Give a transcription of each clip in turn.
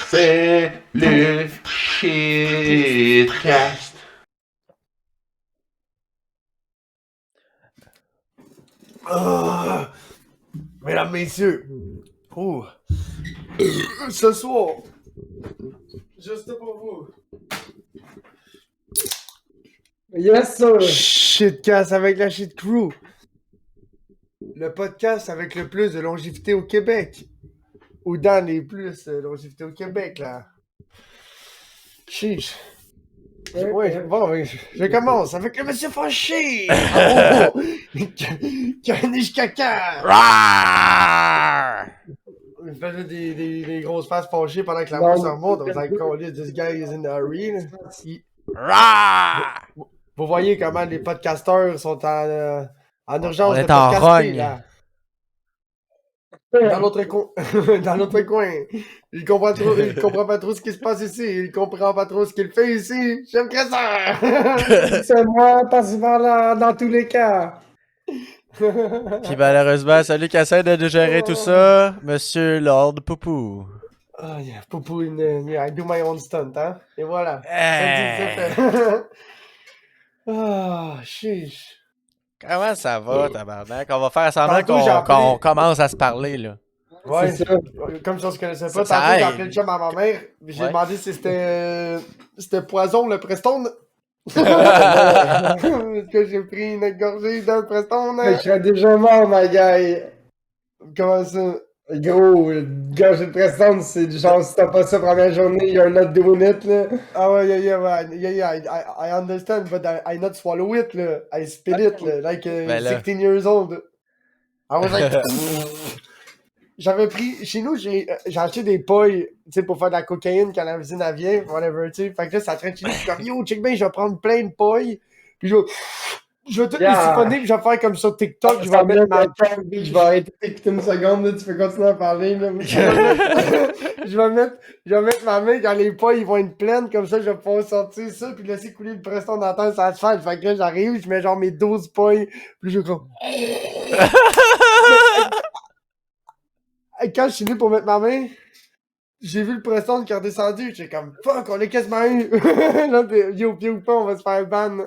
C'est le shitcast. Ah, mesdames, messieurs, ce soir, juste pour vous, Yes, sir! Shitcast avec la Shit Crew, le podcast avec le plus de longévité au Québec, ou dans les plus de longévité au Québec, là. Chiche. Ouais, bon, je commence avec le monsieur fâché. Oh, Caniche caca. Il faisait des grosses faces fâchées pendant que la Non, mousse remonte. On was like, oh, this guy is in the arena. Vous voyez comment les podcasteurs sont en urgence On de est en podcaster, rogne. là. Dans l'autre coin. Dans l'autre coin. Il comprend pas trop ce qui se passe ici. Il comprend pas trop ce qu'il fait ici. J'aime que ça. C'est moi, passe par là, dans tous les cas. Puis malheureusement, celui qui essaie de gérer tout ça, Monsieur Lord Poupou. Ah, yeah, Poupou, I do my own stunt, hein. Et voilà. Hey. Ça dit, c'est fait. Ah, chiche. Comment ça va, tabarnak? On va faire semblant Tantôt, j'ai appelé- qu'on commence à se parler, là. Ouais, C'est ça. comme si on se connaissait Ça pas. Tantôt, j'ai aide. appelé le chum à ma mère. J'ai Ouais. demandé si c'était poison, le Preston. Est-ce que j'ai pris une gorgée dans le Preston, Je hein? serais déjà mort, my guy. Comment ça? Gros, gorgée de Preston, c'est du genre, si t'as pas ça première journée, you're not doing it, là. Ah ouais, yeah, I understand, but I not swallow it, là. I spit it, là, like Ben là. 16 years old. I was like... J'avais pris... Chez nous, j'ai acheté des pailles, tu sais, pour faire de la cocaïne quand la visite elle vient, whatever, tu sais. Fait que là, ça traîne chez nous, je suis comme, yo, check bien, je vais prendre plein de pailles, puis je vais toutes les Yeah. siphonner, puis je vais faire comme sur TikTok, je vais Ça mettre vient ma... de temps, je vais arrêter d'écouter une seconde, là, tu peux continuer à parler, là. je vais mettre ma main quand les pailles ils vont être pleines, comme ça je vais pouvoir sortir ça, puis laisser couler le preston dans la terre sur l'asphalte. Fait que là, j'arrive, je mets genre mes 12 pailles, puis je comme... Quand je suis venu pour mettre ma main, j'ai vu le preston qui est redescendu, j'étais comme « Fuck, on est quasiment eu! » Là, yo, pied ou pas, on va se faire ban.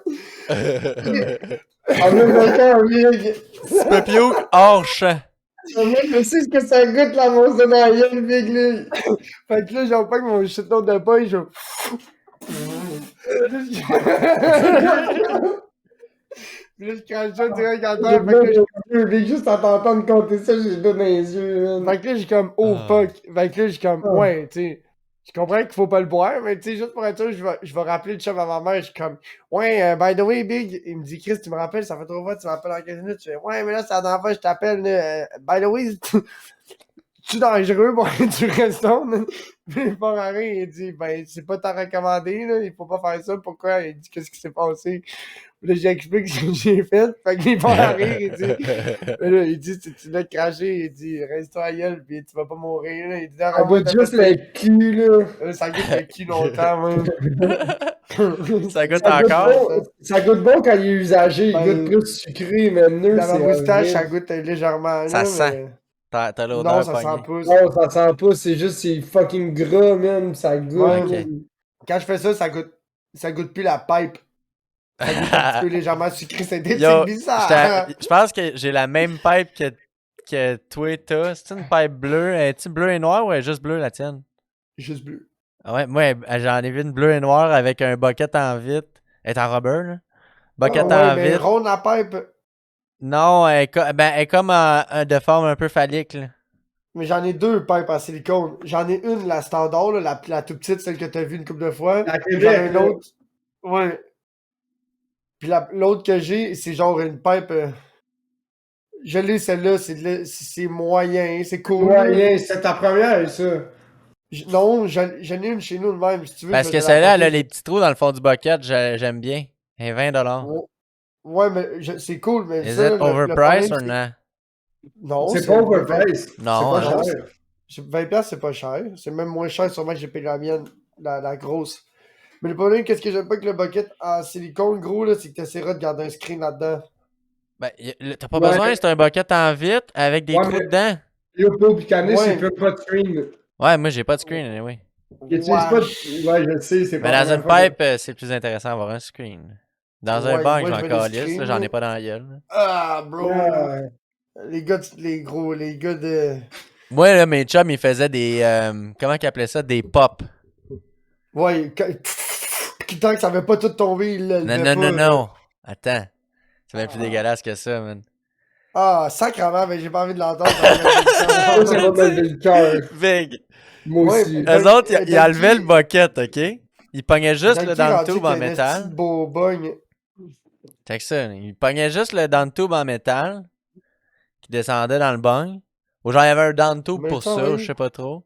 En même temps, mec, Pepio hors champ. je sais ce que ça goûte, la mousse de la gueule, big, là. Fait que là, j'en pas que mon shitload de paille, je... Puis là, je crache ça direct à terre, fait que là, Big, juste à t'entendre compter ça, j'ai deux dans les yeux, man. Fait que là, j'ai comme, oh Ah. fuck. Fait que là, j'ai comme, Ah. ouais, tu sais. Je comprends qu'il faut pas le boire, mais tu sais, juste pour être sûr, je vais rappeler le chum à ma mère. Je suis comme, ouais, by the way, Big. Il me dit, Chris, tu me rappelles, ça fait 3 fois que tu m'appelles en 15 minutes. Je fais, ouais, mais là, c'est la dernière fois que je t'appelle, là. By the way, tu dangereux pour être du restaurant. Puis il part à rire, il dit, ben, c'est pas t'en recommander, là. Il faut pas faire ça. Pourquoi? Il dit, qu'est-ce qui s'est passé? Puis là, j'explique ce que j'ai fait. Fait qu'il part à rire, il dit, mais là, il dit, tu l'as craché, il dit, reste-toi à gueule, pis tu vas pas mourir, là. Il dit, Ça goûte juste le cul, là. ça goûte le cul longtemps, man. Ça goûte Ça goûte encore? bon- Ça goûte bon quand il est usagé, il Ben, goûte plus sucré, mais nœud, Dans ma c'est moustache, ça horrible. goûte légèrement, Ça là, sent. mais... T'as Non, l'odeur ça sent pognée. pas. Non, ça sent pas, c'est juste, c'est fucking gras, même, ça goûte. Ouais, ok. man. Quand je fais ça, ça goûte plus la pipe. Ça goûte un petit peu légèrement sucré, c'est Yo, bizarre. je pense que j'ai la même pipe que toi t'as. C'est une pipe bleue. Est-tu bleu et noir ou elle est juste bleue la tienne? Juste bleu. Ah ouais, moi j'en ai vu une bleue et noire avec un bucket en vitre. Elle est en rubber, là. Bucket Ah ouais, en mais vitre. ronde la pipe. Non, elle est comme de forme un peu phallique, là. Mais j'en ai 2 pipes en silicone. J'en ai une, la standard, là, la toute petite, celle que t'as vue une couple de fois. À Puis Québec, j'en ai une là. autre. Ouais. Puis l'autre que j'ai, c'est genre une pipe. Je l'ai celle-là, c'est moyen, c'est cool. Ouais, c'est ta première, ça. Non, j'en ai une chez nous de même, si tu veux. Parce je que vais te celle-là, elle a l'apporter. les petits trous dans le fond du bucket. J'aime bien. Elle est 20$. Ouais, mais c'est cool, mais Is ça, it le overpriced problème, or not? Non, C'est pas overpriced. Non, C'est hein. pas cher. 20$, c'est pas cher. C'est même moins cher, sûrement que j'ai payé la mienne, la grosse. Mais le problème, qu'est-ce que j'aime pas avec le bucket en silicone, gros, là, c'est que t'essaieras de garder un screen là-dedans. Ben, t'as pas Ouais. besoin, c'est un bucket en vitre avec des Ouais, trous mais- dedans. Yo, Paul Picanet, Ouais. c'est plus pas de screen. Ouais, moi, j'ai pas de screen, anyway. Il utilise pas Wesh. de... Ouais, je sais, c'est Mais pas dans la une première fois pipe, c'est plus intéressant d'avoir un screen. Dans un Ouais, bang, moi, j'en je veux des calisse, là, screens, j'en ai là. pas dans la gueule. Là. Ah, que... bro. Les gars, les gars de... Moi, là, mes chums, ils faisaient des. Comment qu'ils appelaient ça? Des pop. Ouais, tant que ça avait pas tout tombé, il le Non, levait non, pas, non, là. non. Attends. C'est bien plus Ah. dégueulasse que ça, man. Ah, sacrément, mais j'ai pas envie de l'entendre, ça va me mettre Ça, ça le va me lever le cœur. Big. Moi Ouais, aussi. Eux autres, ils Dunky- enlevaient le bucket, ok? Ils pognaient juste le Dunky dans le rendu tube que en t'as un esti de métal. beau bung. Check ça. Ils pognaient juste le dans le tube en métal qui descendait dans le bang. Ou genre, il y avait un dans le tube Mais pour ça, ça, oui. je sais pas trop.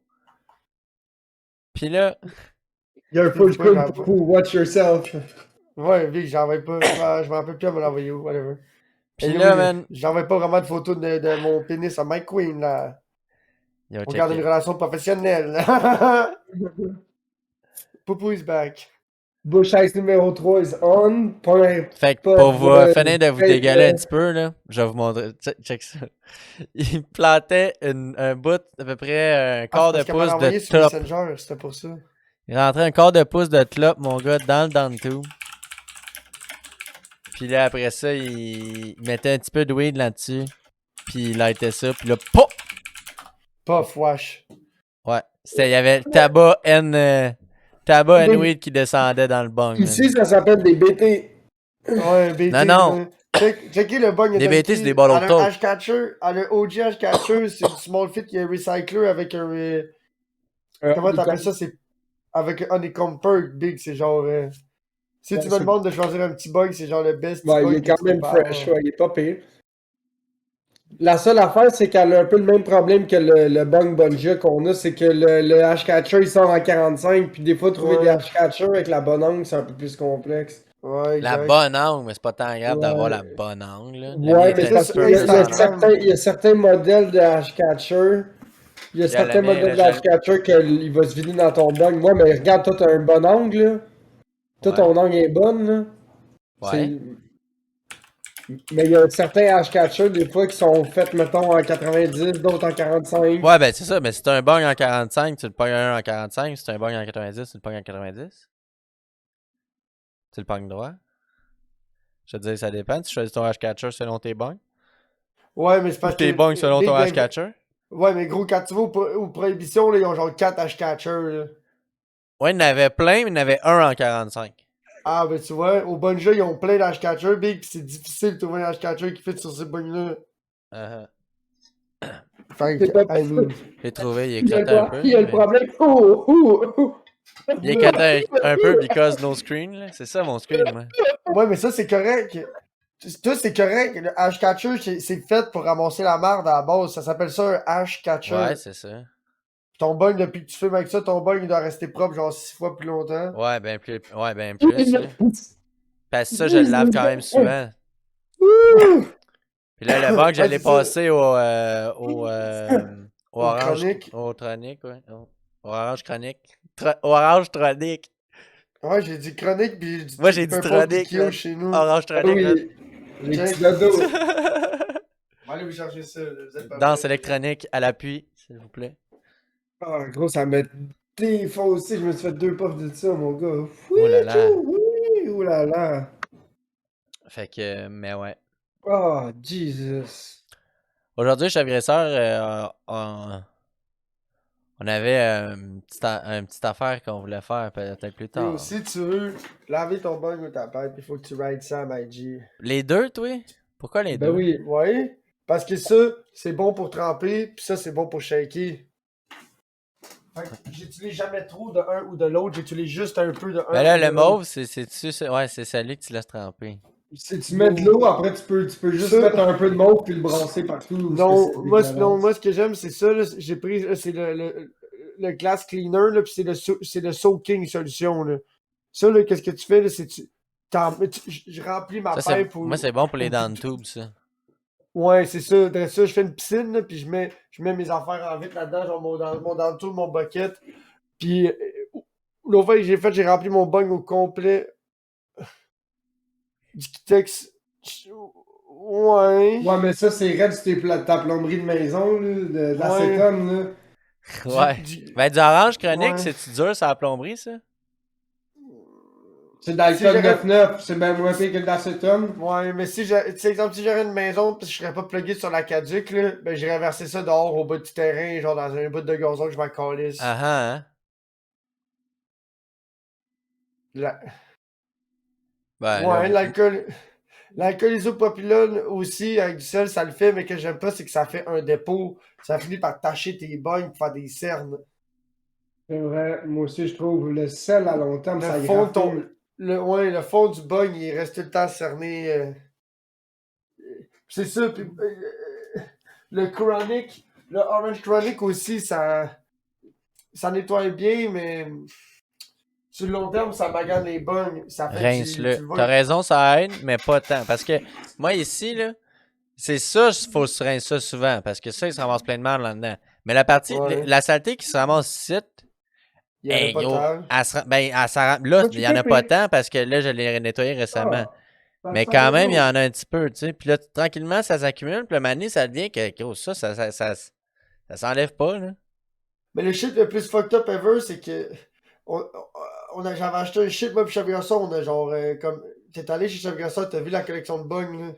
Puis là, Il y a un full screen beaucoup. Watch yourself. Ouais, Vic, j'en envoie pas. Je m'en rappelle plus à me l'envoyer où, whatever. puis Anyway, là, man. j'envoie pas vraiment de photos de mon pénis à Mike Queen, là. Yo, On check garde une it. relation professionnelle. Poupou is back. Bush Ice numéro 3 is on. Fait que Pas pour vous de- finir de vous Hey, dégueuler un petit peu, là, je vais vous montrer. Check ça. Il plantait un bout d'à peu près un quart de Parce qu'elle m'a pouce de envoyé sur top. Messenger, c'était pour ça. Il rentrait un quart de pouce de top, mon gars, dans le tube. Puis là, après ça, il mettait un petit peu de weed là-dessus. Puis il lightait ça. Puis là, pop! Puff, wesh. Ouais. Il y avait tabac and weed qui descendait dans le bong. Ici, ça s'appelle des BT. Ouais, BT. Non, non. Checkez le bug. Des BT, c'est des ballons de Elle a taupe. un Hashcatcher. Elle a OG Hashcatcher. C'est du small fit qui est un recycler avec un. Comment t'appelles ça? C'est avec un honeycomb perk big. C'est genre. Si tu me demandes de choisir un petit bug, c'est genre le best. Ouais, bug il est quand que tu peux même pas fresh. avoir. Ouais, il est pas pire. La seule affaire, c'est qu'elle a un peu le même problème que le bug Bunja qu'on a, c'est que le Hashcatcher il sort en 45, puis des fois trouver des Ouais. Hashcatchers avec la bonne angle, c'est un peu plus complexe. Ouais, La exact. bonne angle, mais c'est pas tant grave Ouais. d'avoir la bonne angle. Là. Le Ouais, mien mais était parce un qu'il peu y a, plus il y a en Instagram. certains modèles de Hashcatcher. Il y a Yeah, certains le mien, modèles là, de Hashcatcher qu'il va se vider dans ton bug. Moi, mais regarde, toi, t'as un bon angle, là. Toi, Ouais. ton angle est bonne, là. Ouais. Mais il y a certains Hashcatchers, des fois, qui sont faits, mettons, en 90, d'autres en 45. Ouais, ben c'est ça. Mais si t'as un bug en 45, tu le pognes un en 45. Si t'as un bug en 90, tu le pognes en 90. Tu le pognes droit. Je te dis, ça dépend. Tu choisis ton hashcatcher selon tes bugs. Ouais, mais c'est Ou parce tes que. bugs selon Big ton Bang- hashcatcher. Ouais, mais gros, quand tu vas aux prohibitions, là, ils ont genre 4 Hashcatchers. Là. Ouais, il y en avait plein, mais il y en avait un en 45. Ah, ben tu vois, au Bunja, ils ont plein d'Hashcatchers, Big, pis c'est difficile de trouver un Hashcatcher qui fit sur ces bugs-là. Fait C'est pas- que, I mean. J'ai trouvé, il Il y a éclatait un peu. il y a le mais- problème. Il éclatait un peu because no screen. Là. C'est ça mon screen, moi. Ouais, mais ça, c'est correct. Tout, c'est correct. Le Hashcatcher, c'est fait pour ramasser la merde à la base. Ça s'appelle ça un Hashcatcher. Ouais, c'est ça. Ton bug, depuis que tu filmes avec ça, ton bug, il doit rester propre genre 6 fois plus longtemps. Ouais, ben plus. Ouais, ben plus. Là. Parce que ça, je le lave quand même souvent. Puis là, le bug, je Ouais, l'ai c'est ça. passé au orange. Chronique. Au tronique, ouais. Au orange chronique. Au orange tronique. Ouais, j'ai dit chronique, puis j'ai dit Moi, j'ai dit Purple tronique. Kikyo man. chez nous. Orange Ah tronique, man. oui, les petits dodos. On va aller vous chercher ça. Là. Vous êtes pas Danse prêts. électronique à l'appui, s'il vous plaît. Ah, gros, ça m'a défoncé. Je me suis fait 2 puffs de ça, mon gars. Oh là là. Oui, oh là là. Fait que, mais ouais. Oh, Jesus. Aujourd'hui, chez Agresseur, on avait une petite affaire qu'on voulait faire peut-être plus Yo, tard. si tu veux laver ton bug ou ta pipe, il faut que tu rides ça à MyG. Les deux, toi? Pourquoi les Ben deux? oui. Ouais, parce que ça, c'est bon pour tremper, puis ça, c'est bon pour shaker. Fait que j'utilise jamais trop de un ou de l'autre, j'utilise juste un peu de un. Ben là, ou le de l'autre. mauve, c'est celui que tu laisses tremper. Si tu mets de l'eau, après, tu peux juste Ça- mettre un peu de mauve puis le brasser partout. Non, parce que moi, c'est non, dégueulasse. moi, ce que j'aime, c'est ça. Là, j'ai pris, là, c'est le glass cleaner, là, puis c'est le soaking solution. Là. Ça, là, qu'est-ce que tu fais, là, c'est je remplis ma Ça, pipe. moi, c'est bon pour les dents de tube, ça. Ouais, c'est ça. Dans ça, je fais une piscine, là, puis je mets mes affaires en vitre là-dedans, genre mon denture, mon bucket. Puis, l'autre fois que j'ai rempli mon bong au complet du Kitex. Ouais. Ouais, mais ça, c'est raide sur ta plomberie de maison, là, de l'acétone, là. Ouais. Du- Ben, du orange chronique, Ouais. c'est-tu dur sur la plomberie, ça? C'est de Si l'alcool j'aurais- 9,9, c'est bien moins pire que de l'acétone. Ouais, mais si j'ai, tu sais, exemple, si j'aurais une maison pis je serais pas plugué sur la caduc, là, ben j'irais verser ça dehors au bout du terrain, genre dans un bout de gazon que je m'en calisse. Ah ah, hein? La- Ben, Ouais, là, l'alcool isopropylone aussi, avec du sel, ça le fait, mais que j'aime pas, c'est que ça fait un dépôt. Ça finit par tacher tes bognes pour faire des cernes. C'est vrai, moi aussi, je trouve le sel à long terme, Le ça fond de grave ton. plus. Ouais, le fond du bug, il reste tout le temps cerné. C'est ça, puis le chronic, le orange chronic aussi, ça nettoie bien, mais sur le long terme, ça magane les bugs. Ça fait que rince-le. tu le vois. T'as raison, ça aide, mais pas tant. Parce que moi, ici, là, c'est ça, il faut se rincer ça souvent. Parce que ça, il se ramasse plein de mal là-dedans. Mais la partie, Ouais. la saleté qui se ramasse ici, Il y en a hey, pas yo, tant. là, Moi, il tu y en a peux pas payer. tant parce que là, je l'ai nettoyé récemment. Ah, Mais ça quand va même, il y bien. en a un petit peu, tu sais. Puis là, tranquillement, ça s'accumule. Puis le mané, ça devient que, gros, ça s'enlève pas, là. Mais le shit le plus fucked up ever, c'est que on, j'avais acheté un shit, moi pis Chef Garçon, on a genre comme. T'es allé chez Chef Garçon, t'as vu la collection de bugs, là.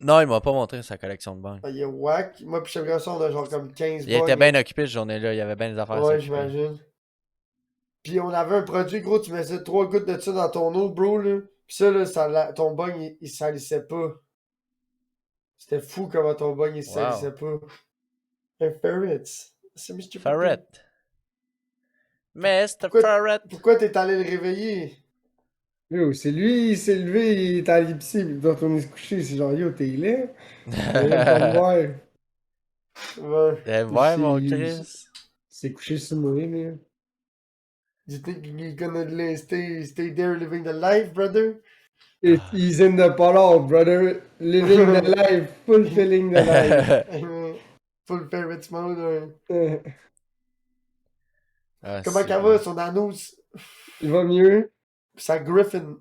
Non, il m'a pas montré sa collection de banques. Ah, il est whack. Moi pis Chef Garçon, on a genre comme 15 Il était bugs. bien occupé cette journée-là. Il y avait bien des affaires à Ouais, s'occuper. j'imagine. Puis on avait un produit, gros, tu mettais 3 gouttes de ça dans ton eau, bro, là. Pis ça, là, ton bug, il salissait pas. C'était fou comment ton bug, il salissait pas. Un ferret. C'est Mr. Poppy. Ferret. Mr. Pourquoi, Ferret. pourquoi t'es allé le réveiller? Yo, c'est lui, il s'est levé, il est allé pisser, puis il doit retourner se coucher. C'est genre, yo, t'es laid. Il vient pas me voir. Ouais. Viens me voir, mon Il Chris. s'est couché sur moi, là. You think you're gonna stay there living the life, brother? He's in the polar, brother. Living the life, fulfilling the life. Full ferret mode. Ah, Comment c'est qu'elle bon. va, son annonce? Il va mieux. Sa Griffin.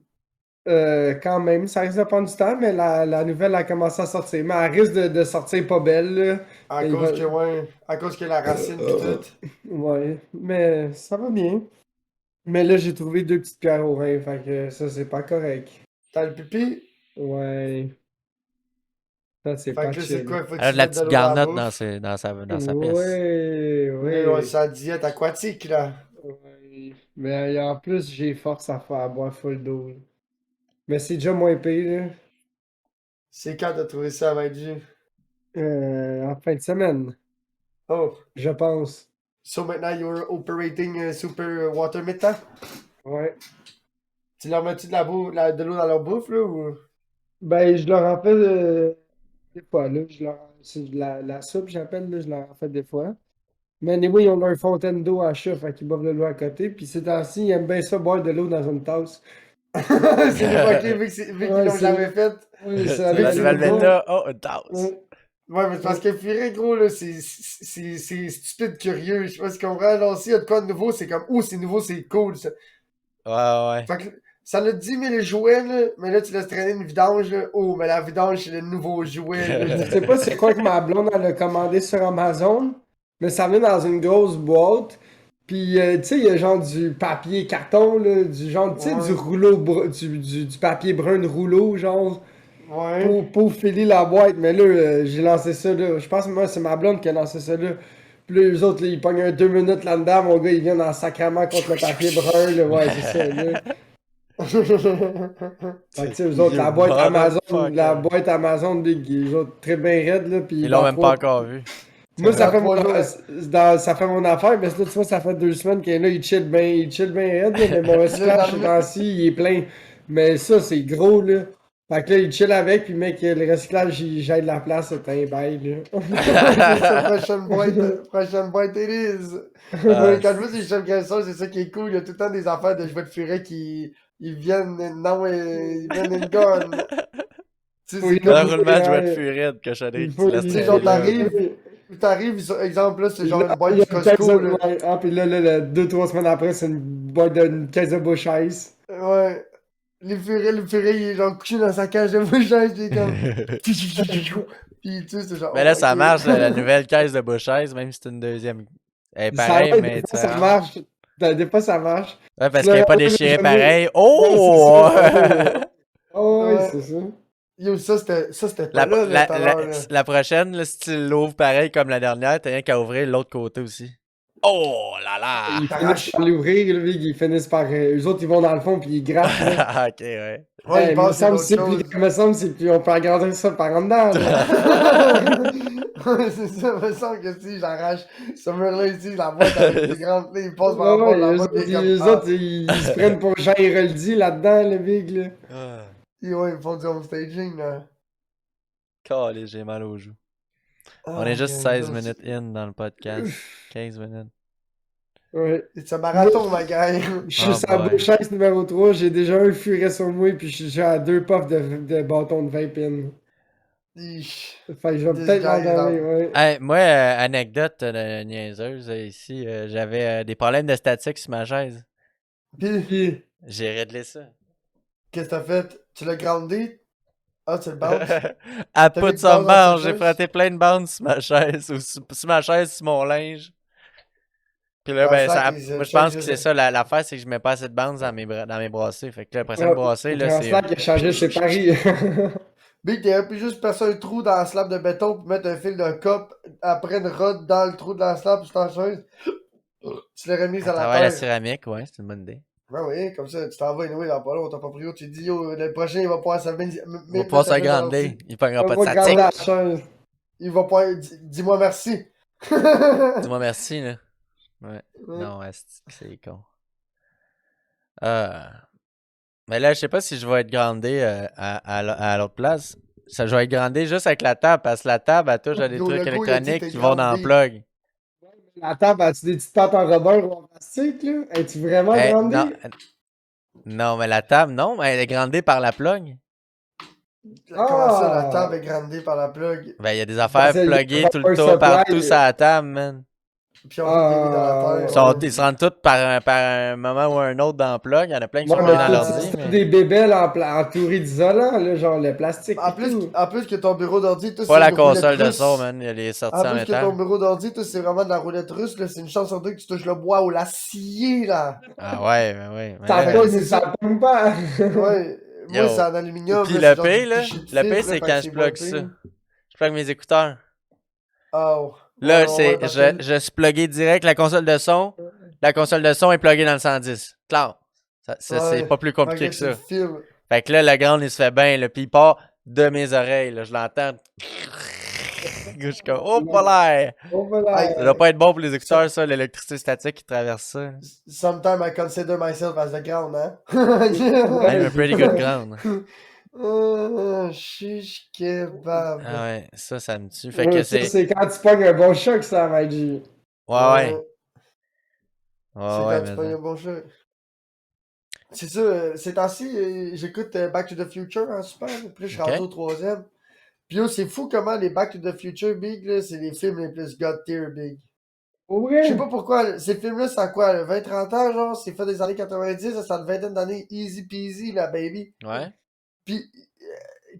Quand même, ça risque de prendre du temps, mais la nouvelle a commencé à sortir. Mais elle risque de sortir pas belle, là. À Il cause va- que, ouais. À cause que la racine pis tout. Ouais, mais ça va bien. Mais là, j'ai trouvé 2 petites pierres au rein, fait que ça, c'est pas correct. T'as le pipi? Ouais, ça, c'est Fait pas que là, c'est chill. quoi? Faut que Elle a tu de la mettes de petite l'eau dans la garnotte bouffe? dans sa pièce. Ouais, Là, ouais. c'est la diète aquatique, là. Ouais. Mais en plus, j'ai force à faire boire full d'eau, là. Mais c'est déjà moins pire, là. C'est quand t'as trouvé ça à Maïdi? En fin de semaine, Oh. je pense. So maintenant, you're operating super water meta? Ouais. Tu leur mets-tu de l'eau dans leur bouffe, là, ou? Ben, je leur en fais des fois, là. C'est de la soupe, j'appelle, là. Je leur en fais des fois. Mais anyway, ils ont leur fontaine d'eau à chat, fait qu'ils boivent de l'eau à côté. Puis ces temps-ci, ils aiment bien ça boire de l'eau dans une tasse. C'est l'évoqué, vu qu'ils Ouais, l'ont c'est- jamais fait. Oui, C'est ça la La avec nouvelle le gros. méta, oh, une tasse. Ouais. Ouais, mais c'est parce que Furet, gros, là, c'est stupide curieux. Je sais pas si tu comprends. Genre, s'il y a de quoi de nouveau, c'est comme, oh, c'est nouveau, c'est cool, ça. Ouais, ouais. Fait que ça a 10 000 jouets, là, mais là, tu laisses traîner une vidange, là. Oh, mais la vidange, c'est le nouveau jouet, là. Je sais pas c'est quoi que ma blonde elle a commandé sur Amazon, mais ça vient dans une grosse boîte. Puis, tu sais, il y a genre du papier carton, là, du genre, tu sais, Ouais. du rouleau, du papier brun de rouleau, genre, Ouais. pour filer la boîte. Mais là, j'ai lancé ça, là. Je pense que moi, c'est ma blonde qui a lancé ça, là. Puis là, les autres, là, ils pognent 2 minutes là-dedans. Mon gars, il vient en sacrament contre le papier brun, là. Ouais, c'est ça, là. Fait que, tu sais, eux autres, You la motherfucker. boîte Amazon, Big, les autres, très bien raide, là. Puis Ils l'ont dans même pas 3, encore vu. moi, ça Dans fait, mon, 3 jours. ça fait mon affaire, mais là, tu vois, ça fait 2 semaines qu'il est là, il chill bien raide, là, mais mon recyclage, ce temps-ci, il est plein. Mais ça, c'est gros, là. Fait que là, il chill avec, puis mec, le recyclage, j'aide la place, c'est un bail, là. C'est sa prochaine boîte it is. Ah, Quand je vois ces chefs graisseurs, c'est ça qui est cool. Il y a tout le temps des affaires de jouets de furet qui ils viennent, non, ils viennent une gun. Tu sais, Oui, c'est un comme, roulement de jouets de ouais. furie de cochonnerie Il que faut- tu laisses tu sais, il- genre, traîner là. t'arrives, exemple, là, c'est genre Là, une boîte il y a du une caisse Costco, de- là. ouais, puis là, 2, 3 semaines après, c'est une boîte d'une caisse de Bush Ice. Ouais. Le furet, il est genre couché dans sa cage de bouchaise, il est comme. Puis tu sais, c'est genre. Mais là, ça ok. marche, la nouvelle caisse de bouchaise, même si c'est une deuxième. Elle est Ça pareille, va, mais des fois, ça différente. marche. Des fois, ça marche. Ouais, parce Tu qu'elle n'est l'as pas jamais- déchirée jamais- pareil. Ouais, Oh! c'est ça. Oh, ouais, Ouais. c'est ça. Yo, ça, c'était La, pas là, tout à l'heure, là. la prochaine, là, si tu l'ouvres pareil comme la dernière, t'as rien qu'à ouvrir l'autre côté aussi. Oh là là! Ils finissent par l'ouvrir, là, ils finissent par. Eux autres, ils vont dans le fond puis ils grattent. Là. Ok, ouais. Ouais, Hey, il pense que c'est il d'autres me semble c'est plus. On peut agrandir ça par en dedans. Là. Ouais, c'est ça, il me semble que si j'arrache ce mur-là ici, la boîte avec des grandes clés, il passe par la Ouais, porte, la eux boîte, autres, il est comme. eux autres, ils se prennent pour Jean Héroldi là-dedans, le big. Là. Ah. Et ouais, ils font du homestaging, là. Calé, j'ai mal aux joues. On Ah, est juste yeah, 16 non, minutes in dans le podcast. 15 minutes. Ouais. c'est un marathon, ma gueule. Je suis Ah, sur la boy. bouchaise numéro 3, j'ai déjà un furet sur moi, puis je suis à 2 puffs de bâton de 20 pins. Fait que je vais This peut-être guy is m'endormir, ouais. Hey, moi, anecdote niaiseuse ici, j'avais des problèmes de statique sur ma chaise. Puis, Puis, J'ai réglé ça. qu'est-ce que t'as fait? Tu l'as groundé? Ah, tu le bounce? À T'as pas mis de du bounce some dans ta bounce, j'ai chaise? frotté plein de bounce sur ma chaise, ou sur ma chaise, sur mon linge. Puis là, Ah, ben, slack, ça, ils moi, je check pense que juste c'est ça. ça, l'affaire, c'est que je mets pas assez de bounce dans mes brassées. Fait que là, après ça, le brassé, là, Grand c'est. Slack, il a changé ses paris. Big, t'aurais pu juste percer un trou dans la slab de béton pour mettre un fil de cop après une rod dans le trou de la slab sur ta chaise. Tu l'aurais mise à la Travaille la terre. céramique, ouais, c'est une bonne idée. Ouais, oui, comme ça, tu t'en vas anyway dans pas long, t'as pas pris haut, tu te dis, yo, le prochain, il va pouvoir s'amuser. On va pouvoir s'agrandir. Il prendra pas de On va garder la statique. chaise. Il va pouvoir. Dis-moi merci. Dis-moi merci, là. Ouais. Non, c'est con. Mais là, je sais pas si je vais être grandé à l'autre place. Ça, je vais être grandé juste avec la table, parce que la table, elle touche à des Yo, trucs le gars, il a dit électroniques t'es qui vont dans le grandé. plug. La table, as-tu des petites pattes en rubber ou en plastique, là? Es-tu vraiment Eh, grandi? non, non, mais la table, non, mais elle est grandée par la plug. Comment ça, la Ah! table est grandée par la plug? Ben, il y a des Parce affaires qu'il y a pluggées un tout le power tour, partout supply. sur la table, man. Puis on l'a mis dans la Ah, terre. Ils se rendent tous par un moment ou un autre dans le plug. Il y en a plein qui sont Ouais, pluggés mais dans tout l'ordi. c'est Mais... des bébelles entourées d'isolant, là, genre le plastique. En et plus, tout. en plus que ton bureau d'ordi, tout Pas c'est la une roulette console de russe. son, man. Il est sorti En en plus que ton métal. bureau d'ordi, tout c'est vraiment de la roulette russe, là. C'est une chance sur deux que tu touches le bois ou l'acier, là. Ah ouais, ben ouais. Mais Ça là, pogne, c'est ça ça. pogne pas. Ouais. Moi, yo. c'est en aluminium. Puis là, le c'est genre du P, là, cliché de le P, filtre, là, c'est fait quand que je plug volté. ça. Je plug mes écouteurs. Oh. Là, Ouais, c'est, parce que- je suis plugué direct la console de son. La console de son est pluguée dans le 110. Clair. C'est ouais. pas plus compliqué Fait que tu le ça. filmes. Fait que là, le ground, il se fait bien, là. Puis il part de mes oreilles, là. Je l'entends. Je suis comme, oh, pas l'air. Oh, voilà. Ça doit pas être bon pour les écouteurs, ça, l'électricité statique qui traverse ça. Sometimes I consider myself as the ground, hein? I'm a pretty good ground. Chiche kebab. Ah ouais, ça me tue. Fait que Ça, c'est. c'est quand tu pognes un bon choc, ça, Maggie. Ouais. C'est Ouais, quand ouais, tu mais pognes ça. un bon chat. C'est ça, ces temps-ci, j'écoute Back to the Future en super, puis là, je suis Ok. rendu au troisième. Puis yo, c'est fou comment les Back to the Future Big, là, c'est les films les plus God tier Big. Pour Je vrai? sais pas pourquoi, ces films-là, c'est à quoi, 20-30 ans, genre, c'est fait des années 90, ça, c'est une vingtaine d'années, easy peasy, la baby. Ouais. Puis,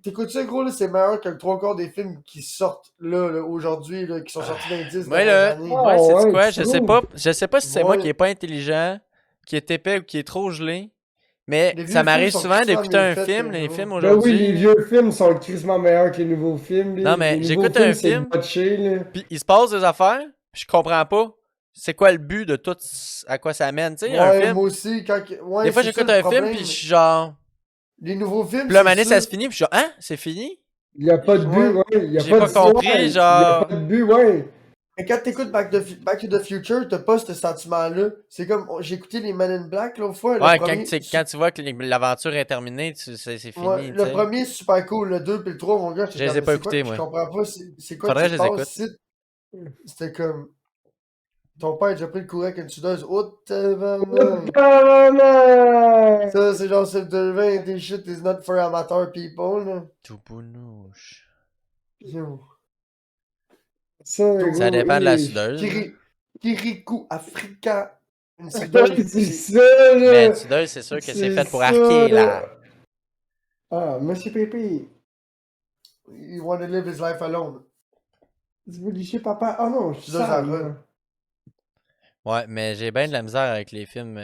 t'écoutes ça, gros, là, c'est meilleur que le trois quarts des films qui sortent, là, aujourd'hui, là, qui sont sortis dans les 10 Moi, dernières là, années. Oh, ouais, c'est ouais, quoi? tu Je sais trouves? pas si c'est moi Ouais. qui est pas intelligent, qui est épais ou qui est trop gelé. Mais Les vieux ça m'arrive films sont souvent crissement d'écouter mieux un faits film, que les nous. films Ben oui, aujourd'hui. les vieux films sont crissement meilleurs que les nouveaux films. Non, mais les nouveaux j'écoute films, un c'est film. botché, là. Puis il se passe des affaires, puis je comprends pas. C'est quoi le but de tout, à quoi ça mène, tu sais, un Ouais, film. moi aussi, quand. Ouais, Des fois, c'est j'écoute ça, le un film, problème. puis je suis genre. Les nouveaux films, Puis là, c'est mané, ça. ça se finit, puis je suis genre, hein, c'est fini? Il n'y a pas de but, Ouais. ouais. Il y a J'ai pas pas de compris, ouais. genre. Il n'y a pas de but, ouais. Mais quand t'écoutes Back to the Future, t'as pas ce sentiment-là. C'est comme. J'ai écouté les Men in Black l'autre fois. Ouais, Le premier, quand tu vois que l'aventure est terminée, c'est fini, ouais, tu le sais. premier, c'est super cool. Le 2 puis le 3, mon gars, Je les ai pas c'est quoi? écoutés, Je moi. comprends pas. C'est quoi Faudrait qui que se je les passe ici? C'était comme. Ton père a déjà pris le courant avec une tudeuse. Oh, tabarnak. Tabarnak! Ça, c'est genre c'est de vin, tes shit is not for amateur people, là. Tout bounouche. Yo. Ça, Ça gros, dépend de la hey. sudeuse. Kirikou Africa. Une C'est sudeuse. ça, Mais là! une sudeuse, c'est sûr que c'est C'est fait pour ça, arquer, là. là. Ah, Monsieur Pépé. He want to live his life alone. Tu veux licher papa? Ah non, je suis Là, ça sale, run. moi. Ouais, mais j'ai bien de la misère avec les films.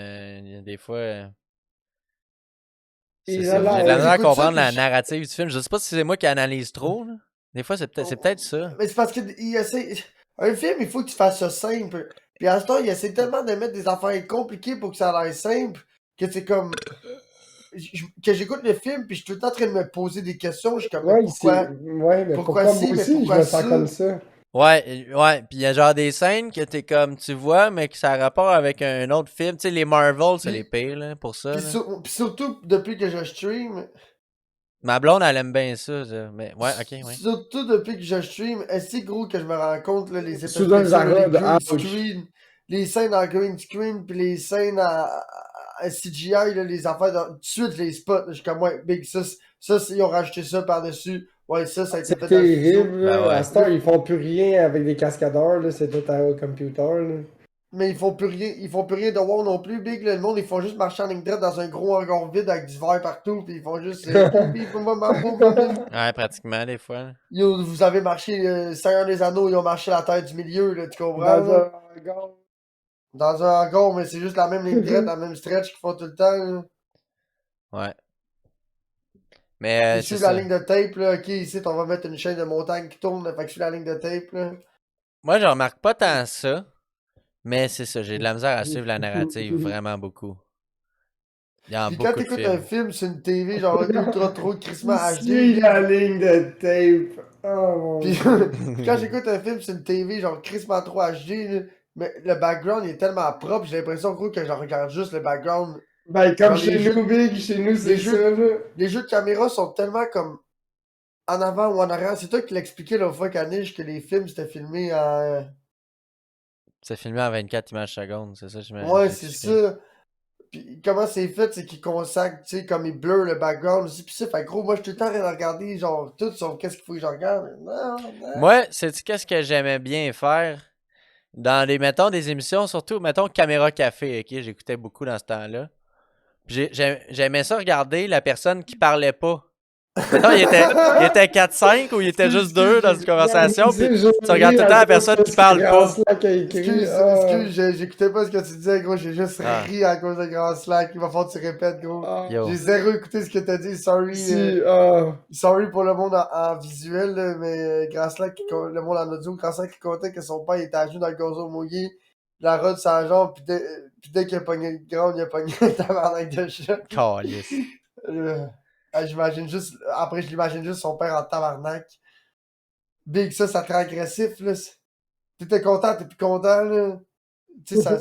Des fois. C'est Et ça. là, J'ai de la misère à J'écoute ça, comprendre puis la narrative du film. Je sais pas si c'est moi qui analyse trop, là. Des fois, c'est peut-être ça. Mais c'est parce qu'il essaie. Un film, il faut que tu fasses ça simple. Puis à ce temps, il essaie tellement de mettre des affaires compliquées pour que ça a l'air simple que c'est comme. Que j'écoute le film, puis je suis tout le temps en train de me poser des questions. Je suis comme, mais ouais, pourquoi? ouais, mais Pourquoi pourquoi moi ci, mais aussi, je pourquoi me sens ça? comme ça? Ouais, ouais. Puis il y a genre des scènes que t'es comme, tu vois, mais que ça a rapport avec un autre film. Tu sais, les Marvel, c'est Puis- les pires, là, pour ça. Là. Puis surtout, depuis que je stream, Ma blonde, elle aime bien ça. Mais ouais, ok, ouais. surtout depuis que je stream, est-ce gros que je me rends compte, là, les effets Soudain, spéciaux, là, les Zarod, green ouch. screen, les scènes en green screen, puis les scènes à CGI, là, les affaires, tout de suite, les spots, là, je suis comme, ouais, big, ils ont rajouté ça par-dessus. Ouais, ça a été C'est fait dans le studio. terrible, Ben là. ouais. À ce temps, ils font plus rien avec des cascadeurs, là. C'est tout au computer, là. Mais ils font plus rien de wow non plus, big, là. Le monde, ils font juste marcher en ligne droite dans un gros hangar vide avec du verre partout, puis ils font juste, boum, bim, boum, boum, boum, boum, bim. Ouais, pratiquement, des fois. Là. Yo, vous avez marché, Seigneur des Anneaux, ils ont marché la terre du milieu, là, tu comprends, Dans là? un hangar. Dans un hangar, mais c'est juste la même ligne droite, la même stretch qu'ils font tout le temps, là. Ouais. Mais Ils c'est suivent la ça. ligne de tape, là. Ok, ici, on va mettre une chaîne de montagne qui tourne, là, fait que je suis la ligne de tape, là. Moi, je remarque pas tant ça. Mais c'est ça, j'ai de la misère à suivre la narrative vraiment beaucoup. Il y a Puis quand beaucoup de t'écoutes un films. film sur une TV, genre ultra trop crissement Suis HD, la ligne de tape. Oh mon puis, dieu. puis quand j'écoute un film sur une TV, genre crissement trop HD, là, mais le background il est tellement propre, j'ai l'impression gros que je regarde juste le background. Ben, comme Genre, les chez nous, jeux- Big, chez nous, c'est les ça, jeux- là. Les jeux de caméra sont tellement comme en avant ou en arrière. C'est toi qui l'expliquais l'autre fois, Kanish, que les films c'était filmé en. C'est filmé en 24 images secondes, c'est ça, Ouais, c'est j'expliquais. ça. Puis comment c'est fait, c'est qu'ils consacrent, tu sais, comme ils blurrent le background aussi. Puis ça, fait gros, moi, je suis tout le temps en train de regarder, genre, tout sur qu'est-ce qu'il faut que je regarde. Non, non. Moi, sais-tu qu'est-ce que j'aimais bien faire? Dans les, mettons, des émissions, surtout, mettons, Caméra Café, ok, j'écoutais beaucoup dans ce temps-là. Puis j'aimais ça regarder la personne qui parlait pas. Mettons, il était 4-5 ou il était juste 2 dans une conversation, puis tu regardes tout le temps la personne qui parle pas. Slack a écrit. Excuse, j'écoutais pas ce que tu disais, gros. J'ai juste Ah. ri à cause de Grand Slack. Il va falloir que tu répètes, gros. Yo. J'ai zéro écouté ce que t'as dit. Sorry. Si, Sorry pour le monde en visuel, là, mais Grand Slack, le monde en audio, Grand Slack qui comptait que son père était à genoux dans le gazon mouillé, la rode sur la jambe, puis dès qu'il a pogné le ground, il a pogné un tabarnak de chat. Calisse. J'imagine juste, après, je l'imagine juste son père en tabarnak. Big, ça te rend agressif, là. T'étais content, t'es plus content, là. Tu sais,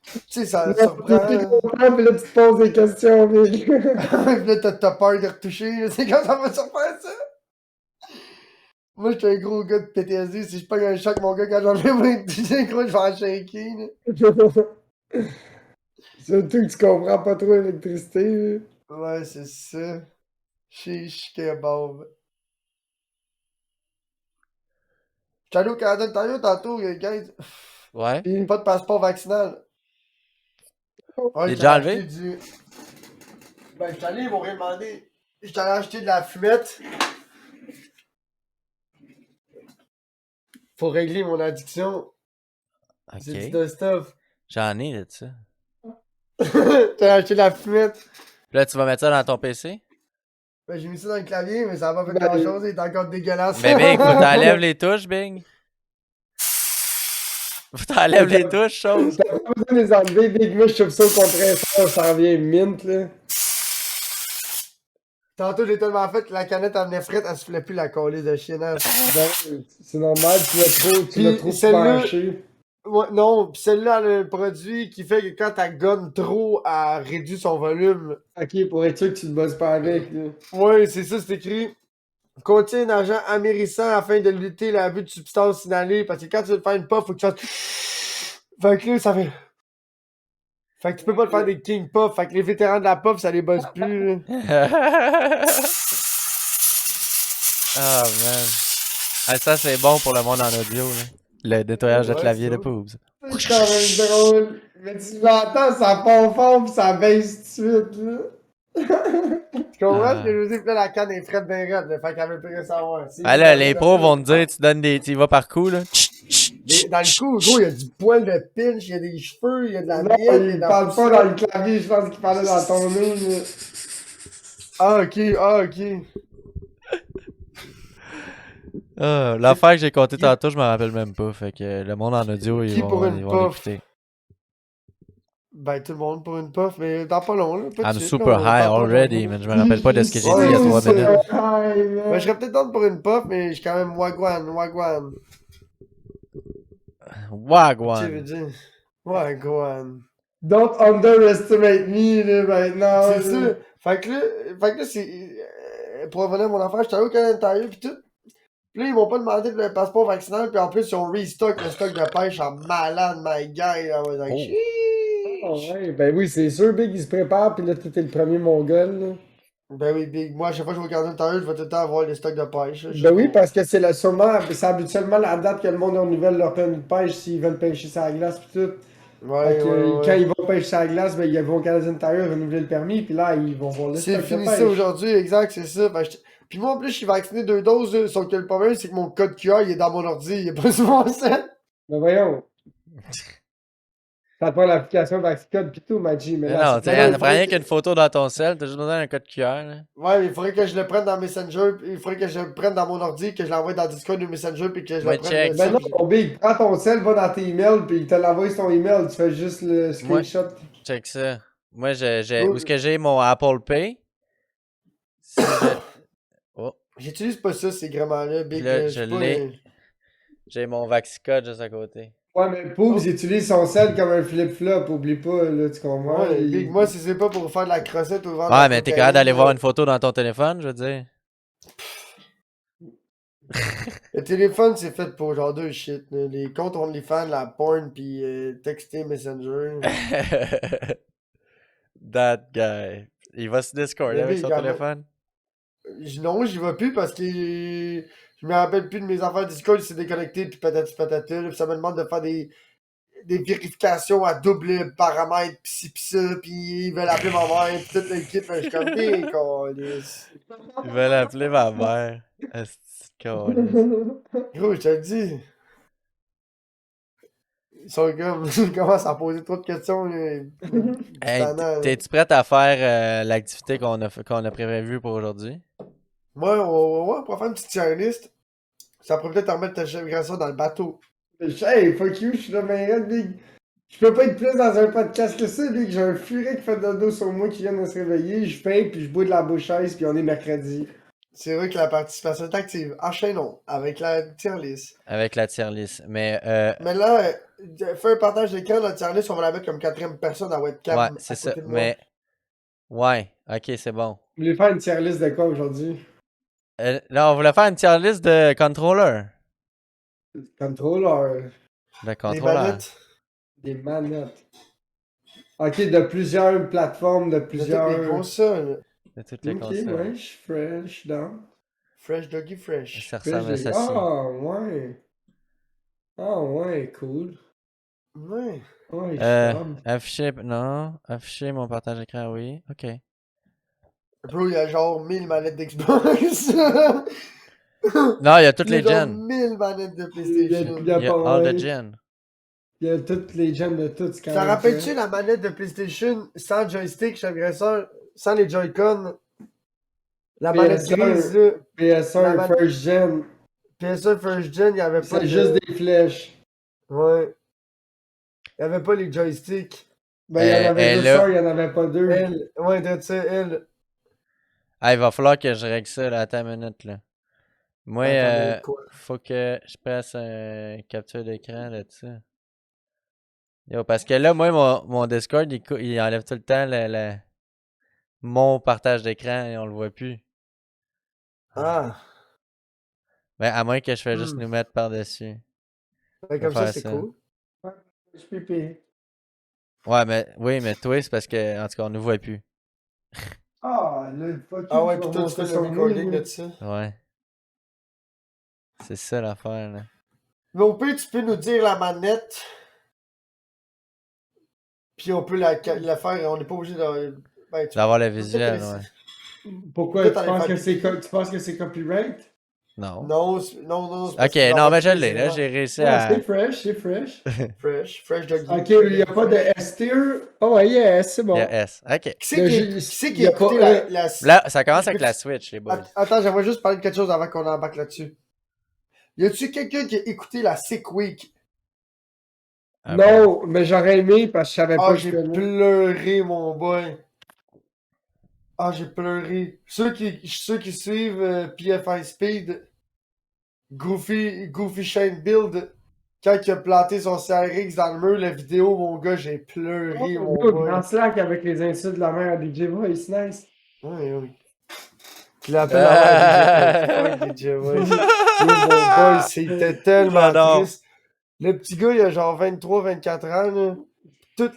tu sais, ça surprend. T'es content, puis là, tu te poses des questions, Big. Puis là, t'as peur de retoucher, là. C'est quand ça va surprendre, ça? Moi, j'étais un gros gars de PTSD. Si je pogne un choc, mon gars, quand j'en ai moins de gros, je vais en shaker, là. Surtout que tu comprends pas trop l'électricité, là. Ouais, c'est ça. Chiche, kebab. J'étais allé au Canada de Ontario tantôt, guys. Ouais. Puis, Pas de passeport vaccinal. Ouais, Il est j'étais déjà allé enlevé? acheter du. Ben, j'étais allé, ils m'ont rien demandé. J'étais allé acheter de la fumette. Faut régler mon addiction. C'est du Ok. de stuff. J'en ai de ça. J'étais allé acheter de la fumette. Puis là, tu vas mettre ça dans ton PC? Ben, j'ai mis ça dans le clavier, mais ça a pas fait Ben, grand chose. Il est encore dégueulasse. Ben, Bing, faut t'enlèves les touches, Bing. Faut t'enlèves les touches, chose. t'as pas besoin de les enlever, Big. Moi, je trouve ça au compresseur, ça revient mint, là. Tantôt, j'ai tellement fait que la canette en venait frette, elle se filait plus la coller de chiennasse. Ben, c'est normal, tu l'as trop celle-là- penché. Ouais, non, pis celle-là, elle a un produit qui fait que quand t'as gonne trop, elle réduit son volume. Ok, pour être sûr que tu te bosses pas avec, là. Ouais, c'est ça, c'est écrit. Contient un agent amérissant afin de lutter l'abus de substances inhalées. Parce que quand tu veux faire une puff, faut que tu fasses. Fait que là, ça fait. Fait que tu peux pas le faire des king puff. Fait que les vétérans de la puff, ça les bosse plus. Là. Oh man. Ah, ça, c'est bon pour le monde en audio, là. Le nettoyage de Ouais, clavier ça. de Poobs. C'est quand même drôle. Mais tu l'entends, ça part fort pis ça baisse tout de suite, là. Tu comprends Ah. ce que je veux dire? Puis là, la canne est frette bien raide, là, fait qu'elle veut plus rien savoir. C'est Ah là, évident, les là, pros là. vont te dire, tu donnes des. Tu y vas par coup, là. Dans le cou, gros, il y a du poil de pinch, il y a des cheveux, il y a de la Non, miel, il y a de il la parle pas poussière. dans le clavier, je pense qu'il parlait dans ton nez. Là. Ah, ok. Ah, l'affaire que j'ai compté tantôt, je m'en rappelle même pas. Fait que le monde en audio, Qui pour une ils vont puff? l'écouter. Ben, tout le monde pour une puff, mais dans pas long, là, pas de I'm suite, super là, on high parle pas already, longtemps. man. Je me rappelle pas de ce que j'ai dit il y a 3 c'est minutes. Ben, je serais peut-être down pour une puff, mais je suis quand même wagwan. Tu sais, je veux Wagwan. dire. Wagwan. Don't underestimate me, là, maintenant. C'est ça. Fait que là, c'est. Pour revenir à mon affaire, j'étais allé au Canada Tire pis tout. Pis là, ils m'ont pas demandé le passeport vaccinal, pis en plus, ils ont restock le stock de pêche en malade, my guy. I was like, Oh. sheesh. Ah ouais, ben oui, c'est sûr, Big, il se prépare, pis là, t'es le premier mongol, là. Ben oui, Big. Moi, à chaque fois que je vais au Canada Tire, je vais tout le temps avoir les stocks de pêche. là, juste Ben oui, pour- parce que c'est habituellement la date que le monde renouvelle leur permis de pêche s'ils veulent pêcher sur la glace pis tout. Ouais, Fait que, ouais. quand ils vont pêcher sur la glace, ben ils vont au Canadien Tire renouveler le permis, puis là, ils vont voir le C'est stock de fini pêche. ça aujourd'hui, exact, c'est ça. Puis moi, en plus, je suis vacciné 2 doses, là, sauf que le problème, c'est que mon code QR, il est dans mon ordi, il est pas sur mon set. Ben voyons. Ça te prend l'application Vaxcode pis tout, Maggi, mais Mais là, non, c'est Mais non, il t'as faudrait rien que- qu'une photo dans ton sel, t'as juste besoin d'un code QR, là. Ouais, mais il faudrait que je le prenne dans Messenger, puis il faudrait que je le prenne dans mon ordi, que je l'envoie dans Discord ou Messenger, puis que je Ouais, le prenne check. de Ben ça, non, puis- mon Big, prends ton sel, va dans tes emails, puis il te l'envoie sur ton email, tu fais juste le screenshot. Check ça. Moi, Bro, où est-ce que j'ai mon Apple Pay? Si je... Oh, J'utilise pas ça, ces grammaires-là, Big. là, Je je suis pas. l'ai. J'ai mon Vaxicode juste à côté. Ouais, mais Poobs, Oh. il utilise son sel comme un flip-flop, oublie pas, là, tu comprends? Ouais, Il- Big, moi, si c'est pas pour faire de la crossette ou vendre Ouais, la mais t'es cocaïne, capable d'aller là. voir une photo dans ton téléphone, je veux dire. Le téléphone, c'est fait pour genre deux shit, là. Les comptes OnlyFans, la porn, puis texter Messenger. That guy. Il va se Discord Mais avec Big, son téléphone. Non, j'y vais plus parce que je me rappelle plus de mes affaires Discord, il s'est déconnecté, puis patati patata, là, puis ça me demande de faire des vérifications à double paramètre, pis ci pis ça, pis ils veulent appeler ma mère, pis toute l'équipe, je suis comme, t'es câlisse. Il va l'appeler ma mère. Asti de câlisse. Gros, je te le dis. Ils sont comme, ils commencent à poser trop de questions, là. Hey, Tannant, là. t'es-tu prête à faire l'activité qu'on a prévue pour aujourd'hui? Moi, on pourrait faire une petite tier list. Ça pourrait peut-être permettre de gérer ça dans le bateau. Hey, fuck you, je suis là, ben Big. Je peux pas être plus dans un podcast que ça, Big. J'ai un furet qui fait dodo sur moi qui vient de se réveiller, je paye, puis je bois de la bouchaise, puis on est mercredi. C'est vrai que la participation est active. Enchaînons avec la tier list. Avec la tier list. Mais, Mais là, fais un partage d'écran dans la tier list, on va la mettre comme quatrième personne à webcam. ouais, à c'est ça. côté de moi. Mais, ouais, ok, c'est bon. Vous voulez faire une tier list de quoi aujourd'hui? Là, on voulait faire une tier list de controller. Controller. De Les controller. manettes. Des manettes. Ok, de plusieurs plateformes, de De toutes les plusieurs. consoles. De toutes les Ok, consoles. ouais, je suis fresh, je suis down. Fresh Doggy Fresh. Ça Fresh, ressemble à ça. Ah, ouais. Ah, ouais, cool. Ouais. Ouais, je suis down. Afficher. Non. Afficher mon partage d'écran, oui. Ok. Bro, il y a genre 1000 manettes d'Xbox. Non, il y a toutes Il y a les genre gens. 1000 manettes de PlayStation. Il y a Il y a pas all mal. the gens. Il y a toutes les gens de tout. c'est quand Ça même rappelle-tu fait. la manette de PlayStation sans joystick chez agresseur, sans les Joy-Con? La manette PS1, grise, là. PS1 La man- First Gen. PS1 First Gen, il n'y avait pas C'est de... juste des flèches. Ouais. Il n'y avait pas les joysticks. Ben, il y en avait elle deux a- sœurs, il y en avait pas deux. Elle, ouais, de ça, elle. Ah, il va falloir que je règle ça, là. Attends une minute, là. Moi, Attends, quoi? faut que je presse un capture d'écran là-dessus. Yo, parce que là, moi, mon Discord, il enlève tout le temps mon partage d'écran et on le voit plus. Ah. Ben, à moins que je fais juste Hmm. nous mettre par-dessus. Ouais, comme ça, faire c'est ça. cool. Je suis pipé. Ouais, mais oui, mais toi, c'est parce que, en tout cas, on nous voit plus. Ah, là, fuck you, Ah ouais, tu pis vas toi, tu montrer fais le son recording nez, de ça. Ouais. C'est ça l'affaire, là. Mais au pire, tu peux nous dire la manette. Puis on peut la faire, on n'est pas obligé de. Ben, tu D'avoir le peux peut-être visuel, laisser- ouais. Pourquoi? Pourquoi t'allais faire- Tu penses que c'est copyright? Non. Non, non, c'est parce Ok, qu'il va non, avoir mais je tous les l'ai, là, erreurs. j'ai réussi Ouais, à. c'est fresh, c'est fresh. Fresh doggy. Ok, il n'y a pas de S-tier. Oh, ouais, yes, c'est Il y bon. a S. Ok. J'ai- Qui c'est il qui y a a pas écouté E. la... Là, ça commence avec la Switch, les boys. Attends, j'aimerais juste parler de quelque chose avant qu'on embarque là-dessus. Y a-tu quelqu'un qui a écouté la Sick Week? Un peu. Non, mais j'aurais aimé parce que je savais Ah, pas que j'ai je connais. pleuré, mon boy. Ah, j'ai pleuré. Ceux qui suivent PFI Speed, Goofy Shane Build, quand il a planté son CRX dans le mur, la vidéo, mon gars, j'ai pleuré, Oh, mon good, boy. dans Slack avec les insultes de la mère à DJ Voice, nice. Oui, oui. Puis l'appel à DJ Voice. Yo, mon boy, c'était tellement J'adore. triste. Le petit gars, il a genre 23-24 ans, là.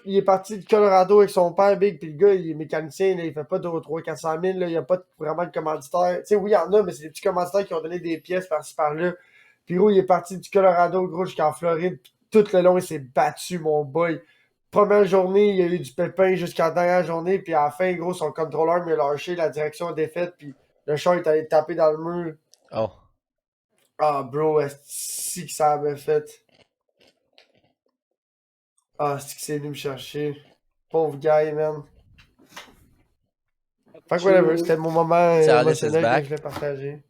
Il est parti de Colorado avec son père, Big, puis le gars, il est mécanicien, là, il fait pas de 300-400 000, là, il n'y a pas vraiment de commanditaire. Tu sais, oui, il y en a, mais c'est des petits commanditaires qui ont donné des pièces par-ci par-là. Puis gros, il est parti du Colorado, gros, jusqu'en Floride, puis tout le long, il s'est battu, mon boy. Première journée, il y a eu du pépin jusqu'à la dernière journée, puis à la fin, gros, son contrôleur m'a lâché, la direction a défaite, puis le char est allé taper dans le mur. Oh. Ah, bro, est-ce que ça avait fait? Ah, c'est que c'est venu me chercher. Pauvre guy, man. Fait que whatever, c'était mon moment Alice is émotionnel que back. je voulais partager.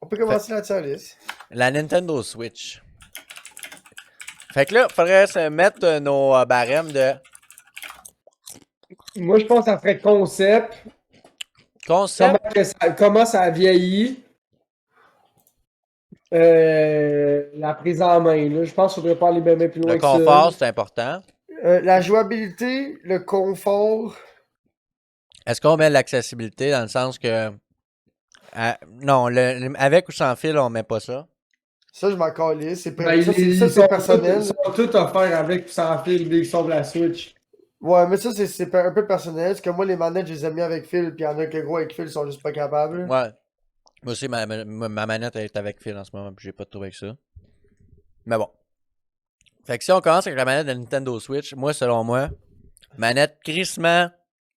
On peut commencer là-dessus, Alice. La Nintendo Switch. Fait que là, faudrait se mettre nos barèmes de Moi, je pense que ça ferait concept. concept. Comment ça a vieilli. La prise en main, là. Je pense qu'il faudrait pas aller bien plus loin Le que ça. confort, c'est important. La jouabilité, le confort. Est-ce qu'on met l'accessibilité dans le sens que. Non, avec ou sans fil, on met pas ça. Ça, je m'en calais. C'est Ben, ça, c'est personnel. Ils sont tous offerts avec puis sans fil dès qu'ils sont de la Switch. Ouais, mais ça, c'est un peu personnel. Parce que moi, les manettes, je les ai mis avec fil. Puis il y en a que gros avec fil, ils sont juste pas capables. Ouais. Moi aussi, ma manette elle est avec fil en ce moment, puis j'ai pas de trouvé avec ça. Mais bon. Fait que si on commence avec la manette de Nintendo Switch, moi, selon moi, manette crissement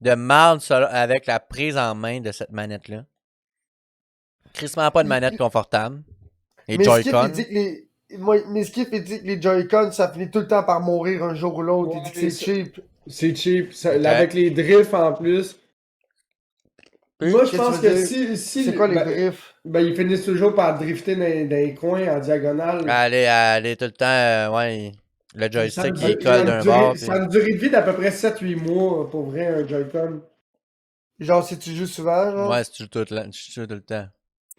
de marde avec la prise en main de cette manette-là. Crissement pas de manette confortable. Et Mais Skip, Joy-Con. il dit que mais Skip, il dit que les Joy-Con, ça finit tout le temps par mourir un jour ou l'autre. Ouais, il dit que mais c'est cheap. C'est cheap. Ok. Avec les drifts en plus. Puis, Moi, je qu'est-ce pense que tu que veux si C'est quoi les ben, drifts? ben, ils finissent toujours par drifter dans les coins en diagonale. elle est tout le temps. Ouais, le joystick, il Ça a colle une d'un durée- bord. ça a une durée de vie d'à peu près 7-8 mois pour vrai, un Joy-Con. Genre, si tu joues souvent, genre? Ouais, c'est tout le temps.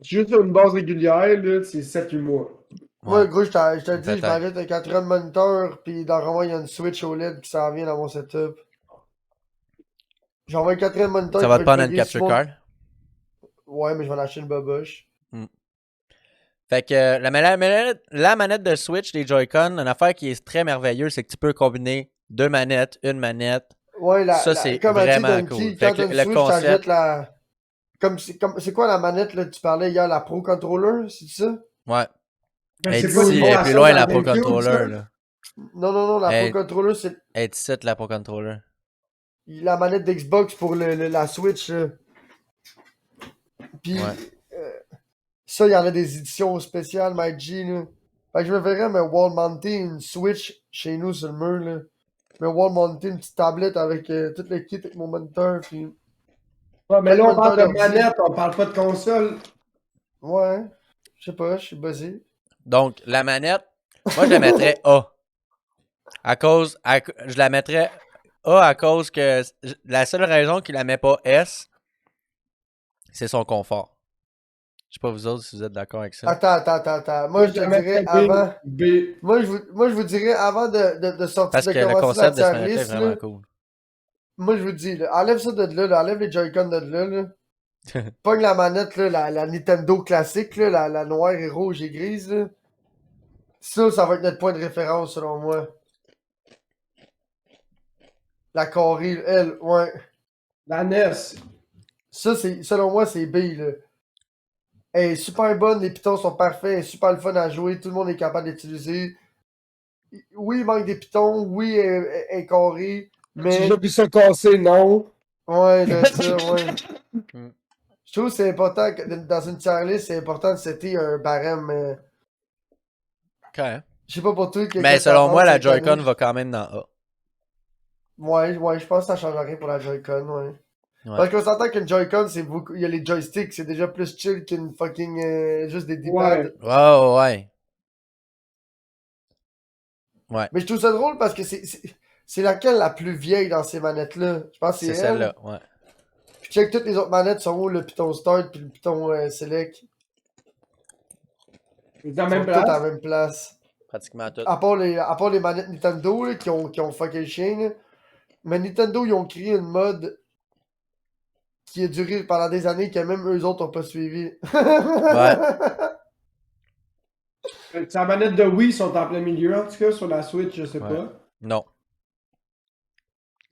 Juste sur une base régulière, là, c'est 7-8 mois. Moi, Ouais. gros, je te dis, je Peut-être. m'achète un 4 de moniteur, puis dans le moment, il y a une Switch OLED qui s'en vient dans mon setup. J'envoie un 4 de moniteur Ça qui va te prendre plugger une capture sur mon- card. Ouais, mais je vais lâcher une boboche. Fait que la manette de Switch, les Joy-Con, une affaire qui est très merveilleuse, c'est que tu peux combiner deux manettes, une manette. Ouais, Ça, c'est comme a dit vraiment Donkey, cool. quand Fait que t'as une le Switch, concept- t'achètes la... C'est quoi la manette, là, tu parlais hier, la Pro Controller, c'est ça? Ouais. Ben, Elle c'est est pas ici, une elle est plus formation loin dans la Pro GameCube, Controller. ça? Là. Non, la Hey. Pro Controller, c'est Elle est ici, la Pro Controller. la manette d'Xbox pour la Switch, là. Puis, Ouais. ça, il y en a des éditions spéciales, Mike G, là. Fait que je me verrais me wall monter une Switch chez nous sur le mur, là. Me wall monter une petite tablette avec tout le kit avec mon moniteur, puis... Ouais, mais là, on parle de Moniteur d'ordi. manette, on parle pas de console. Ouais, je sais pas, je suis buzzé. Donc, la manette, moi, je la mettrais A. Je la mettrais A à cause que la seule raison qu'il la met pas S, c'est son confort. Je sais pas vous autres si vous êtes d'accord avec ça. Attends. Moi, je te la dirais mettrais avant... B. Moi, je vous dirais avant de sortir, Parce de que le commencer concept de la cette manette est liste, vraiment là. cool. Moi, je vous dis, là, enlève ça de là, enlève les Joy-Con de là. Pogne la manette, là, la Nintendo classique, là, la noire et rouge et grise, là. Ça va être notre point de référence, selon moi. La carrée, elle, ouais. La NES. Ça, selon moi, c'est B, là. Elle est super bonne, les pitons sont parfaits, elle est super le fun à jouer, tout le monde est capable d'utiliser. Oui, il manque des pitons, oui, elle est carrée, J'ai mais... déjà vu ça casser, non. Ouais, de ça, ouais. Mm. Je trouve que c'est important que dans une tier list, c'est important de setter un barème. Ok. Je sais pas pour toi, Mais qu'est-ce que t'en selon moi, penses la cette Joy-Con année? va quand même dans A. Ouais, je pense que ça change rien pour la Joy-Con, ouais. Ouais. Parce qu'on s'entend qu'une Joy-Con, c'est beaucoup. Il y a les joysticks, c'est déjà plus chill qu'une fucking. Juste des D-pads. Ouais. Ouais. Mais je trouve ça drôle parce que c'est laquelle la plus vieille dans ces manettes-là? Je pense que c'est C'est elle. celle-là, ouais. Puis check toutes les autres manettes sont où, le piton Start puis le piton Select. C'est dans la Ils même sont toutes à la place. même place. Pratiquement tout. À part les manettes Nintendo là, qui ont fucké le chien. Là. Mais Nintendo, ils ont créé une mode qui a duré pendant des années que même eux autres ont pas suivi. Ouais. Sa manette de Wii sont en plein milieu, en tout cas, sur la Switch, je sais Ouais. pas. Non.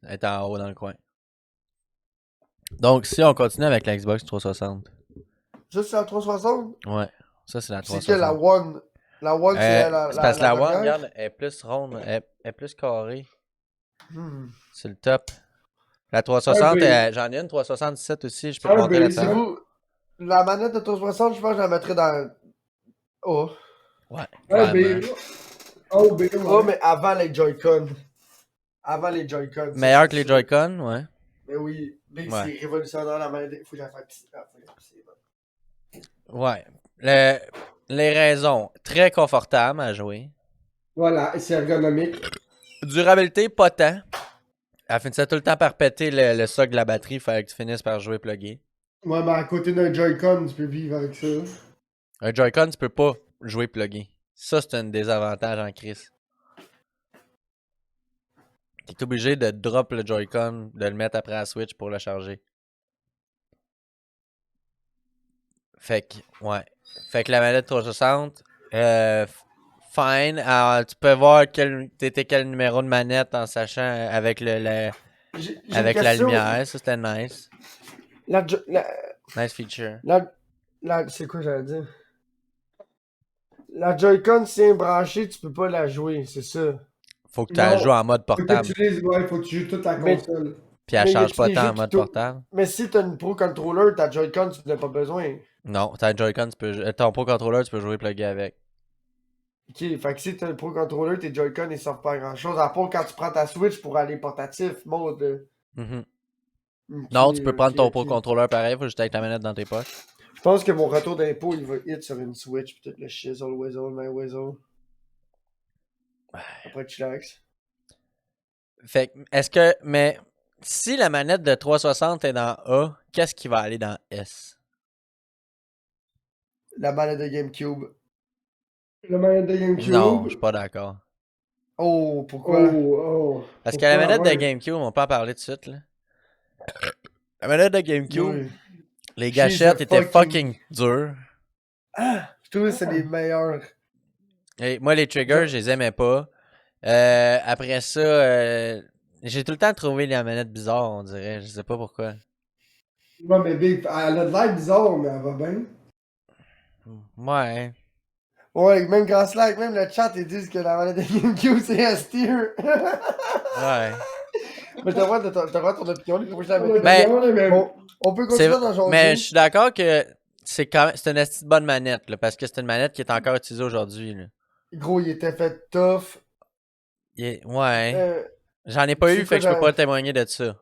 Elle est en haut dans le coin. Donc, si on continue avec la Xbox 360. Ça, c'est la 360? Ouais. Ça, c'est la C'est que la 360. One? La One, c'est C'est parce que la One, dernière? regarde, elle est plus ronde, elle est plus carrée. Hmm. C'est le top. La 360, ben- j'en ai une 367 aussi, je peux te montrer ben, la c'est table. Vous, la manette de 360, je pense que je la mettrais dans. Oh. Ouais, Ah, clairement. ben. Oh, ben, Oh, ouais. mais avant les Joy-Con. Avant les Joy-Con. ça, Meilleur c'est que les sûr. Joy-Con, ouais. Mais oui, Big, Ouais. c'est révolutionnaire la manette. Faut que j'aille faire pisser. Ah, faut que j'aille pisser, bon. Ouais. Les raisons, très confortable à jouer. Voilà, c'est ergonomique. Durabilité, pas tant. Elle finissait tout le temps par péter le socle de la batterie, fallait que tu finisses par jouer plugué. Ouais, mais à côté d'un Joy-Con, tu peux vivre avec ça. Un Joy-Con, tu peux pas jouer plugué. Ça, c'est un désavantage en crise. T'es obligé de drop le Joy-Con, de le mettre après la Switch pour le charger. Fait que, ouais. Fait que la manette 360, fine. Alors, tu peux voir t'étais quel numéro de manette en sachant avec J'ai avec une la question. lumière. Ça, c'était nice. Nice feature. C'est quoi j'allais dire? La Joy-Con, si elle est branchée, tu peux pas la jouer, c'est ça. Faut que tu la Non. joues en mode Faut que tu portable. utilises, ouais, faut que tu joues toute la Mais- console. Puis elle Mais y charge a-tu pas des tant jeux en qui mode t'ont- portable. Mais si t'as une Pro Controller, ta Joy-Con, tu n'as pas besoin. Non, ta Joy-Con, ton Pro Controller, tu peux jouer plugué avec. Ok, fait que si t'as le Pro Controller, tes Joy-Con, ils servent pas à grand chose. À part quand tu prends ta Switch pour aller portatif, mode. Mhm. Ok, Non, tu peux prendre ok, ton ok. Pro Controller pareil, faut juste avec ta manette dans tes poches. Je pense que mon retour d'impôt, il va hit sur une Switch, peut-être le shizzle, whizzle, my whizzle. Après, chillax. Fait que, mais si la manette de 360 est dans A, qu'est-ce qui va aller dans S? La manette de GameCube. La manette de GameCube. Non, je suis pas d'accord. Oh, pourquoi? Oh. Parce que la Pourquoi? manette de Ouais. GameCube, on peut en parler tout de suite, là. La manette de GameCube, Oui. les She's gâchettes a étaient fucking dures. Ah, je trouve que c'est les meilleurs. Et moi, les triggers, je les aimais pas. Après ça, j'ai tout le temps trouvé la manette bizarre, on dirait. Je sais pas pourquoi. Ouais, mais Big, elle a de l'air bizarre, mais elle va bien. Ouais. Ouais, même quand Slack, même le chat, ils disent que la manette de GameCube, c'est S-tier. Ouais. Mais t'as le droit de ton opinion, il faut que je la mette. Ben, On peut continuer dans genre. Mais je suis d'accord que c'est une esti de bonne manette, là, parce que c'est une manette qui est encore utilisée aujourd'hui. Là. Gros, il était fait tough. Ouais. Euh, J'en ai pas c'est eu, quoi, fait que je peux j'en- pas témoigner de ça.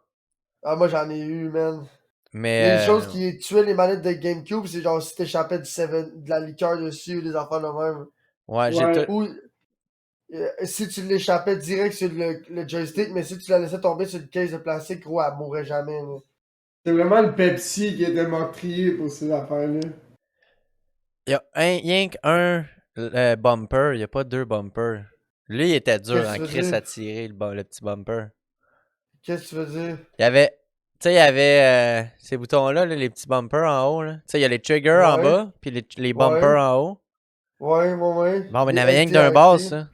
Ah, moi j'en ai eu, man. Mais. Les choses qui tuaient les manettes de GameCube, c'est genre si t'échappais de la liqueur dessus, des affaires de même. Ouais, j'ai Ouais. tout. Ou si tu l'échappais direct sur le joystick, mais si tu la laissais tomber sur une caisse de plastique, gros, elle mourrait jamais. Là. C'est vraiment le Pepsi qui était meurtrier pour ces affaires-là. Il y a rien qu'un bumper, il y a pas deux bumpers. Lui, il était dur Qu'est-ce en que tu veux crise dire? à tirer, le petit bumper. Qu'est-ce que tu veux dire? Il y avait. Tu sais, il y avait ces boutons-là, là, les petits bumpers en haut. Tu sais, il y a les triggers en Ouais. bas, puis les bumpers Ouais. en haut. Ouais. Bon, mais il Les n'y avait rien que LT, d'un bas, AFT. ça.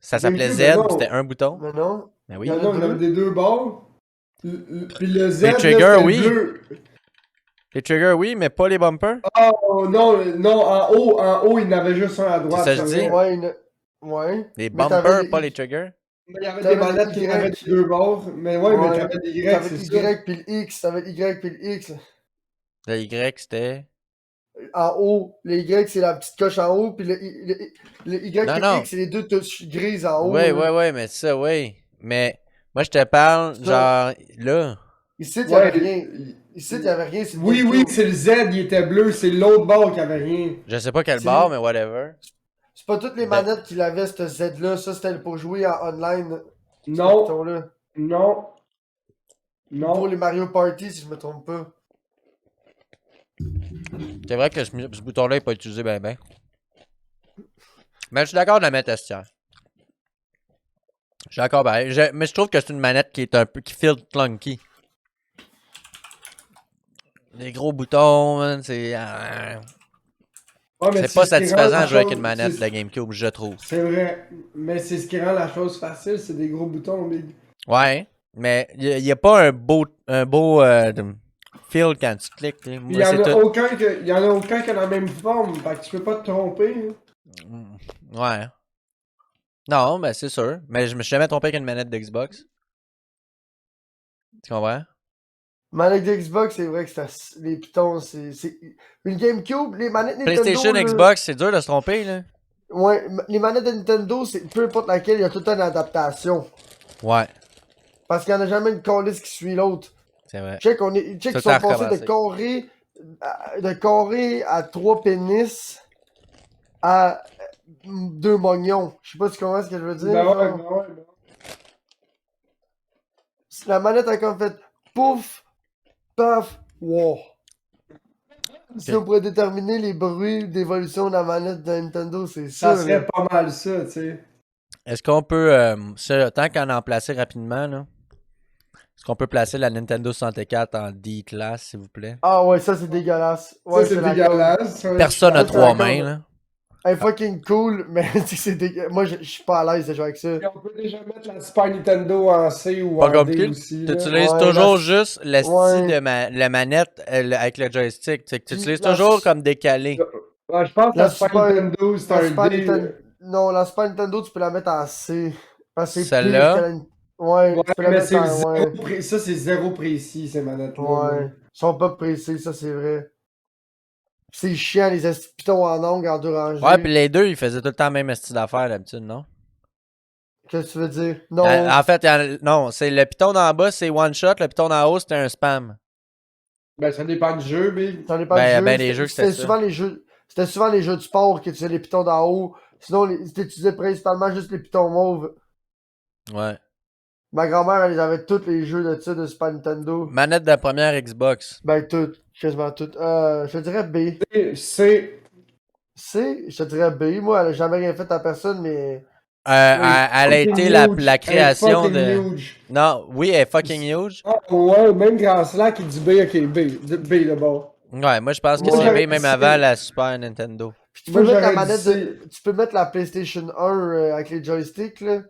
Ça s'appelait GameCube, Z, mais non. puis c'était un bouton. Mais non. Ben Il oui. y en a, il y avait des deux bords. Puis le Z, Les là, triggers, c'était le oui. bleu. Les triggers, oui, mais pas les bumpers. Oh non, en haut, il y en avait juste un à droite. C'est ça que je vrai. dis. Ouais. Ouais. Les Mais t'avais bumpers, pas les triggers. Il y avait des T'avais manettes le qui avaient Y. des deux bords. Mais ouais, mais Ouais. t'avais des Y, T'avais c'est le ça. Y puis le X. T'avais le Y puis le X. Le Y, c'était. En haut, le Y, c'est la petite coche en haut, puis le Y Non, et le non. X, c'est les deux touches grises en haut. Ouais, Là. ouais, ouais, mais ça, ouais. Mais moi, je te parle, Ça. genre, là. Ici, il n'y avait Ouais. rien. Ici, il n'y avait rien, c'est le Oui, oui, GameCube. c'est le Z, il était bleu. C'est l'autre bord qui avait rien. Je sais pas quel C'est bar, mais whatever. c'est pas toutes les Ben, manettes qu'il avait, ce Z-là. Ça, c'était pour jouer en online. Ce Non, piton-là. non, Ou pour non. les Mario Party, si je me trompe pas. c'est vrai que ce bouton-là n'est pas utilisé ben ben. Mais je suis d'accord de la mettre estière. Je suis d'accord, ben. Mais je trouve que c'est une manette qui est un peu. Qui feel clunky. Les gros boutons, man, c'est. Ouais, mais C'est pas ce qui rend satisfaisant la à jouer avec chose. une manette de GameCube, je trouve. C'est vrai. Mais c'est ce qui rend la chose facile, c'est des gros boutons, big. Ouais, mais il y a pas un beau feel quand tu cliques. Puis il Moi, y en c'est a tout. aucun que, y en a aucun qui a la même forme. Fait que tu peux pas te tromper. Hein. Ouais. Non, ben c'est sûr. Mais je me suis jamais trompé avec une manette d'Xbox. Tu comprends? Manette de Xbox, c'est vrai que les pitons, c'est. Une GameCube, les manettes Nintendo. PlayStation, Là, Xbox, c'est dur de se tromper, là. ouais, les manettes de Nintendo, c'est peu importe laquelle, il y a tout le temps une adaptation. Ouais, Parce qu'il n'y en a jamais une calice qui suit l'autre. c'est vrai. Check, check, Tout ils le sont temps passés recommencer. de carré à 3 pénis à 2 mognons. Je sais pas si tu comprends ce que je veux dire. Ben ouais, genre. ben ouais, ben ouais. La manette a comme fait pouf, paf, wow. Si on pourrait déterminer les bruits d'évolution de la manette de Nintendo, c'est Ça ça. serait Là. pas mal ça, tu sais. Est-ce qu'on peut, tant qu'en en placer rapidement, là, est-ce qu'on peut placer la Nintendo 64 en D-class, s'il vous plaît? Ah ouais, ça c'est dégueulasse. Ça, Ouais, c'est c'est la colle. dégueulasse. Ouais, Personne je a suis Ça, c'est la trois d'accord. mains, colle. là. Elle est fucking cool, mais c'est dégueulasse. Moi, je suis pas à l'aise de jouer avec ça. Puis on peut déjà mettre la Super Nintendo en C ou Pas en D compliqué. aussi. Tu Là. utilises Ouais, toujours juste l'esti ouais. de la manette avec le joystick. Tu Puis utilises toujours comme décalé. Ouais, je pense que la la Super Super, Nintendo, c'est la un Super D. Nintendo, non, la Super Nintendo, tu peux la mettre en C. Parce que c'est pire que Celle-là, la, ouais, Ouais, tu peux la mais mettre c'est en, zéro ouais, ça, c'est zéro précis, ces manettes-là. Là. ouais. Ils sont pas pressés, ça c'est vrai. C'est chiant, les pitons en ongle en deux ouais, puis rangées. les deux, ils faisaient tout le temps le même style d'affaires d'habitude, non? Qu'est-ce que tu veux dire? Non. En fait, non, c'est le piton d'en bas, c'est one shot, le piton d'en haut, c'était un spam. Ben, ça dépend du jeu, big. Ça dépend Ben, du il y a jeu. bien des jeux que c'était ça. C'était souvent les jeux de sport qui utilisaient les pitons d'en haut. Sinon, t'utilisais principalement juste les pitons mauves. Ouais. Ma grand-mère, elle les avait tous les jeux de ça de Super Nintendo. Manette de la première Xbox. Ben, toutes. Quasiment toutes. Je te dirais B. C'est. C, je te dirais B. Moi, elle a jamais rien fait à personne, mais. Elle a fucking été huge. la création fucking de. huge. Non, oui, elle est fucking huge. Ah, ouais, même Grand Slack, il dit B, ok, B. B d'abord. Ouais, moi je pense que Moi, c'est j'aurais B même dit avant C. la Super Nintendo. Puis tu Moi, peux mettre la j'aurais dit manette C. de. Tu peux mettre la PlayStation 1 avec les joysticks, là.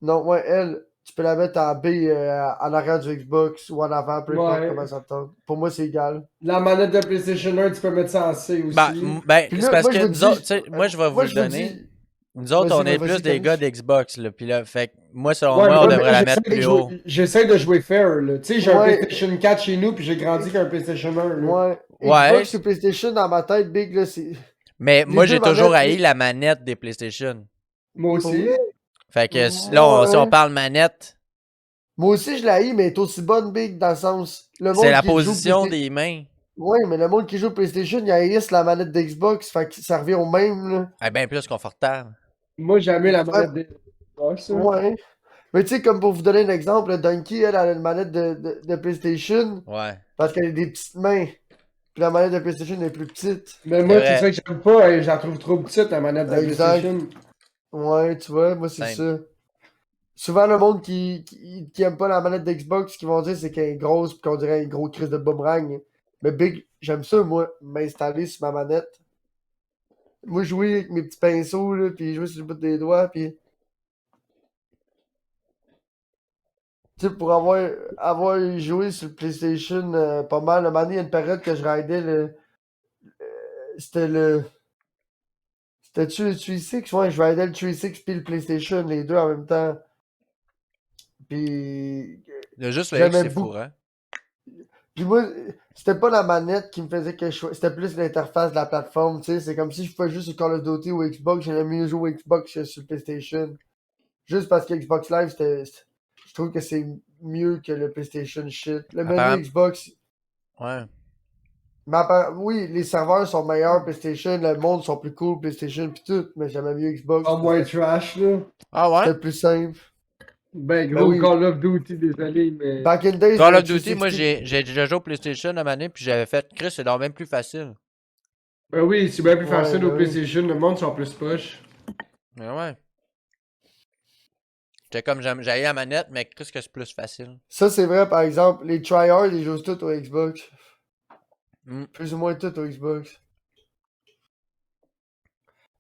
Non, ouais, elle. Tu peux la mettre en B en arrière du Xbox ou en avant, peu importe Ouais. comment ça te tente. Pour moi, c'est égal. La manette de PlayStation 1, tu peux mettre ça en C aussi. Ben, Puis c'est là, parce moi, je que vous nous autres, dis. tu sais, moi je vais vous Moi, le je vous donner. dis. Nous autres, on Vas-y, est vas-y, plus des gars Caniche. d'Xbox, là. Puis là, fait que moi, selon Ouais, moi, on mais devrait la j'essaie mettre de plus jouer- haut. J'essaie de jouer fair, là. Tu sais, j'ai un Ouais. PlayStation 4 chez nous, puis j'ai grandi qu'un PlayStation 1, là. Ouais. Ouais, Xbox ou PlayStation, dans ma tête, Big, là, c'est. mais Les moi, deux j'ai toujours manettes, haï la manette des PlayStation. Moi Pour aussi. vrai? Fait que là, si on Ouais. parle manette, Moi aussi, je l'ai, mais elle est aussi bonne, Big, dans le sens. Le c'est monde la qui joue position PlayStation. des mains. Ouais, mais le monde qui joue PlayStation, il haïssent la manette d'Xbox. Fait que ça revient au même, là. Elle est bien plus confortable. Moi, j'ai aimé la Ouais. manette des Xbox, là. Ouais. Mais tu sais, comme pour vous donner un exemple, là, Donkey, elle a une manette de PlayStation Ouais. parce qu'elle a des petites mains. Puis la manette de PlayStation est plus petite. Mais C'est moi, c'est vrai. ça que j'aime pas, je la trouve trop petite, la manette de la Exact. PlayStation. Ouais, tu vois, moi, c'est Same. ça. Souvent, le monde qui aime pas la manette d'Xbox, ce qu'ils vont dire, c'est qu'elle est grosse pis qu'on dirait une grosse crise de boomerang. Mais Big, j'aime ça, moi, m'installer sur ma manette. Moi, jouer avec mes petits pinceaux, là, pis jouer sur le bout des doigts, pis... Tu sais, pour avoir joué sur le PlayStation pas mal, un moment donné, il y a une période que je raidais c'était le... C'était-tu le 360? Ouais, je raidais le 360 pis le PlayStation, les deux en même temps. Puis Il y a juste le X, j'aimais c'est beaucoup. fou, hein. Puis moi, c'était pas la manette qui me faisait que je c'était plus l'interface de la plateforme, tu sais. C'est comme si je pouvais juste sur Call of Duty ou Xbox, j'aimais mieux jouer au Xbox que sur le PlayStation. Juste parce que Xbox Live, je trouve que c'est mieux que le PlayStation shit. Le menu Apparemment. Xbox, Ouais. mais oui, les serveurs sont meilleurs PlayStation, le monde sont plus cool PlayStation pis tout, mais j'aimais mieux Xbox. En moins trash, là. Ah ouais? C'était plus simple. Ben, Ben gros, oui. Call of Duty, désolé, mais. Back in days, Call le of Duty, moi 360. j'ai déjà joué au PlayStation à année, puis j'avais fait Chris, c'est donc même plus facile. Ben oui, c'est bien plus Ouais, facile ben au oui. PlayStation, le monde sont plus poche. Mais ouais. J'étais comme j'avais la manette, mais Chris que c'est plus facile. Ça, c'est vrai, par exemple, les tryhards, ils jouent tous au Xbox. Mm. Plus ou moins tous au Xbox.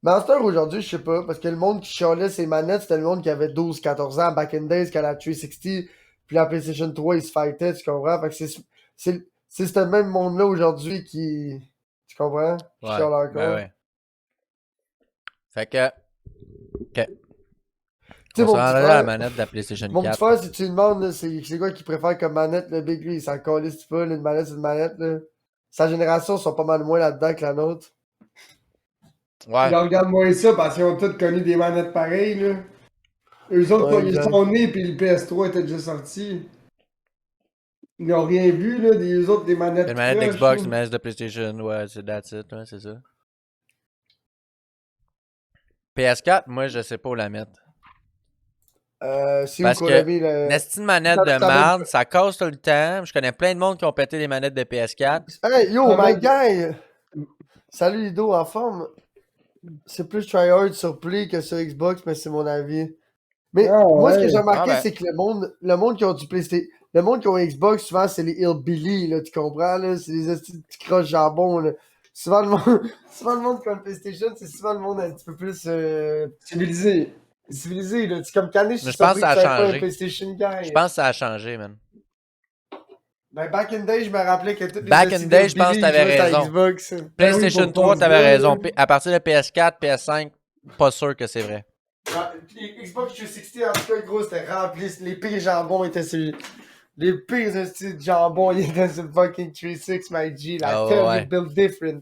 Master aujourd'hui, je sais pas, parce que le monde qui chialait ses manettes, c'était le monde qui avait 12-14 ans, back in days, quand la 360, puis la PlayStation 3, ils se fightaient, tu comprends? Fait que c'est ce même monde-là aujourd'hui qui. Tu comprends? Qui Ouais. chiale Ben encore. ouais. Fait que. Ok. Tu sais, On se mon petit rendrait à la frère. manette de la PlayStation Mon petit 4. frère, si tu lui demandes, là, c'est quoi qu'il préfère comme manette, le Big lui, il s'en calisse pas, là, une manette, c'est une manette, là. Sa génération sont pas mal moins là-dedans que la nôtre. Ouais. Je regarde moins ça parce qu'ils ont tous connu des manettes pareilles, là. Eux autres, Ouais, quand ils exact. sont nés puis le PS3 était déjà sorti. Ils n'ont rien vu, là, des autres, des manettes. Une manette croches, d'Xbox, là. une manette de PlayStation, ouais, c'est that's it, ouais, c'est ça. PS4, moi je sais pas où la mettre. C'est où Parce qu'on que a mis le. une estime de manette de Ça même- merde, ça casse tout le temps. Je connais plein de monde qui ont pété les manettes de PS4. Hey, yo, Ça my même- guy! Salut Ludo, en forme. C'est plus tryhard sur Play que sur Xbox, mais c'est mon avis. Mais Ah moi, ce que ouais. j'ai remarqué, Ah ben. c'est que le monde qui ont du PlayStation, le monde qui ont Xbox, souvent, c'est les Hillbilly, là, tu comprends, là? C'est les petits croches jambon, là. Souvent, le monde, souvent, le monde qui a le PlayStation, c'est souvent le monde un petit peu plus Civilisé. civilisé, là. C'est comme Canis, je Mais suis je pense que surpris ça que a tu sois pas un changé. PlayStation Je guy. pense que ça a changé, man. Ben, back in day, je me rappelais que tous les Back in petits day, je pense que Hillbilly, ils t'avais jouaient sur raison. Xbox. PlayStation pour 3, t'avais Forza, raison. là. À partir de PS4, PS5, pas sûr que c'est vrai. Les Xbox 360, en tout cas, gros, c'était rempli. Les pires jambons étaient sur. Les pires styles de jambons, ils étaient sur le fucking 360, my G. La Ah tell ouais. you build different.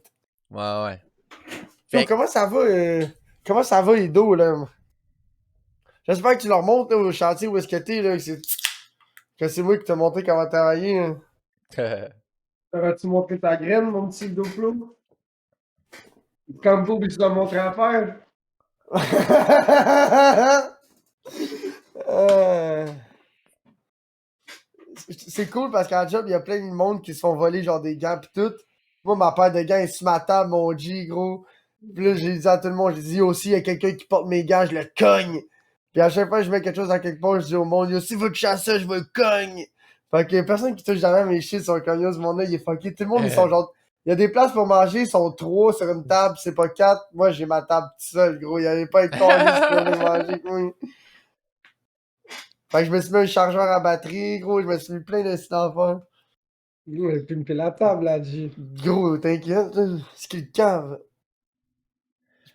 Ouais, ouais. Yo, Fait que- comment ça va, les dos, là? J'espère que tu leur montres, là, au chantier où est-ce que t'es, là. Que c'est moi qui t'ai montré comment travailler, là. T'aurais-tu montré ta graine, mon petit Doplo? Comme vous, tu l'as montré à faire. Euh, C'est cool parce qu'en job, il y a plein de monde qui se font voler genre des gants pis tout. Moi, ma paire de gants est sur ma table, mon G, gros. Puis là, j'ai dit à tout le monde, j'ai dit aussi, il y a quelqu'un qui porte mes gants, je le cogne. Puis à chaque fois que je mets quelque chose dans quelque part, je dis au monde, yo, si vous touchez à ça, je vous le cogne. Fait que personne qui touche jamais mes shit sur cognos, ce monde-là, il est fucké. Tout le monde, ils sont genre. Il y a des places pour manger, ils sont 3 sur une table, c'est pas 4. Moi, j'ai ma table toute seule, gros. Il y avait pas de corniche pour aller manger, oui. Fait que je me suis mis un chargeur à batterie, gros. Je me suis mis plein de sites d'enfants. Nous, elle pimpé la table, là, G. Gros, t'inquiète, là. C'est qu'il cave.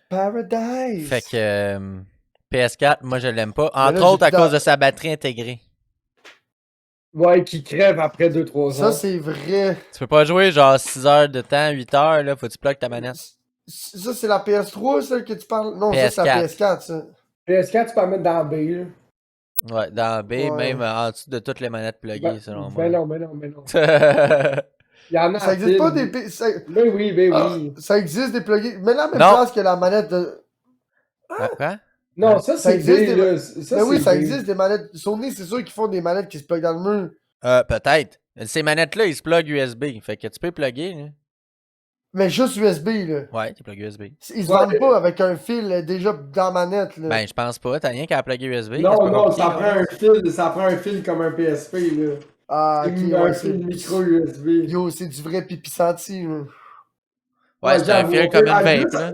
Paradise. Fait que PS4, moi je l'aime pas. Mais Entre là, autres à j'ai- cause de sa batterie intégrée. Ouais, qui crève après 2-3 Ça, ans. c'est vrai. Tu peux pas jouer genre 6 heures de temps, 8 heures, là, faut que tu plugues ta manette. Ça, c'est la PS3, ça, que tu parles? Non, ça, c'est la PS4. PS4, ça. PS4, tu peux la mettre dans B, là. Ouais, dans B, Ouais. même en dessous de toutes les manettes pluguées, selon moi. Ben non, ben non, ben non. non. Il y en a Ça à existe pas fil. des... Ben oui, ben Ah, oui. ça existe des plugins. Mais la même Non. place que la manette de... Quoi? Non, ça, Ça c'est existe B, des- là. Mais oui, c'est ça B. existe des manettes. Sony, c'est sûr qu'ils font des manettes qui se plugent dans le mur. Peut-être. Ces manettes-là, ils se plug USB. Fait que tu peux plugger. Là. Mais juste USB, là. Ouais, tu plug USB. Ils se Ouais. vendent pas avec un fil déjà dans la manette, là. Ben, je pense pas. T'as rien qu'à plugger USB. c'est Non, pas non, compliqué, ça là. prend un fil comme un PSP, là. Ah, ok, un ouais, fil c'est... micro USB. Yo, c'est du vrai pipi senti, là. Ouais, c'est un j'avoue, fil on comme peut- une vape, juste- là.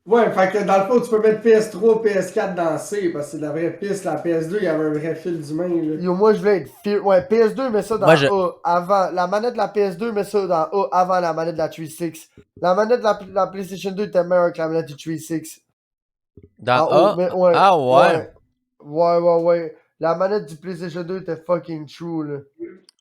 Ouais, fait que dans le fond, tu peux mettre PS3, PS4 dans C, parce que c'est de la vraie piste. La PS2, il y avait un vrai fil d'humain, là. Yo, moi, je voulais être fil... Ouais, PS2, mets ça dans Moi, je- A avant... La manette de la PS2, mets ça dans A avant la manette de la 360. La manette de la PlayStation 2 était meilleure que la manette du 360. Dans En haut, A. mais ouais. Ah ouais. Ouais, ouais. la manette du PlayStation 2 était fucking true, là.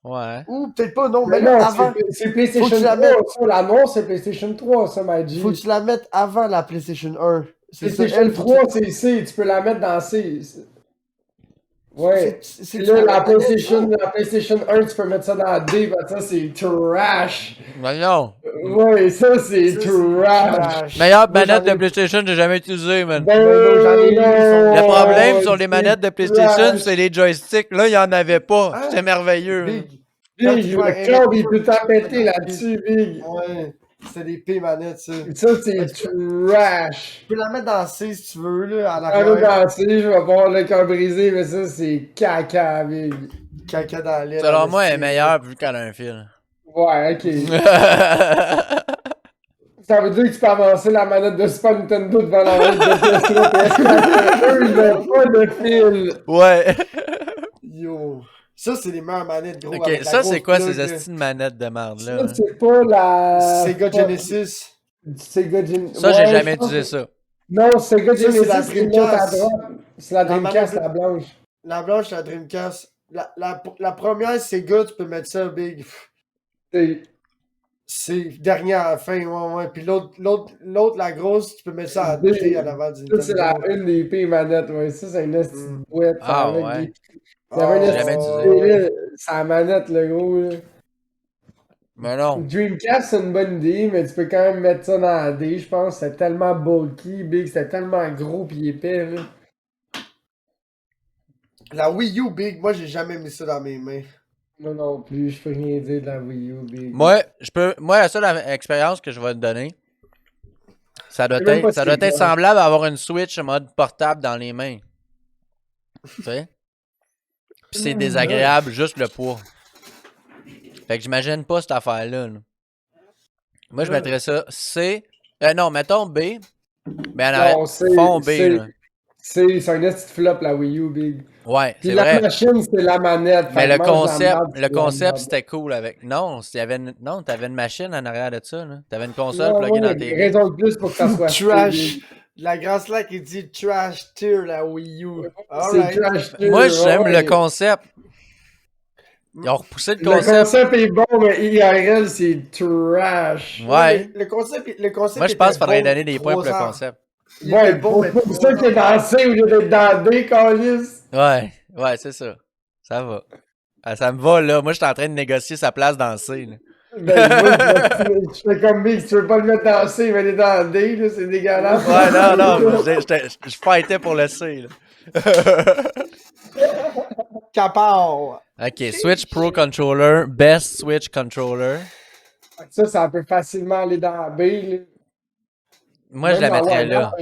Ouais. Ou peut-être pas, non, Mais mais là, non, avant. c'est PlayStation Faut que tu la 3. Ça, l'annonce, c'est PlayStation 3, ça, m'a dit. Faut que tu la mettes avant la PlayStation 1. C'est ça, PlayStation elle, faut que 3, c'est C. Tu peux la mettre dans C. Ouais. c'est Puis la là, manette, la PlayStation 1, tu peux mettre ça dans D, parce que ça, c'est trash. Voyons. Ouais, ça, c'est ça, trash. Meilleure Moi, manette j'en ai- de PlayStation que j'ai jamais utilisée, man. Ben non, j'en ai eu, Le non, problème sur les c'est manettes de PlayStation, trash. c'est les joysticks. Là, il n'y en avait pas. Hein? C'était merveilleux. là. Big. Quand tu Big, joues à le cloud, il NFS, peut t'en péter là-dessus, Big. Ouais, c'est des P-manettes, ça. Ça, c'est Tu trash. peux la mettre dans C si tu veux, là, à Ah, là, l'arrière. dans C, je vais avoir le cœur brisé, mais ça, c'est caca, Big. Caca dans l'aile. Selon moi, elle est meilleure vu qu'elle a un fil. Ouais, ok. Ça veut dire que tu peux avancer la manette de Super Nintendo devant la manette de Tesla, parce qu'eux, ils n'ont pas de fil. Ouais. Yo. Ça, c'est les meilleures manettes, gros. Ok, avec la ça, grosse c'est quoi plug, ces là. astuces de manettes de merde là? Ça, c'est pas la... Sega Genesis. Sega Genesis. Ça, j'ai Ouais, jamais je pense utilisé que- ça. Non, Sega Ça, c'est la Genesis, c'est l'autre à Dreamcast. droite. C'est la Dreamcast, manette- la blanche. La blanche, la Dreamcast. La première, Sega, tu peux mettre ça, Big. C'est- C'est dernière à la fin, ouais. Puis l'autre, la grosse, tu peux mettre ça à Big. côté, à l'avant du Ça, c'est la Nintendo. une des pires manettes, ouais. Ça, c'est une petite Mm. boîte. Ah, avec ouais. des- Il y avait J'ai une jamais petite utilisé. idée, là. C'est la manette, le gros, là. Mais non. Dreamcast, c'est une bonne idée, mais tu peux quand même mettre ça dans la D, je pense. C'est tellement bulky, Big, c'était tellement gros pis épais, là. La Wii U, Big, moi, j'ai jamais mis ça dans mes mains. Moi non plus, je peux rien dire de la Wii U, Big. Moi, la seule expérience que je vais te donner, ça doit Je sais même pas ça ce doit qu'il y a. être semblable à avoir une Switch en mode portable dans les mains. Tu sais? Puis c'est désagréable, juste le poids. Fait que j'imagine pas cette affaire-là. là. Moi, je mettrais ça C. Non, mettons B. Mais en arrière, Non, c'est fond B. là. c'est un petit flop, la Wii U, Big. Ouais, Puis c'est la vrai. machine, c'est la manette. Mais fait le que mange la concept, merde, le c'est la concept merde. c'était cool avec. Non, non, t'avais une machine en arrière de ça. Là. T'avais une console Non, pluguée ouais, dans tes. raison de plus pour que ça soit Trash. Big. La grâce là qui dit trash tier, la Wii U. C'est Alright. trash. Moi, j'aime ouais. le concept. Ils ont repoussé le Le concept. concept est bon, mais IRL, c'est trash. Ouais. Le concept Moi, je pense qu'il faudrait donner des points pour le concept. concept. Il Ouais, était bon, mais pour ça 3 qu'il est dans C au lieu d'être dans D, Calis. Ouais, c'est ça. Ça va. Ah, ça me va, là. Moi, je suis en train de négocier sa place dans C. Là. Ben, moi, je fais comme Big, si tu veux pas le mettre dans C, mais il est dans D, là, c'est dégueulasse. Ouais, non, je fightais pour le C. Là. Capard. Ok, Switch Pro Controller, Best Switch Controller. Ça peut facilement aller dans B, là. Moi, je la Même dans- mettrais ouais, là,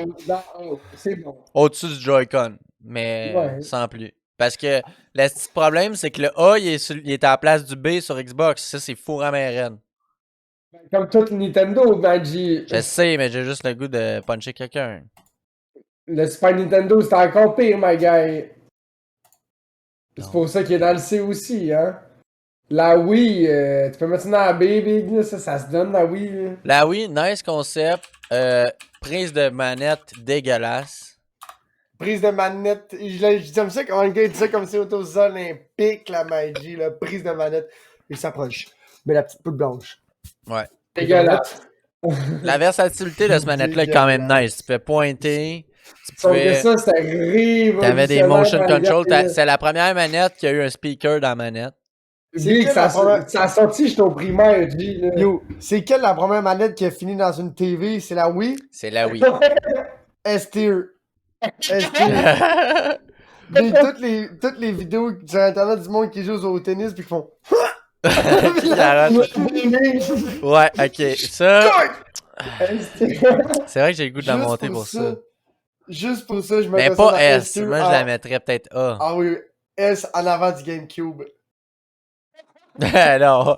c'est bon. au-dessus du Joy-Con, mais Ouais. sans plus. Parce que le petit problème, c'est que le A, il est à la place du B sur Xbox. Ça, c'est fou à reine. Comme tout Nintendo, Maggi. Je sais, mais j'ai juste le goût de puncher quelqu'un. Le Super Nintendo, c'est encore pire, my guy. Non. C'est pour ça qu'il est dans le C aussi, hein. La Wii, tu peux mettre ça dans la B, Big, là, ça se donne, la Wii, là. La Wii, nice concept. Prise de manette dégueulasse. Prise de manette. J'aime ça quand un gars dit ça comme si c'était aux Olympiques, la magie, la prise de manette. Il s'approche. Mais la petite poudre blanche. Ouais. Dégueulasse. La versatilité de ce manette-là est quand même nice. Tu peux pointer. Tu Sauf que pouvais. ça, c'était révolutionnaire. T'avais des motion dans le control. gars, C'est la première manette qui a eu un speaker dans la manette. Big, quelle ça la première- a sorti, j'étais au primaire, G, là. Yo, c'est quelle la première manette qui a fini dans une TV? C'est la Wii? C'est la Wii. S-tier. S-tier. Mais toutes les vidéos sur Internet du monde qui joue au tennis puis qui font. Qui arrête. Ouais, ok. Ça, c'est vrai que j'ai le goût de la Juste monter pour ça. Juste pour ça, je Mais mettrais ça pas dans S. S-tier. Moi, je la mettrais peut-être A. Ah oui, S en avant du GameCube. Non.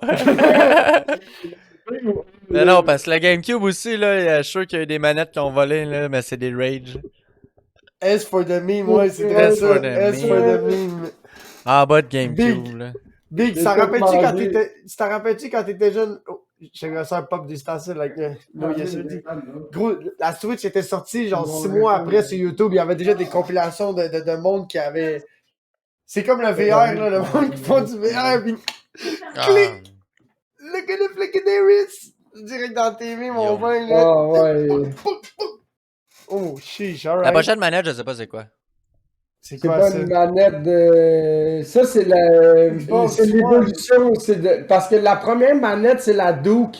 Mais non, parce que la GameCube aussi, là, je suis sûr qu'il y a eu des manettes qui ont volé, là, mais c'est des rage. S for the meme, ouais, c'est très S ça. for the S for the meme. En bas de GameCube, Big. là. Big, J'ai ça tout rappelles-tu quand mangé. t'étais. Ça rappelles-tu quand t'étais jeune? Oh, j'ai reçu un pop distanciel avec no, yes, sir. Gros, la Switch était sortie genre 6 mois après sur YouTube. Il y avait déjà des compilations de monde qui avait. C'est comme le VR, là, le monde qui font du VR, pis Ah, clic! Look at the flick of their wrist! Direct dans la TV, mon Yo. bain, là. Ah ouais. Oh, chiche, La alright. prochaine manette, je sais pas c'est quoi. C'est C'est quoi pas ça? une manette de. Ça, c'est la. Xbox C'est l'évolution. Parce que la première manette, c'est la Duke.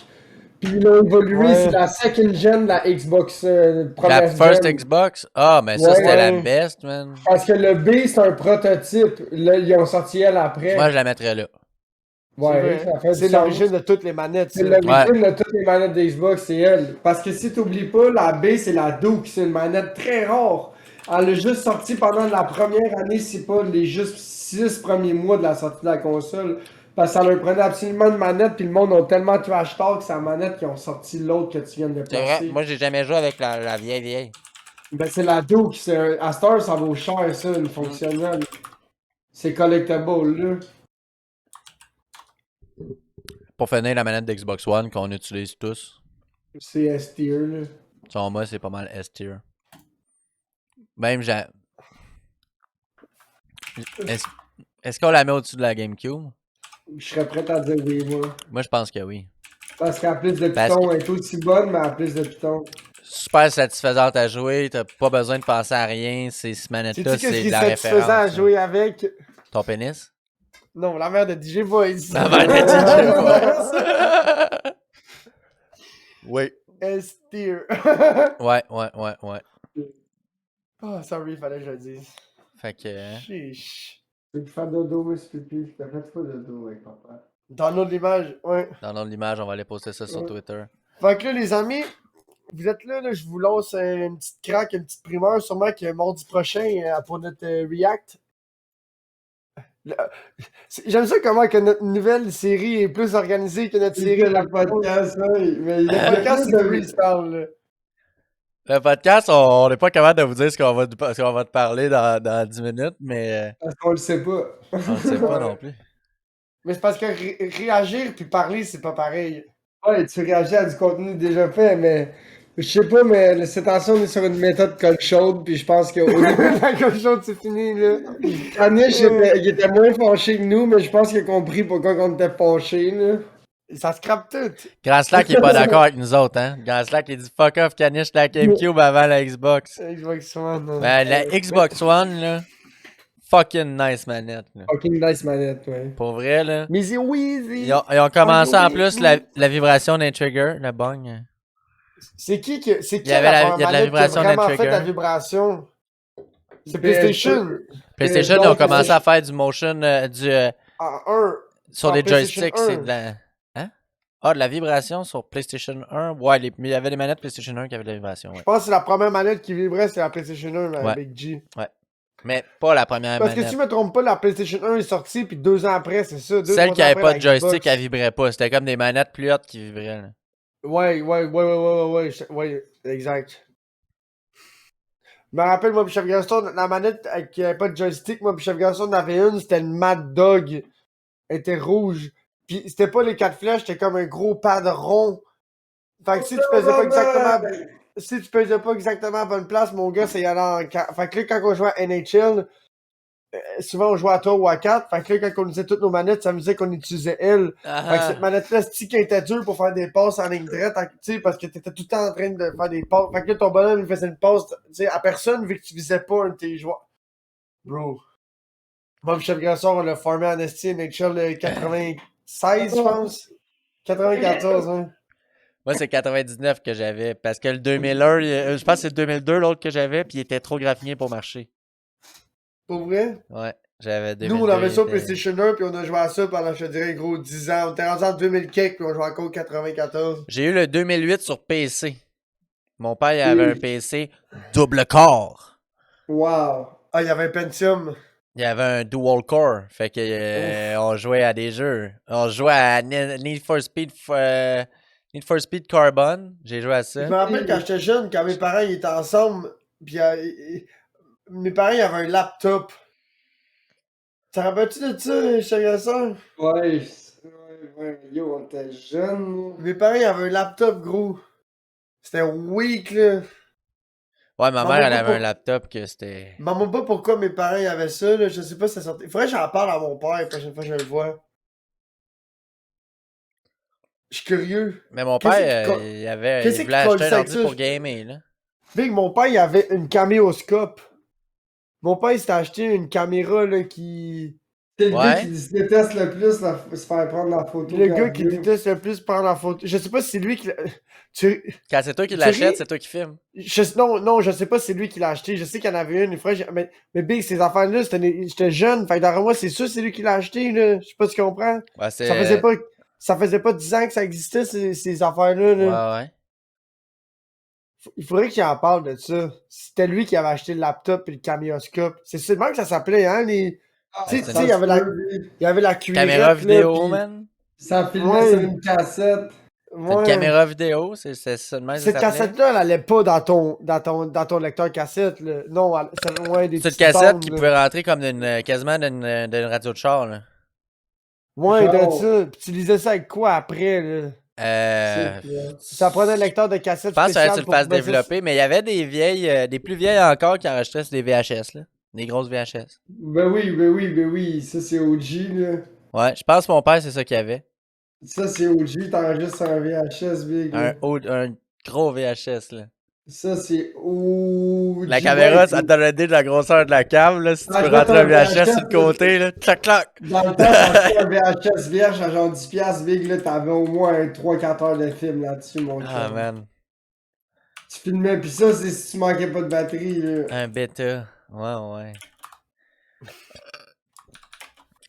Puis ils l'ont évolué, Ouais. c'est la second gen de la Xbox. La Première first gen. Xbox? Ah, mais ça, Ouais. c'était la Ouais. best, man. Parce que le B, c'est un prototype. Là, ils ont sorti elle après. Moi, je la mettrais là. C'est Ouais, vrai. ça fait du C'est sens. l'origine de toutes les manettes, C'est ça. l'origine de toutes les manettes d'Xbox, c'est elle. Parce que si t'oublies pas, la B, c'est la Duke. C'est une manette très rare. Elle a juste sorti pendant la première année, c'est pas les juste 6 premiers mois de la sortie de la console. Parce que ça leur prenait absolument une manette, puis le monde a tellement trash talk sa manette qu'ils ont sorti l'autre que tu viens de C'est vrai, placer. moi, j'ai jamais joué avec la vieille. Ben, c'est la Duke. À cette heure, ça vaut cher, ça, une fonctionnelle. C'est collectible, là. Pour finir, la manette d'Xbox One qu'on utilise tous. C'est S-tier, là. Selon moi, c'est pas mal S-tier. Même, j'ai. Est-ce qu'on la met au-dessus de la GameCube? Je serais prêt à dire oui, moi. Moi, je pense que oui. Parce qu'elle a plus de Parce pitons, elle est aussi bonne, mais elle a plus de pitons. Super satisfaisante à jouer, t'as pas besoin de penser à rien. Ces Sais-tu manettes-là, qu'est-ce c'est qui de est la satisfaisant référence. à là. jouer avec? Ton pénis? Non, la mère de DJ Boys. La mère de DJ Boys. Oui. S-tier. Ouais. Oh, sorry, fallait que je le dise. Fait que. Chiche. Tu peux faire dodo, mais c'est pipi. T'as fait pas dodo avec papa. Dans notre image, ouais. Dans l'image, on va aller poster ça sur Twitter. Fait que là, les amis, vous êtes là, je vous lance une petite craque, une petite primeur, sûrement que mardi prochain, pour notre React. J'aime ça comment que notre nouvelle série est plus organisée que notre série. C'est le podcast, ouais. Mais il y a Le podcast, c'est de le Respawn, là. Le podcast, on n'est pas capable de vous dire ce qu'on va te parler dans 10 minutes, mais Parce qu'on le sait pas. on ne sait pas non plus. Mais c'est parce que réagir puis parler, c'est pas pareil. Ouais, tu réagis à du contenu déjà fait, mais je sais pas, mais cette temps-ci, on est sur une méthode colle chaude, puis je pense qu'au début, La quelque chose, c'est fini, là. Anish il était moins fâché que nous, mais je pense qu'il a compris pourquoi on était fâché, là. Ça scrape tout. Grand Slack, il est pas d'accord avec nous autres, hein. Grand Slack, il dit fuck off, Caniche la GameCube avant la Xbox. Xbox One. Ben, la Xbox One, là, fucking nice manette, là. Fucking nice manette, ouais. Pour vrai, là. Mais c'est Weezy. Ils ont commencé en plus la vibration d'un trigger, le bang. C'est qui Il y avait la il y a de la manette vibration qui a vraiment d'un fait la trigger. vibration? C'est PlayStation. PlayStation, ils ont commencé à faire du motion, En 1. sur en les PlayStation joysticks, 1. c'est de la. Hein? Ah, de la vibration sur PlayStation 1. Ouais, mais il y avait des manettes PlayStation 1 qui avaient de la vibration, ouais. Je pense que c'est la première manette qui vibrait, c'est la PlayStation 1, la Ouais. Big G. Mais pas la première Parce que manette. si je me trompe pas, la PlayStation 1 est sortie, puis 2 ans après, c'est ça. Celle qui avait pas de joystick, elle vibrait pas. C'était comme des manettes plus hautes qui vibraient, là. Ouais, ouais, exact. Je me rappelle, moi, puis Chef Gaston, la manette qui avait pas de joystick, moi, puis Chef Gaston en avait une, c'était une Mad Dog. Elle était rouge. Puis c'était pas les 4 flèches, c'était comme un gros pad rond. Fait que si tu pesais pas exactement. Si tu pesais pas exactement à bonne place, mon gars, c'est y aller en 4. Fait que là, quand on jouait à NHL, souvent on jouait à 3 ou à 4. Fait que là, quand on utilisait toutes nos manettes, ça me disait qu'on utilisait elle. Fait que cette manette-là, stick était dure pour faire des passes en ligne droite, tu sais, parce que t'étais tout le temps en train de faire des passes. Fait que là, ton bonhomme, il faisait une passe, tu sais, à personne, vu que tu visais pas un de tes joueurs. Bro. Moi, le chef Grassard, on l'a formé en esti NHL 96, je pense. 94, hein. Moi, c'est 99 que j'avais. Parce que le 2001, je pense que c'est le 2002 l'autre que j'avais, puis il était trop graphiné pour marcher. Pour vrai? Ouais, j'avais 2002. Nous, on avait ça au PlayStation 1, puis on a joué à ça pendant, je te dirais, gros, 10 ans. On était rendu en 2000 cake, puis on jouait encore 94. J'ai eu le 2008 sur PC. Mon père, il avait un PC double core. Wow. Ah, il y avait un Pentium. Il y avait un dual core. Fait que on jouait à des jeux. On jouait à Need for Speed Carbon. J'ai joué à Je ça. me rappelle quand j'étais jeune, quand mes parents ils étaient ensemble, puis mes parents ils avaient un laptop. T'en rappelles-tu de ça, chef Grassard? Ouais, yo, on était jeunes. Mes parents ils avaient un laptop, gros. C'était weak, là. Ouais, ma Maman, mère, elle pas avait pour- un laptop que c'était. Je m'en demande pas pourquoi mes parents y avaient ça, là. Je sais pas si ça sortait. Faudrait que j'en parle à mon père la prochaine fois que je le vois. Je suis curieux. Mais mon Qu'est-ce père, qui co- il Qu'est-ce voulait qui colle acheter un ça avec ordi ça? pour gamer, là. Big, mon père, il avait une caméoscope. Mon père, il s'était acheté une caméra, là, qui. C'est le gars Ouais. qui se déteste le plus se faire prendre la photo. Le quand gars il qui game. déteste le plus prendre la photo. Je sais pas si c'est lui qui l'a. Tu... Quand c'est toi qui Tu l'achètes, ris? c'est toi qui filmes. Non, je sais pas si c'est lui qui l'a acheté. Je sais qu'il y en avait une fois. Mais Big, ces affaires-là, j'étais jeune. Fait que d'après moi, c'est sûr que c'est lui qui l'a acheté, là. Je sais pas si tu comprends. Ouais, Ça faisait pas. Ça faisait pas 10 ans que ça existait, ces affaires-là, là. Ouais, ouais. Il faudrait qu'il en parle de ça. C'était lui qui avait acheté le laptop et le caméscope. C'est seulement que ça s'appelait, hein, les. Ah, Tu sais, c'est ça il y avait la. se peut, lui. Il y avait la cuillerette, Caméra là, vidéo, puis- man. Ça filmait Ouais. sur une cassette. C'est une Ouais. caméra vidéo, c'est seulement ça Cette s'appelait. cassette-là, elle allait pas dans ton lecteur cassette, là. Non, c'est ouais, des C'est une petites cassette bandes, qui là. pouvait rentrer comme quasiment d'une radio de char, là. Ouais, de Genre. ça. Puis tu lisais ça avec quoi après, là? Euh. Ça prenait un lecteur de cassette Je pense qu'il fallait que tu spécial le pour fasses mettre ça développer, mais il y avait des vieilles, des plus vieilles encore qui enregistraient sur des VHS, là. Des grosses VHS. Ben oui. Ça, c'est OG, là. Ouais, je pense que mon père, c'est ça qu'il avait. Ça, c'est OG. T'enregistres un VHS, big. là. Un gros VHS, là. Ça, c'est OG. La caméra, ouais, ça te donne une idée de la grosseur de la cam, là. Si tu Ah, peux je vois rentrer un ton VHS VHS, sur le côté, là. Clac, clac. Dans le temps, t'achetais un VHS vierge à genre 10$, big, là, t'avais au moins 3-4 heures de film là-dessus, mon Ah, chum. man. Tu filmais, pis ça, c'est si tu manquais pas de batterie, là. Un bêta. Ouais.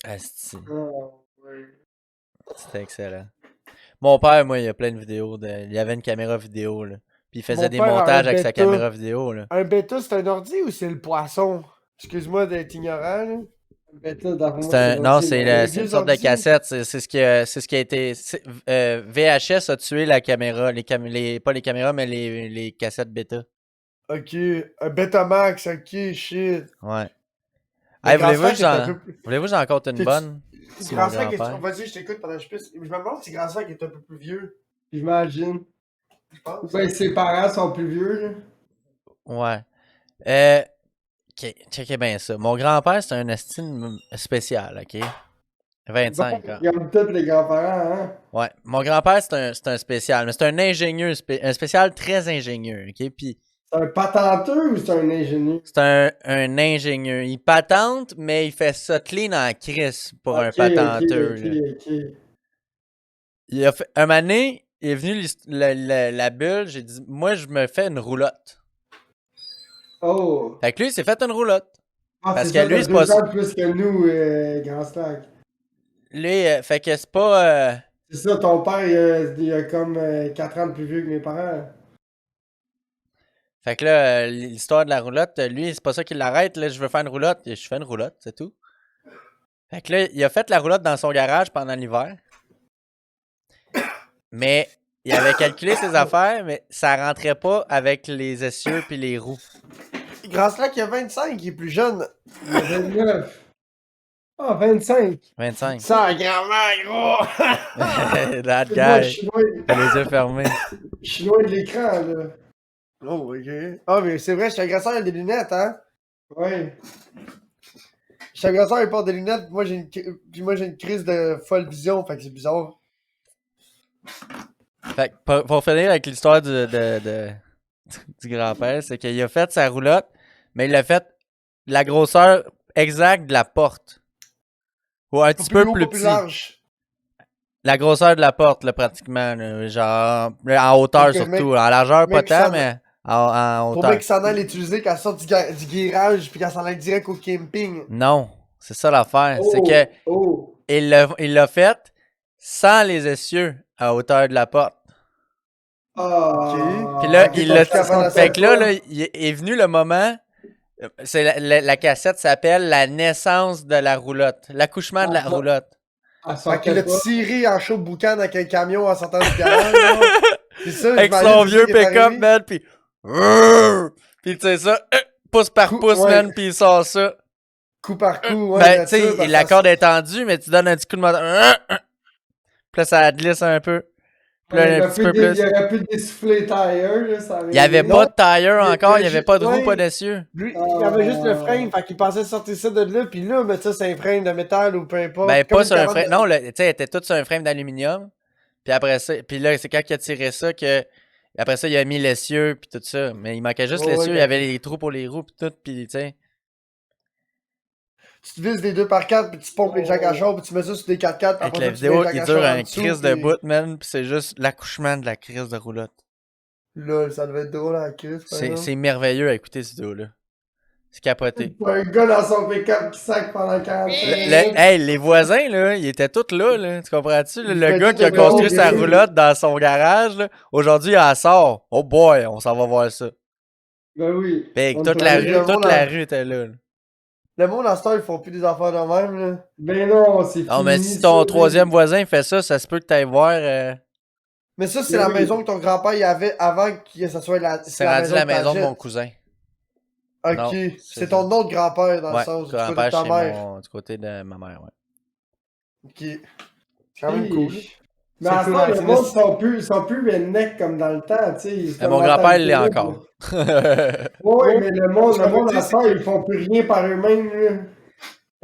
Asti. Ah, ouais. C'était excellent. Mon père, moi, il a plein de vidéos. Il avait une caméra vidéo, là. Puis il faisait Mon des père a un montages avec sa bêta. caméra vidéo, là. Un bêta, c'est un ordi ou c'est le poisson? Excuse-moi d'être ignorant, là. Bêta, d'après moi, Non, l'ordi, c'est mais- c'est une vieux sorte de ordi. cassette. C'est ce qui a été. VHS a tué la caméra. Pas les caméras, mais les cassettes bêta. Ok. Un Betamax, ok, shit. Ouais. Le Hey, Grand voulez-vous Stack que est un j'en peu plus- voulez-vous que j'en compte une T'es-tu- bonne? Le C'est Grand mon Stack, grand-père. vas-y, je t'écoute pendant que je pisse. Je me demande si Grand Stack est un peu plus vieux. J'imagine. Je pense. Ben, ses parents sont plus vieux, là. Ouais. Checkez bien ça. Mon grand-père, c'est un estime spécial, ok? 25 ans. Comme tous les grands-parents, hein. Ouais. Mon grand-père, c'est un spécial, mais c'est un ingénieux, un spécial très ingénieux, ok? Puis C'est un patenteux ou c'est un ingénieur? c'est un ingénieux. Il patente, mais il fait ça clean en crise pour un Ok, patenteux. ok, là. ok. Il a fait, un moment donné, il est venu la bulle, j'ai dit, moi, je me fais une roulotte. Oh. Fait que lui, il s'est fait une roulotte. Ah, Parce c'est que ça, lui, t'as c'est pas 2 ans de plus que nous, Grand Stack. Lui, fait que c'est pas. C'est ça, ton père, il a comme 4 ans de plus vieux que mes parents. Fait que là, l'histoire de la roulotte, lui, c'est pas ça qui l'arrête. Là, je veux faire une roulotte. Je fais une roulotte, c'est tout. Fait que là, il a fait la roulotte dans son garage pendant l'hiver. Mais il avait calculé ses affaires, mais ça rentrait pas avec les essieux puis les roues. Grand Stack, il a 25, il est plus jeune. Il a 29. Ah, 25. 25. Ça, grand-mère, gros! That Moi, guy. Il a les yeux fermés. je suis loin de l'écran, là. Oh, ok. Ah, mais c'est vrai, chez agresseur, il a des lunettes, hein? Ouais. Chez agresseur, il porte des lunettes, puis moi, j'ai une crise de folle vision, fait que c'est bizarre. Fait que pour finir avec l'histoire du grand-père, c'est qu'il a fait sa roulotte, mais il a fait la grosseur exacte de la porte. Ou un petit peu haut, plus pas plus petit. large. La grosseur de la porte, là, pratiquement. Là, genre, en hauteur Ok, surtout. mec- En largeur, pas mec, ça tant, va. mais en Pour hauteur. bien qu'il s'en aille l'utiliser, qu'elle sorte du garage, puis qu'elle s'en aille direct au camping. Non, c'est ça l'affaire. Oh, C'est que oh. il l'a fait sans les essieux à hauteur de la porte. Ah. Ok. Puis là, ok, il t'as l'a. plus capable de Fait ça, que là, toi. il est venu le moment. C'est la cassette s'appelle La naissance de la roulotte. L'accouchement de la Ah, roulotte. Elle Fait qu'il sortait a pas. tiré en chaud boucan avec un camion en sortant du garage, là. C'est ça, Avec j'imagine, son c'est vieux ça qui est pick-up, arrivé. man, pis... Pis tu sais ça, pouce par pouce, Ouais. man, pis il sort ça. Coup par coup, ouais. Ben, là, tu sais, ça, parce la que corde est tendue, mais tu donnes un petit coup de moteur. Puis là, ça glisse un peu. Puis là, Il un aurait petit pu peu dé- plus. il aurait pu dessouffler tire, là, ça Il y avait aurait- pas de tire encore, il y avait pas de roue, Ouais. pas d'essieu. Lui, il avait juste le frein, fait qu'il pensait sortir ça de là, puis là, mettre ça sur un frein de métal ou peu importe. Ben, Comme pas une sur un carotte frame. de- Non, tu sais, elle était toute sur un frame d'aluminium. Puis après ça, puis là, c'est quand il a tiré ça que. Après ça, il a mis l'essieu, puis tout ça. Mais il manquait juste Ouais, l'essieu, il y quand- avait les trous pour les roues, puis tout, puis tu sais. Tu te vises des 2x4, puis tu pompes les jacks à chaud, puis tu mets ça sur des 4x4, puis Avec après la ça, tu mets vidéo, les jacks il à dure char en un dessous, crise de puis- bout, man, puis c'est juste l'accouchement de la crise de roulotte. Lol, ça devait être drôle à la crise, par exemple. C'est merveilleux à écouter cette vidéo-là. C'est capoté. Un gars dans son pick-up qui sac pendant 45 minutes. Hey, les voisins, là, ils étaient tous là, tu comprends-tu? Le Ils gars étaient qui a tous là, construit sa oui. roulotte dans son garage, là, aujourd'hui, il en sort. Oh boy, on s'en va voir ça. Ben oui. Fait que On toute peut la aller- le rue, toute monde la en- rue était là. Le monde, à cette heure, ils font plus des affaires de même, là. Ben non, c'est Non, mais fini, si ton ça, troisième là. voisin fait ça, ça se peut que t'ailles voir. Mais ça, c'est Mais la oui. maison que ton grand-père y avait avant que ça soit la. C'est rendu la que maison de t'achètes. mon cousin. Ok. Non, C'est c'est ton autre grand-père, dans Ouais, le sens du côté de grand-père ta chez mère. du côté de ma mère, ouais. Ok. C'est quand même cool. Mais à C'est ce temps, cool, le c'est monde une- sont plus redneck comme dans le temps, tu sais. c'est Mon comme la grand-père, il l'est mentalité, encore. là. Ouais, mais le monde Ce qu'on veut à dire, ce temps, c'est que- ils font plus rien par eux-mêmes, là.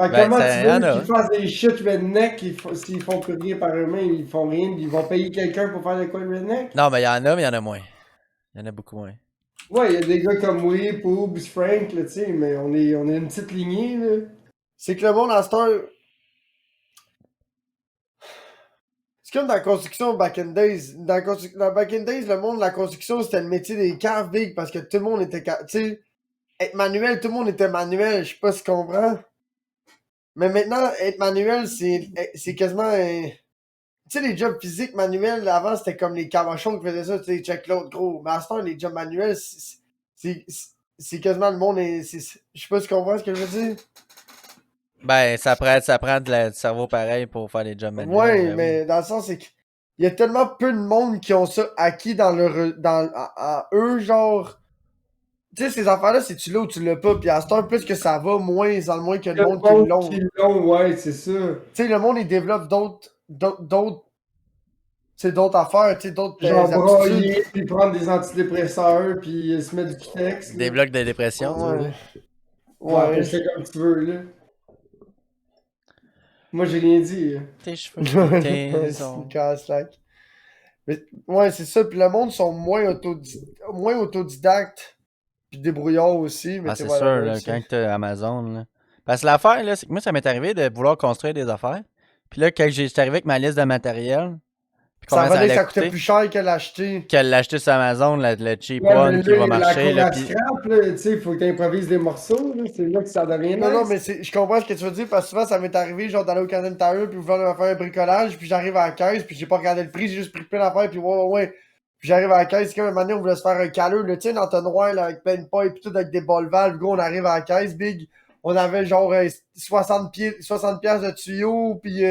Fait que Ben, comment ça, tu y en veux a. qu'ils fassent des shit redneck s'ils font plus rien par eux-mêmes, ils font rien, ils vont payer quelqu'un pour faire des quoi de redneck? Non, mais il y en a, mais il y en a moins. Il y en a beaucoup moins. Ouais, il y a des gars comme Whip, Hoobs, Frank, là, tu sais, mais on est une petite lignée, là. C'est que le monde, à cette heure. C'est comme dans la construction back in days. Dans back in days, le monde de la construction, c'était le métier des caves big parce que tout le monde était. Tu sais, être manuel, tout le monde était manuel. Je sais pas si tu comprends. Mais maintenant, être manuel, c'est quasiment un. Tu sais, les jobs physiques manuels, avant, c'était comme les cabochons qui faisaient ça, tu sais, check l'autre, gros. Mais à ce temps, les jobs manuels, c'est quasiment le monde. Je sais pas si tu comprends ce que je veux dire. Ben, ça prend du cerveau pareil pour faire les jobs manuels. Ouais, ben oui. mais dans le sens, c'est qu'il y a tellement peu de monde qui ont ça acquis dans leur. À eux, genre. Tu sais, ces affaires-là, c'est tu l'as ou tu l'as pas. Puis à ce temps, plus que ça va, moins dans le moins que le monde qui l'ont. Qui l'ont, ouais, c'est ça. Tu sais, le monde, il développe d'autres affaires, tu sais, d'autres Genre aptitudes. broyer, puis prendre des antidépresseurs, puis se mettre du Kleenex. Des là. blocs de dépression, tu veux Ouais. dire? Ouais, Ouais. c'est comme tu veux, là. Moi, j'ai rien dit. Là. Tes cheveux, tes C'est une ongles. casse-lac. Mais, ouais, c'est ça. Puis le monde sont moins autodidactes. Puis débrouillards aussi. Mais Ah, tu c'est sais, sûr, voilà, là, c'est- quand t'as Amazon, là. Parce que l'affaire, là, c'est que moi, ça m'est arrivé de vouloir construire des affaires. Puis là, quand j'étais arrivé avec ma liste de matériel, puis Ça combien ça venait que allait ça coûtait coûter, plus cher que l'acheter. qu'elle l'achetait sur Amazon, le cheap Ouais, one mais qui là, va marcher, là, la puis... scrap, là, tu sais, il faut que tu improvises des morceaux, là. C'est là que ça devient Non, non, nice. mais je comprends ce que tu veux dire, parce que souvent, ça m'est arrivé, genre, d'aller au Canadian Tire, puis vouloir me faire un bricolage, puis j'arrive à la caisse, puis j'ai pas regardé le prix, j'ai juste pris plein d'affaires, puis ouais. Puis j'arrive à la caisse, c'est comme un moment donné, on voulait se faire un caleur, là, tu sais, un entonnoir, là, avec plein de paille, puis tout avec des bols valves, gros, on arrive à la caisse, big, on avait genre 60 piastres de tuyaux, puis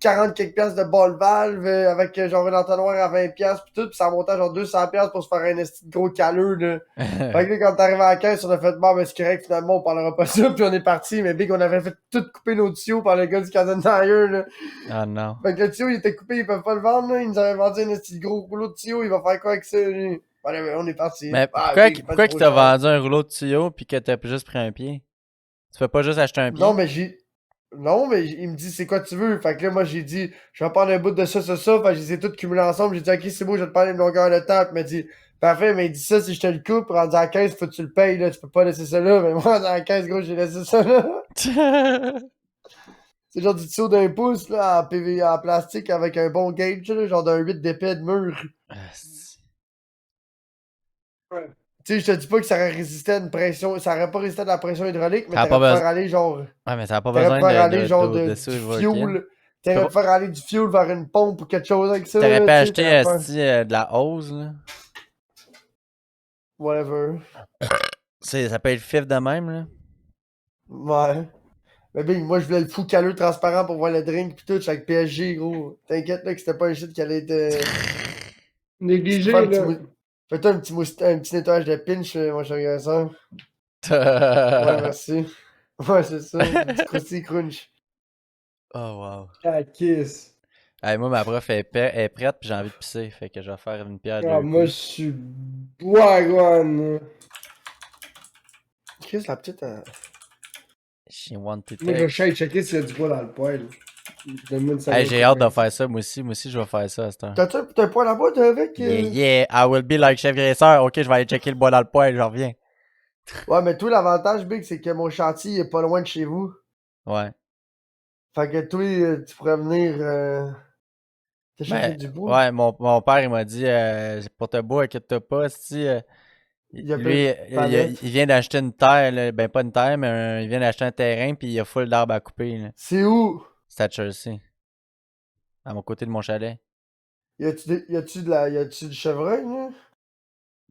40 quelques piastres de bol valve, avec genre un entonnoir à 20 piastres, puis tout, puis ça montait genre 200 piastres pour se faire un esti de gros caleur, là. Fait que là, quand t'arrives à la caisse, on a fait bon, ben c'est correct, finalement, on parlera pas ça, puis on est parti, mais big, on avait fait tout couper nos tuyaux par le gars du Canadian Tire, là. Ah non. Fait que le tuyau, il était coupé, ils peuvent pas le vendre, là. Ils nous avaient vendu un petit gros rouleau de tuyau, il va faire quoi avec ça, lui? Allez, ben, on est parti. Mais Ah, pourquoi, big, pas pourquoi trop qu'il t'a cher. vendu un rouleau de tuyau puis que t'as juste pris un pied? Tu peux pas juste acheter un pied? Non, mais il me dit, c'est quoi tu veux? Fait que là, moi, j'ai dit, je vais prendre un bout de ça. Fait que je les ai tous cumulés ensemble. J'ai dit, ok, c'est beau, je vais te parler une longueur de temps. Puis il m'a dit, parfait, mais il dit ça, si je te le coupe, rendu à la caisse, faut que tu le payes, là. Tu peux pas laisser ça là. Mais moi, dans la caisse, gros, j'ai laissé ça là. C'est genre du tuyau d'un pouce, là, en PV, en plastique, avec un bon gauge, là, genre d'un 8 d'épais de mur. Ah, c'est- Tu sais, je te dis pas que ça aurait résisté à une pression, ça aurait pas résisté à de la pression hydraulique, mais Ça a t'aurais pas pu besoin- faire aller genre. Ouais, mais ça a pas T'aurais pu besoin faire aller de, genre de du silver fuel. T'as T'aurais pu faire aller du fuel vers une pompe ou quelque chose avec ça. T'aurais là, pu tu sais, acheter t'aurais pu faire- esti, de la hose, là. Whatever. Ça peut être fif de même, là. Ouais. Mais bing, moi je voulais le fou caleux transparent pour voir le drink pis tout, chaque PSG, gros. T'inquiète là que c'était pas un shit qui allait être. Négligé, Fais un petit là. Fais-toi un petit nettoyage de pinch, mon cher garçon. Ouais, merci. Ouais, c'est ça. Un petit croustillant crunch. Oh, wow. Ah, kiss. Hey, moi, ma prof est prête, puis j'ai envie de pisser. Fait que je vais faire une pierre de Ah, deux moi, coups. je suis wagwan. Qu'est-ce la petite. She wanted Moi, je vais text. aller checker s'il y a du bois dans le poêle. Donne-moi une seconde. Hey, j'ai hâte de faire ça, moi aussi. Moi aussi, je vais faire ça à cette heure. T'as un point là-bas, toi, avec. Yeah, yeah, I will be like chef graisseur. Ok, je vais aller checker le bois dans le poêle, je reviens. Ouais, mais tout l'avantage, Big, c'est que mon chantier est pas loin de chez vous. Ouais. Fait que toi, tu pourrais venir. T'as cherché Ben, du bois. ouais, mon père, il m'a dit, pour te bois, inquiète-toi pas, si, Il y a plein lui, de palettes. il vient d'acheter une terre, là. Ben pas une terre, mais il vient d'acheter un terrain, puis il y a full d'arbres à couper, là. C'est où? C'est à Chelsea. À mon côté de mon chalet. Y a-tu du chevreuil, là?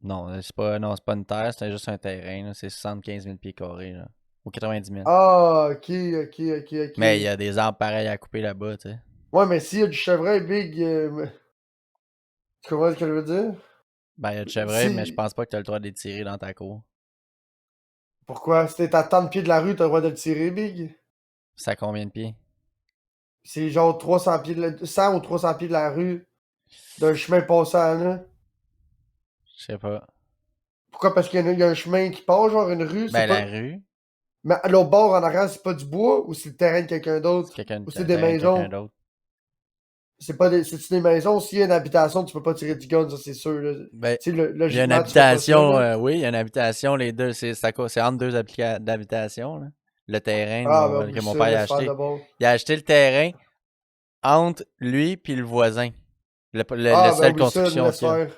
Non, c'est pas une terre, c'est juste un terrain, là. C'est 75 000 pieds carrés, là. Ou 90 000. Ah, ok. Mais il y a des arbres pareils à couper là-bas, tu sais. Ouais, mais s'il y a du chevreuil, Big. Tu comprends ce que je veux dire? Ben, il y a du chevreuil, mais je Si. pense pas que tu as le droit de les tirer dans ta cour. Pourquoi? Si t'es à tant de pieds de la rue, t'as le droit de le tirer, Big? C'est à combien de pieds? C'est genre 300 pieds 100 ou 300 pieds de la rue d'un chemin passant, là. Je sais pas. Pourquoi? Parce qu'il y a un chemin qui passe, genre une rue, c'est Ben, pas. la rue, Mais à l'autre bord, en arrière, c'est pas du bois ou c'est le terrain de quelqu'un c'est d'autre? quelqu'un Ou c'est des quelqu'un maisons? d'autre. C'est pas des. C'est-tu des maisons? S'il y a une habitation, tu peux pas tirer du gun, ça c'est sûr, là. Ben, Tu sais, il y a une logiquement, tu fais pas ça, habitation, là. oui, il y a une habitation, les deux, c'est entre deux d'habitation, là. Le terrain Ah, ben que oublie mon ça, père a laisse faire acheté. de bon. Il a acheté le terrain entre lui puis le voisin. Le Ah, ben seul oublie ça, construction laisse qu'il y a. faire.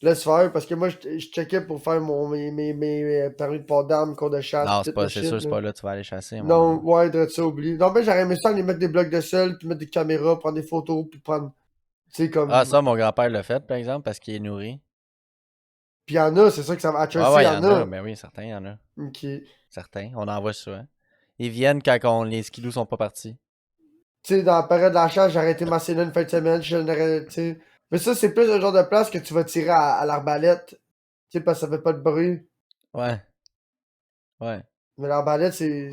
Laisse faire, parce que moi, je checkais pour faire mes permis de port d'armes, cours de chasse, Non, pis tout le c'est shit, sûr, c'est là. pas là que tu vas aller chasser, mon Non, homme. ouais, de ça, oublie. Non, ben j'aurais aimé ça, aller mettre des blocs de sel, puis mettre des caméras, prendre des photos, puis prendre. Tu sais, Ah, comme. ça, mon grand-père l'a fait, par exemple, parce qu'il est nourri. Puis y en a, c'est ça que ça va. À Ouais, Chelsea, ouais, y il y en en a, a. ben oui, certains, il y en a. Ok. Tu Certains, on en voit souvent. Ils viennent quand les skidoo sont pas partis. sais, dans la période de la chasse, j'ai arrêté ma cellule une fin de semaine, tu sais. Mais ça, c'est plus le genre de place que tu vas tirer à l'arbalète. Tu sais, parce que ça fait pas de bruit. Ouais, ouais. Mais l'arbalète, c'est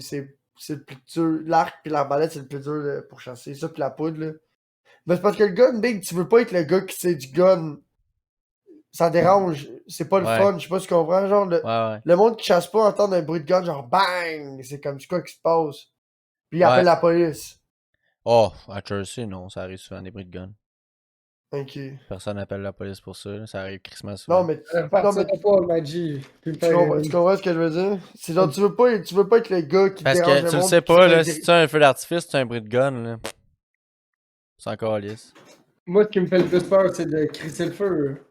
le plus dur. L'arc puis l'arbalète, c'est le plus dur pour chasser. Ça, puis la poudre, là. Mais c'est parce que le gun, Big, tu veux pas être le gars qui sait du gun. Ça dérange. C'est pas le Ouais, fun. Je sais pas si tu comprends. Genre, ouais. le monde qui chasse pas entend un bruit de gun, genre bang! C'est comme, c'est quoi qui se passe? Puis il Ouais. appelle la police. Oh, à Chelsea, non, ça arrive souvent des bruits de gun. Ok. Personne n'appelle la police pour ça, là. Ça arrive crissement souvent. Non, mais, Ça non, repartira mais pas, Maggi. tu comprends ce que je veux dire? C'est genre, tu veux pas être le gars qui Parce dérange que le tu le monde. sais Qui pas, fait là, si tu as un feu d'artifice, tu as un bruit de gun, là. C'est encore lisse. Moi, ce qui me fait le plus peur, c'est de crisser le feu.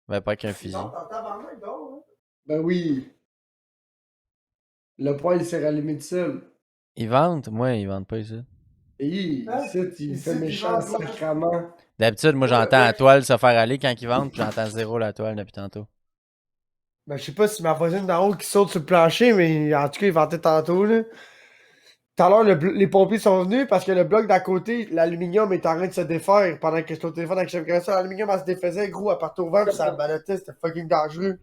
Ben, pas qu'un fusil. Ben oui. Le poêle s'est rallumé tout seul. Ils vendent? Moi, ils vendent pas ici. Et il Ici, fait ils méchant vendent, ouais. sacrament. D'habitude, moi, j'entends la toile se faire aller quand ils vendent, puis j'entends zéro la toile depuis tantôt. Ben, je sais pas si ma voisine d'en haut qui saute sur le plancher, mais en tout cas, il vantait tantôt, là. Tout à l'heure, les pompiers sont venus parce que le bloc d'à côté, l'aluminium est en train de se défaire pendant que j'étais au téléphone avec Chef Gresseur. L'aluminium, elle se défaisait, gros, à partir au vent, pis ça ballottait, c'était fucking dangereux.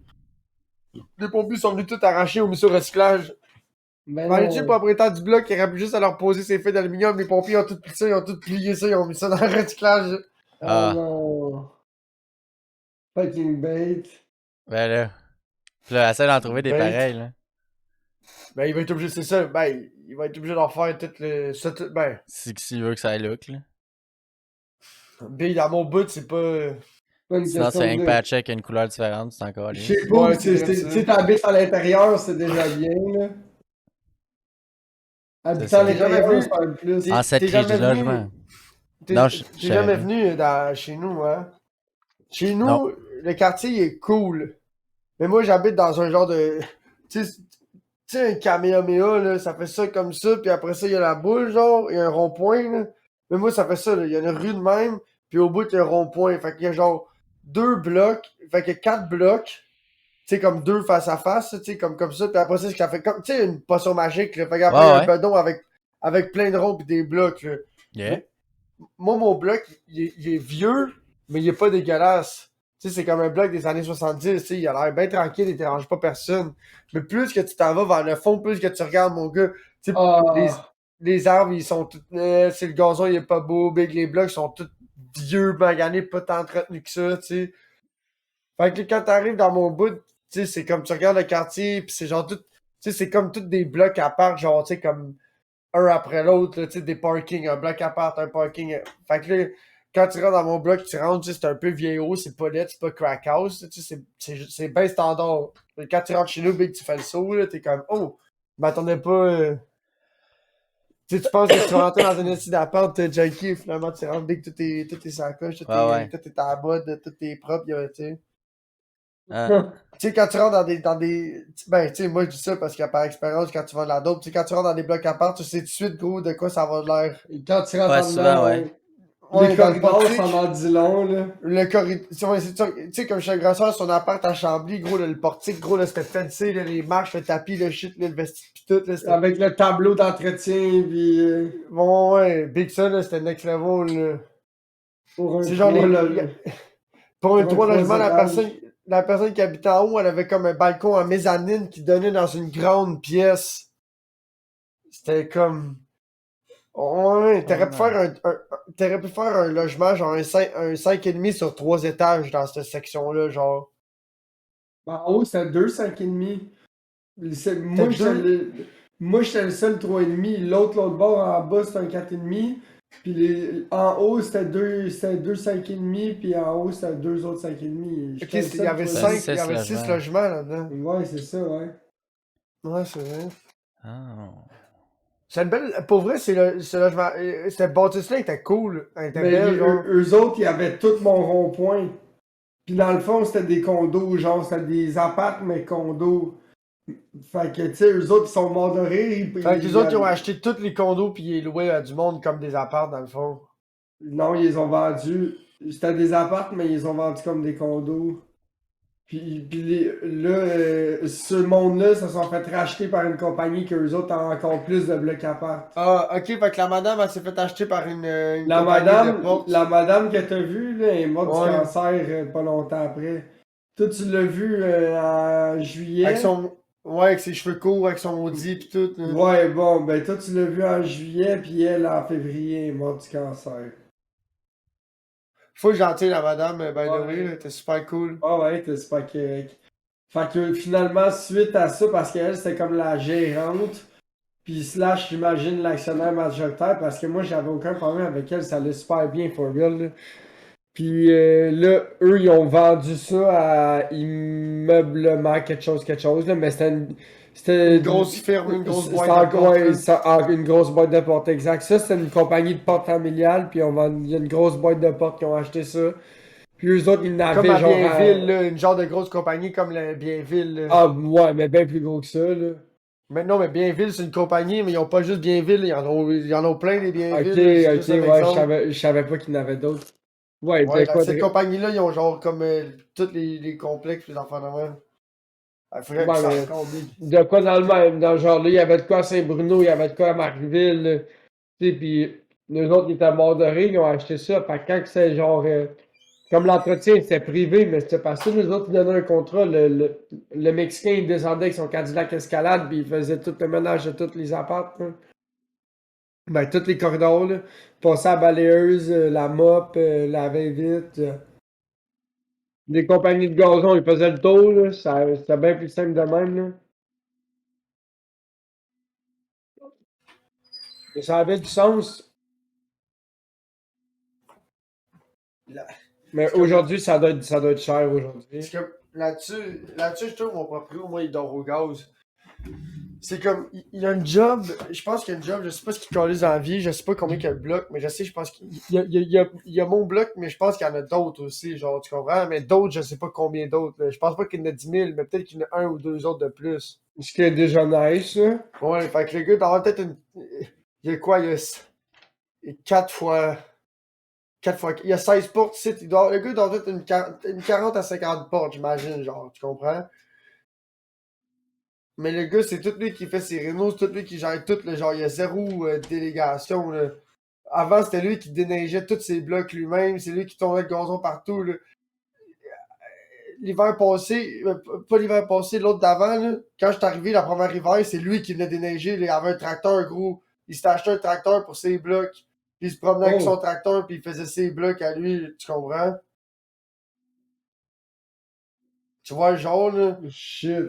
Les pompiers sont venus tout arracher au mis au recyclage. Ben Imagine le non. propriétaire du bloc qui aurait pu juste à leur poser ses fils d'aluminium. Les pompiers ont tout pris ça, ils ont tout plié ça, ils ont mis ça dans le recyclage. Ah. Oh non. Fucking bait. Ben là. Puis là, essaie d'en trouver des Bête. pareils, là. Ben, il va être obligé, c'est ça. Ben, il va être obligé d'en faire tout le. Ça, ben, S'il veut que ça aille look, là. Bill, dans mon bout, c'est pas. Pas une Sinon, question c'est un de- patch avec une couleur différente, c'est encore Je lisse. sais pas, Ouais, c'est vrai, ça. si t'habites à l'intérieur, c'est déjà bien, là. Habiter ça. à l'intérieur, T'es jamais c'est pas le plus. En cette t'es crise jamais du venu- logement. T'es Non, t'es jamais venu chez nous, hein? Chez nous, Non. le quartier il est cool. Mais moi, j'habite dans un genre de. Tu sais, un Kamehameha, là, ça fait ça comme ça, puis après ça, il y a la boule, genre, il y a un rond-point, là. Mais moi, ça fait ça, là. Il y a une rue de même, puis au bout, il y a un rond-point. Fait qu'il y a genre 2 blocs, fait qu'il y a 4 blocs, tu sais, comme 2 face à face, tu sais, comme ça, puis après ça, ça fait comme, tu sais, une potion magique, là. Fait qu'après, il y a Ouais, un bedon avec plein de ronds pis des blocs, là. Yeah. Moi, mon bloc, il est vieux, mais il est pas dégueulasse. Tu sais, c'est comme un bloc des années 70, tu sais, il a l'air bien tranquille, il dérange pas personne. Mais plus que tu t'en vas vers le fond, plus que tu regardes, mon gars, tu sais, Ah, les arbres, ils sont tous. Si le gazon, il est pas beau, big, les blocs sont tous vieux, maganés, pas tant entretenus que ça, tu sais. Fait que quand t'arrives dans mon bout, tu sais, c'est comme tu regardes le quartier, pis c'est genre tout. Tu sais, c'est comme tous des blocs à part, genre, tu sais, comme un après l'autre, là, tu sais, des parkings, un bloc à part, un parking. Fait que là, quand tu rentres dans mon bloc, tu rentres, tu sais, c'est un peu vieillot, c'est pas net, c'est pas crack house, tu sais, c'est bien standard. Mais quand tu rentres chez nous, big, tu fais le saut, là, t'es comme, oh, je m'attendais pas. Tu sais, tu penses que tu vas rentrer dans une étude d'appart junkie, finalement, tu rentres big, tout est sacoche, Ouais. tout est à la mode, tout est propre, tu sais. Hein? Tu sais, quand tu rentres dans des. Ben, tu sais, moi, je dis ça parce que par expérience, quand tu vas de la dope, tu sais, quand tu rentres dans des blocs à part, tu sais tout de suite, gros, de quoi ça va de l'air. Et quand tu rentres Ouais, en souvent, dedans, ouais. les Ouais, dans le corridors, portique, ça en dit long, là. le corridor. Tu sais, comme chez le grosseur, son appart à Chambly, gros, là, le portique, gros, là, c'était fancy, là, les marches, le tapis, le shit, là, le vesti, pis tout, là, c'était. Avec le tableau d'entretien, puis Bon, ouais, Big Sun, là, c'était next level, là. pour un C'est genre, pour un pour un 3 logements, la étages. personne qui habitait en haut, elle avait comme un balcon en mezzanine qui donnait dans une grande pièce. C'était comme. Ouais, t'aurais pu faire un logement, genre un 5,5 sur 3 étages dans cette section-là, genre. En haut, c'était 2, 5,5. C'était deux. Moi, j'étais le seul 3,5. L'autre bord en bas, c'était un 4,5. Puis en haut, c'était 2 5,5. Puis en haut, c'était deux autres 5,5. Ok, J'étais le il y seul avait C'est 3,5. il y avait 6 logements là-dedans. Ouais, c'est ça, ouais. Ouais, c'est vrai. Ah. C'est une belle. Pour vrai, ce logement. Cette bâtisse-là était cool. Elle était Mais belle, genre. eux autres, ils avaient tout mon rond-point. Puis dans le fond, c'était des condos, genre, c'était des apparts, mais condos. Fait que, tu sais, eux autres, ils sont morts de rire. Fait que les autres, ils ont acheté tous les condos puis ils louaient à du monde comme des apparts, dans le fond. Non, ils les ont vendus. C'était des apparts, mais ils les ont vendus comme des condos. Là, ce monde-là se sont fait racheter par une compagnie que eux autres ont encore plus de blocs appart. Ah, ok, fait que la madame, elle s'est fait acheter par une compagnie de porte. La madame que t'as vue, là, est morte Ouais. du cancer pas longtemps après. Toi, tu l'as vu en juillet. Avec son. Ouais, avec ses cheveux courts, avec son Audi pis tout. Là. Ouais, bon, ben toi, tu l'as vu en juillet, puis elle, en février, elle est morte du cancer. Faut gentil, la madame, by the Ouais. way, là, t'es super cool. Ah ouais, c'est pas correct. Fait que finalement, suite à ça, parce qu'elle, c'était comme la gérante, puis slash, j'imagine, l'actionnaire majoritaire, parce que moi, j'avais aucun problème avec elle, ça allait super bien, for real, là. Puis là, eux, ils ont vendu ça à Immeublement quelque chose, là, mais c'était Une grosse firme, une grosse boîte c'était de porte, ouais, là. une grosse boîte de porte, exact. Ça, c'était une compagnie de porte familiale, puis il y a une grosse boîte de porte qui ont acheté ça. Puis eux autres, ils Comme n'avaient à genre. Bienville, là, une genre de grosse compagnie comme la Bienville. Là. Ah, ouais, mais bien plus gros que ça, là. Mais non, mais Bienville, c'est une compagnie, mais ils ont pas juste Bienville, ils en ont plein des Ok, Bienville. là, c'est ok, juste un ouais, exemple. je savais pas qu'il y en avait d'autres. Ouais, Ouais, de quoi cette de. compagnie-là, ils ont genre comme tous les complexes, les enfants de même. Il faudrait que Ouais, ça mais compte. de quoi dans le même, dans le genre là, il y avait de quoi à Saint-Bruno, il y avait de quoi à Marqueville, là. Tu sais, puis les autres, ils étaient morts de rire, ils ont acheté ça. Fait que quand c'est genre. Comme l'entretien, c'était privé, mais c'était parce que nous autres, ils donnaient un contrat. Le Mexicain, il descendait avec son Cadillac Escalade, puis il faisait tout le ménage de tous les apparts, là. Ben, tous les corridors, là. Passait à la balayeuse, la mop, laver vite. Les compagnies de gazon, ils faisaient le tour, là. C'était bien plus simple de même, là. Mais ça avait du sens. Là, Mais c'est comme, aujourd'hui, ça doit être cher aujourd'hui. c'est comme là-dessus, je trouve mon proprio, moi, il dort au gaz. C'est comme, il a un job, je pense qu'il a un job, je sais pas ce qu'il calise dans la vie, je sais pas combien qu'il y a de blocs, mais je sais, je pense qu'il y a mon bloc, mais je pense qu'il y en a d'autres aussi, genre, tu comprends? Mais d'autres, je sais pas combien d'autres, là. Je pense pas qu'il y en a 10 000, mais peut-être qu'il y en a un ou deux autres de plus. Ce qui est déjà nice, là. Ouais, fait que le gars, doit avoir peut-être une. Il y a quoi? Il y a 4 fois. 4 fois. Il y a 16 portes ici. Le gars doit avoir peut-être une 40 à 50 portes, j'imagine, genre, tu comprends? Mais le gars, c'est tout lui qui fait ses rénaux, c'est tout lui qui gère tout, le genre, il y a zéro délégation, là. Avant, c'était lui qui déneigeait tous ses blocs lui-même, c'est lui qui tournait le gazon partout, là. L'hiver passé, pas l'hiver passé, l'autre d'avant, là, quand je suis arrivé la première hiver, c'est lui qui venait déneiger, là. Il avait un tracteur, gros. il s'était acheté un tracteur pour ses blocs. Puis il se promenait avec Oh. son tracteur, puis il faisait ses blocs à lui, tu comprends? Tu vois le genre, là? Shit.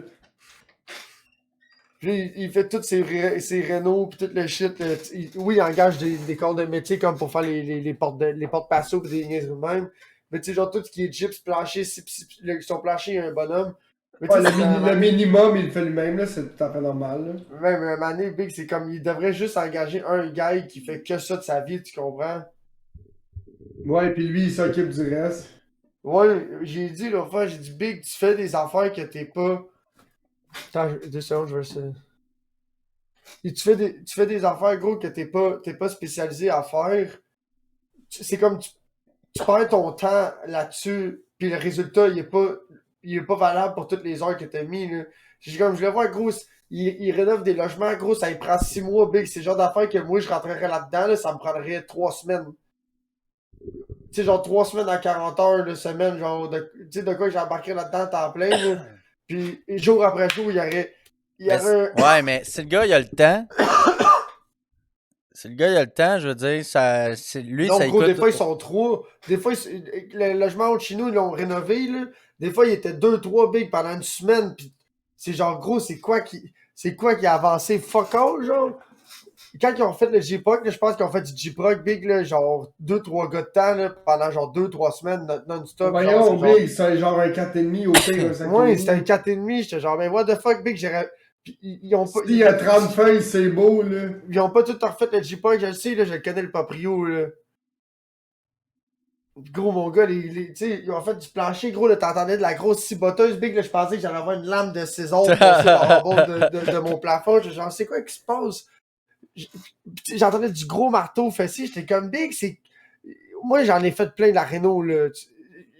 Puis il fait toutes ses rénaux, puis tout le shit. Oui, il engage des corps de métier comme pour faire les portes passeaux pis des niaiseries de même. Mais tu sais, genre tout ce qui est gyps, plancher, son plancher, il y a un bonhomme. Mais tu Ouais, sais, le minimum, il le fait lui-même, là, c'est tout à fait normal. Là. même un mané, Big, c'est comme il devrait juste engager un gars qui fait que ça de sa vie, tu comprends? Ouais, puis lui, il s'occupe du reste. Ouais, j'ai dit l'autre fois, j'ai dit Big, tu fais des affaires que t'es pas. Attends, 2 secondes, je vais essayer. Et tu fais des affaires, gros, que t'es pas spécialisé à faire. C'est comme tu perds ton temps là-dessus, puis le résultat, il est pas valable pour toutes les heures que t'as mis, là. Je le vois, gros, il rénove des logements, gros, ça il prend 6 mois, Big. C'est le genre d'affaires que moi, je rentrerais là-dedans, là, ça me prendrait 3 semaines. Tu sais, genre 3 semaines à 40 heures de semaine, genre, tu sais, de quoi j'embarquerais là-dedans à temps plein, là. Puis jour après jour, il y aurait. Ouais, mais si le gars, il a le temps. Si le gars, il a le temps, je veux dire, lui, Non, ça gros, écoute. des fois, ils sont 3. Des fois, le logement chez nous, ils l'ont rénové, là. Des fois, il était 2, 3 big pendant une semaine. Puis c'est genre, gros, c'est quoi qui a avancé fuck all, genre? Quand ils ont fait le J-Proc, je pense qu'ils ont fait du J-Proc big, là, genre 2, 3 gars de temps, là, pendant genre 2, 3 semaines non-stop. Voyons, Big, c'est genre un 4,5 au pire, un 5,5. Ouais, c'était un 4,5. J'étais genre, mais what the fuck, big, Puis ils ont pas. S'il y a 30 feuilles, c'est beau, là. Ils ont pas tout refait le J-Proc, je le sais, là, je le connais le proprio, là. Gros, mon gars, tu sais, ils ont fait du plancher, gros, là, t'entendais de la grosse ciboteuse, big, là, je pensais que j'allais avoir une lame de ciseaux passée en bas de mon plafond. Genre, c'est quoi qui se passe? J'entendais du gros marteau fessier, j'étais comme, big, c'est. Moi, j'en ai fait plein de la Renault, là.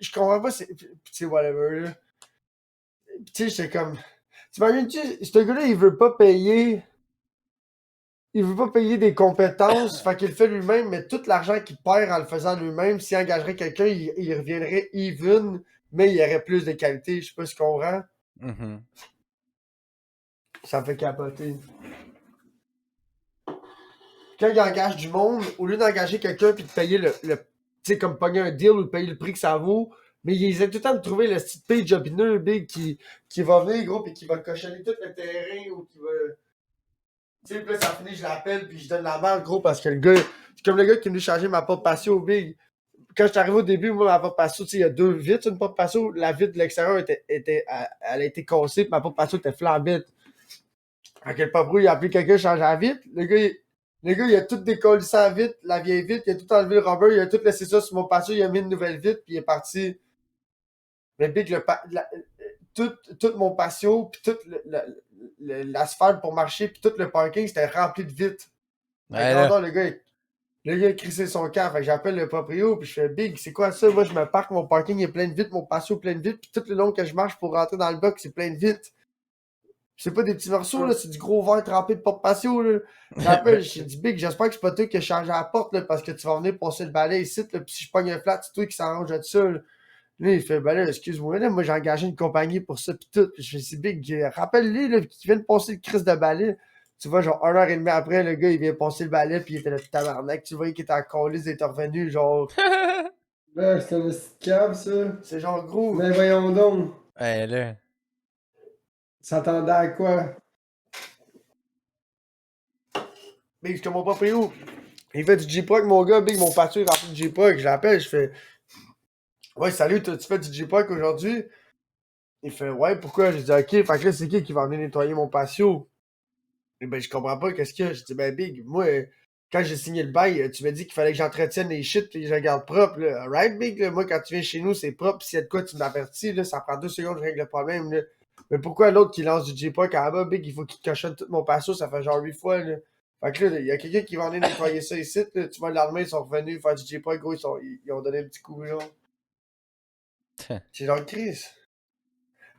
Je comprends pas, c'est. Tu sais, whatever, là. Tu sais, j'étais comme. T'imagines-tu, ce gars-là, il veut pas payer. Il veut pas payer des compétences, fait qu'il le fait lui-même, mais tout l'argent qu'il perd en le faisant lui-même, s'il engagerait quelqu'un, il reviendrait even, mais il y aurait plus de qualité. Je sais pas si tu comprends. Mhm. Ça me fait capoter. Quand il engage du monde, au lieu d'engager quelqu'un puis de payer tu sais, comme pogner un deal ou de payer le prix que ça vaut, mais ils essaient tout le temps de trouver le petit pay jobineux, big, qui va venir, gros, puis qui va cochonner tout le terrain ou qui va. Tu sais, puis là, ça finit, je l'appelle, puis je donne la merde, gros, parce que le gars, c'est comme le gars qui est venu changer ma porte patio, big. Quand je suis arrivé au début, moi, ma porte patio, tu sais, il y a 2 vitres, une porte patio. La vitre de l'extérieur elle a été cassée, puis ma porte patio était flambée. Fait que le pape il a appelé quelqu'un, changer la vitre. Le gars, il a tout décollé sa vitre, la vieille vitre, il a tout enlevé le rubber, il a tout laissé ça sur mon patio, il a mis une nouvelle vitre, puis il est parti. Mais big, tout mon patio, puis tout l'asphalte pour marcher, puis tout le parking, c'était rempli de vitres. Ouais, là. Le gars a crissé son camp, fait que j'appelle le proprio, puis je fais Big, c'est quoi ça? Moi, je me parque, mon parking est plein de vitres, mon patio est plein de vitres, puis tout le long que je marche pour rentrer dans le bloc, c'est plein de vitres. C'est pas des petits morceaux, là, c'est du gros verre trempé de porte patio, là. J'appelle, j'ai dit Big, j'espère que c'est pas toi qui as changé la porte, là, parce que tu vas venir passer le balai ici, là, puis si je pogne un flat, c'est toi qui s'arrange de ça, là. Là, il fait, ben là, excuse-moi, là, moi j'ai engagé une compagnie pour ça, pis tout. Puis je fais, c'est Big, rappelle-lui, là, qui vient de passer le crise de balai. Tu vois, genre, 1 heure et demie après, le gars, il vient passer le balai, puis il était là, tabarnak. Tu vois qu'il était en colis, il était revenu, genre. Là, c'est un petit cave, ça. C'est genre gros. Mais voyons donc. Ouais, là. S'attendait à quoi? Big, je comprends pas où. Il fait du J-Proc, mon gars, Big, mon patio est rempli de J-Proc. Je l'appelle, je fais, ouais, salut, tu fais du J-Proc aujourd'hui? Il fait, ouais, pourquoi? J'ai dit, ok, fait que là, c'est qui va venir nettoyer mon patio? Et ben, je comprends pas, qu'est-ce qu'il y a? J'ai dit, ben, Big, moi, quand j'ai signé le bail, tu m'as dit qu'il fallait que j'entretienne les shit et que je les garde propres, là. Alright, Big, là, moi, quand tu viens chez nous, c'est propre. S'il y a de quoi, tu m'avertis, là, ça prend 2 secondes, je règle le problème, là. Mais pourquoi l'autre qui lance du J-Proc en bas, Big, il faut qu'il cochonne tout mon patio, ça fait genre 8 fois, là. Fait que là, il y a quelqu'un qui va venir nettoyer ça ici, là. Tu vois, le lendemain, ils sont revenus faire du J-Proc, gros, ils ont donné un petit coup, genre. C'est genre Chris.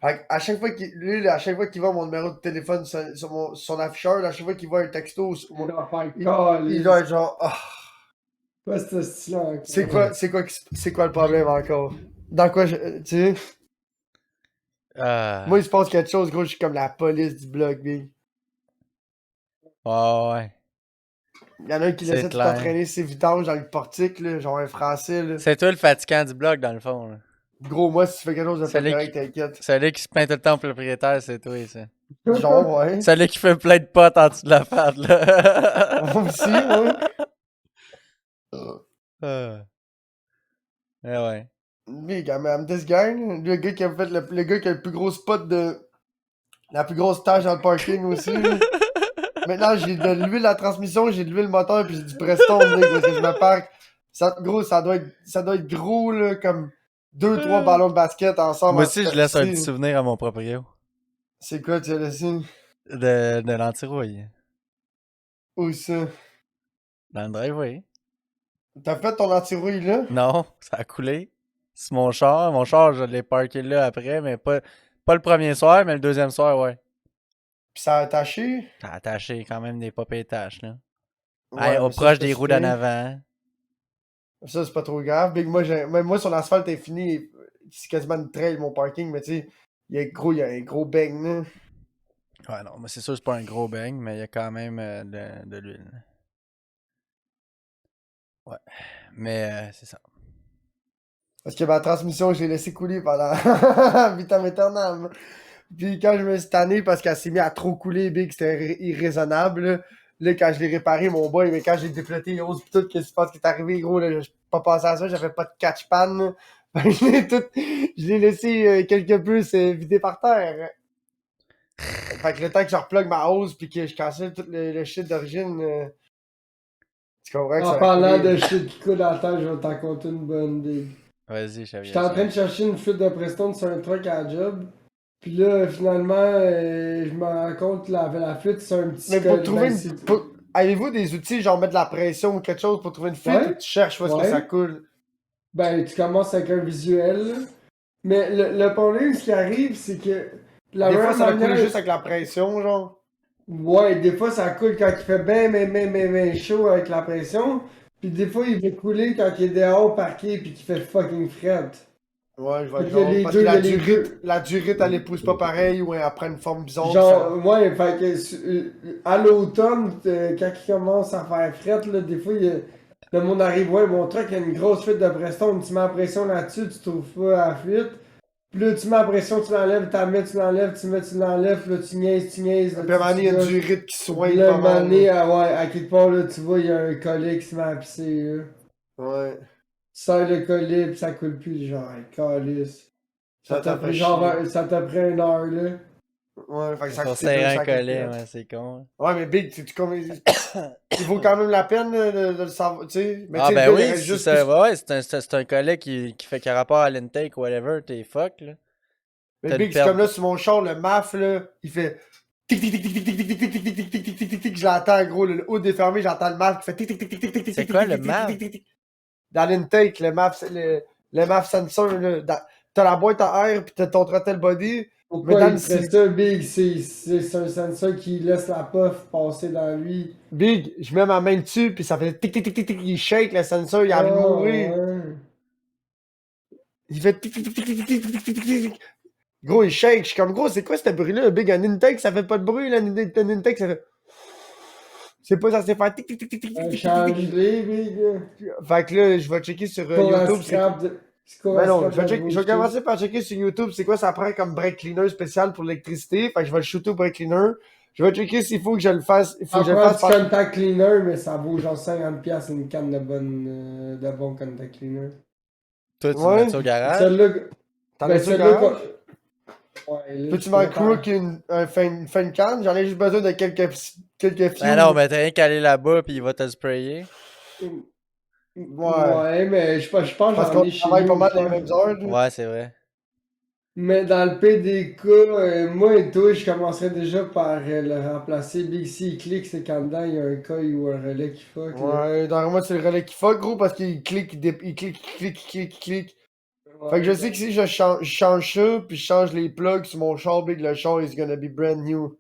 À chaque fois à chaque fois qu'il voit mon numéro de téléphone sur son afficheur, à chaque fois qu'il voit un texto, Il doit faire il calice. doit être genre, ah, Pas ce style encore. c'est quoi le problème encore? Dans quoi tu sais? Moi, il se passe quelque chose, gros, je suis comme la police du bloc, big. Ouais, ouais. Il y en a un qui C'est laissait tout clair. entraîner ses vidanges dans le portique, là, genre un français. Là. C'est toi le fatigant du bloc, dans le fond. Là. Gros, moi, si tu fais quelque chose de pas Celui correct, qui- t'inquiète. Celui qui se peint tout le temps propriétaire, c'est toi, ça. Genre, ouais. Celui qui fait plein de potes en dessous de la fade, là. Moi aussi, ouais. Ah. Eh ouais. Big, I'm this guy, là. Le gars qui a fait le gars qui a le plus gros spot de. La plus grosse tâche dans le parking aussi, là. Maintenant, j'ai de l'huile à la transmission, j'ai de l'huile moteur, puis j'ai du Prestone, là, parce que je me parque. Gros, ça doit être gros, là, comme 2-3 ballons de basket ensemble. Moi en aussi, je laisse un superficie. petit souvenir à mon proprio. C'est quoi, tu as laissé? De l'antirouille. Où ça? Dans le driveway. T'as fait ton anti-rouille, là? Non, ça a coulé. C'est mon char. Mon char, je l'ai parké là après, mais pas le premier soir, mais le deuxième soir, ouais. Pis ça a attaché? T'as attaché quand même des popées taches, là. Ouais, Au mais ça, proche c'est pas des si roues d'en pire. avant. Ça, c'est pas trop grave. Big, moi, même moi, son asphalte est fini. C'est quasiment une trail, mon parking, mais tu sais, il y a un gros bang, là. Ouais, non, mais c'est sûr, c'est pas un gros bang, mais il y a quand même de l'huile. Ouais. Mais c'est ça. Parce que ma transmission, je l'ai laissé couler pendant vitam aeternam. Puis quand je me suis tanné parce qu'elle s'est mise à trop couler, Big, c'était irraisonnable. Là, quand je l'ai réparé, mon boy, mais quand j'ai déploté Rose pis tout, qu'est-ce qui se passe qui est arrivé, gros, là, je pas pensé à ça, j'avais pas de catch pan. Là. Fait que je l'ai laissé quelque peu se vider par terre. Fait que le temps que je replugue ma hose puis que je cancelle tout le shit d'origine, tu comprends que ça En va parlant couler. de shit qui coule à la terre, je vais t'en conter une bonne big. Vas-y, Xavier. J'étais en train de chercher une fuite de Preston sur un truck à la job. Puis là, finalement, je me rends compte que la fuite, c'est un petit Mais pour col- trouver ben, une. c'est- Avez-vous des outils, genre mettre de la pression ou quelque chose pour trouver une fuite Ouais. ou tu cherches où est-ce que Ouais. ça coule? Ben, tu commences avec un visuel. Là. Mais le problème, ce qui arrive, c'est que la Des fois, meilleure ça va couler manière- juste avec la pression, genre. Ouais, des fois, ça coule quand il fait ben chaud avec la pression. Puis des fois, il veut couler quand il est dehors parqué puis qu'il fait fucking fret. Ouais, je vais Fait être qu'il y a genre. les Parce deux, que il y a les deux. la durite, elle épouse pas pareil ou elle prend une forme bizarre. Genre, ouais, fait que à l'automne, quand il commence à faire fret, là, des fois, le monde arrive, ouais, mon truck, il y a une grosse fuite de pression, tu mets la pression là-dessus, tu trouves pas la fuite. Puis là, tu mets la pression, tu l'enlèves, tu la mets, tu l'enlèves, tu mets, tu l'enlèves, puis là, tu niaises. Là, Puis à un moment donné, il y a une gosses. durite qui soigne Puis là, pas un moment mal. donné, à quelque part, là, tu vois, il y a un collet qui se met à pisser, là. Ouais. Tu sers le collet, puis ça coule plus, genre, calice. Ça t'a fait pris genre, chier. ça t'a pris une heure, là. Ouais, fait que ça Pour coûte serrer un 200 collet, quelques. ouais, c'est con. Ouais, mais Big, il vaut quand même la peine de le savoir, tu sais. Mais Ah, tu sais, ben le gars, il oui, reste si juste ça, plus. ouais, c'est un collet qui fait rapport à l'intake ou whatever, t'es fuck, là. Mais T'as une Big, c'est comme perte. là sur mon char, le MAF, là, il fait tic tic tic tic tic tic tic tic tic tic tic tic tic tic tic tic, je l'entends gros, le haut défermé, j'entends le MAF qui fait tic tic tic tic tic tic tic C'est tic quoi tic le tic MAF? tic tic tic. Dans l'intake, le MAF, le MAF sensor, là, t'as la boîte à air pis t'as ton throttle body. Pourquoi Mais dans il le ferait ça, Big? C'est un sensor qui laisse la puff passer dans lui. Big, je mets ma main dessus pis ça fait tic tic tic tic tic, il shake le sensor, il a envie de mourir. Ouais. Il fait tic tic tic tic tic tic tic tic tic tic. Gros, il shake, je suis comme gros, c'est quoi ce bruit-là? Big, un intake, ça fait pas de bruit, là, un intake, ça fait. C'est pas censé faire tic tic tic tic tic tic tic tic. Change-les, Big. Fait que là, je vais checker sur Cours à YouTube. scrap de. Cours Mais à non, scrap je vais, de je vais commencer par checker sur YouTube c'est quoi ça prend comme brake cleaner spécial pour l'électricité. Fait que je vais le shooter au brake cleaner. Je vais checker s'il faut que je le fasse. Il faut Ça que je le prend fasse du par... contact cleaner, mais ça vaut genre 50$ une canne de bon contact cleaner. Toi, tu le Ouais. mets au garage? Celle-là. T'en Ben, as-tu au celle-là. garage? Ouais, là. Peux-tu m'en crook une fin de canne? J'en ai juste besoin de quelques Ben fumes. non, ben t'as rien qu'à aller là-bas pis il va te le sprayer. Ouais, mais je pense que Parce j'en qu'on ai chez travaille pas nous. mal je les pense. mêmes heures. Là. Ouais, c'est vrai. Mais dans le PDK, moi et toi, je commencerais déjà par le remplacer. Big C, il clique, c'est quand dedans il y a un coil ou un relais qui fuck. Là. Ouais, dans moi, c'est le relais qui fuck, gros, parce qu'il clique, il clique, il clique, il clique, il clique. Ouais, Fait que je sais que si je change ça, puis je change les plugs sur mon char, Big, le char is gonna be brand new.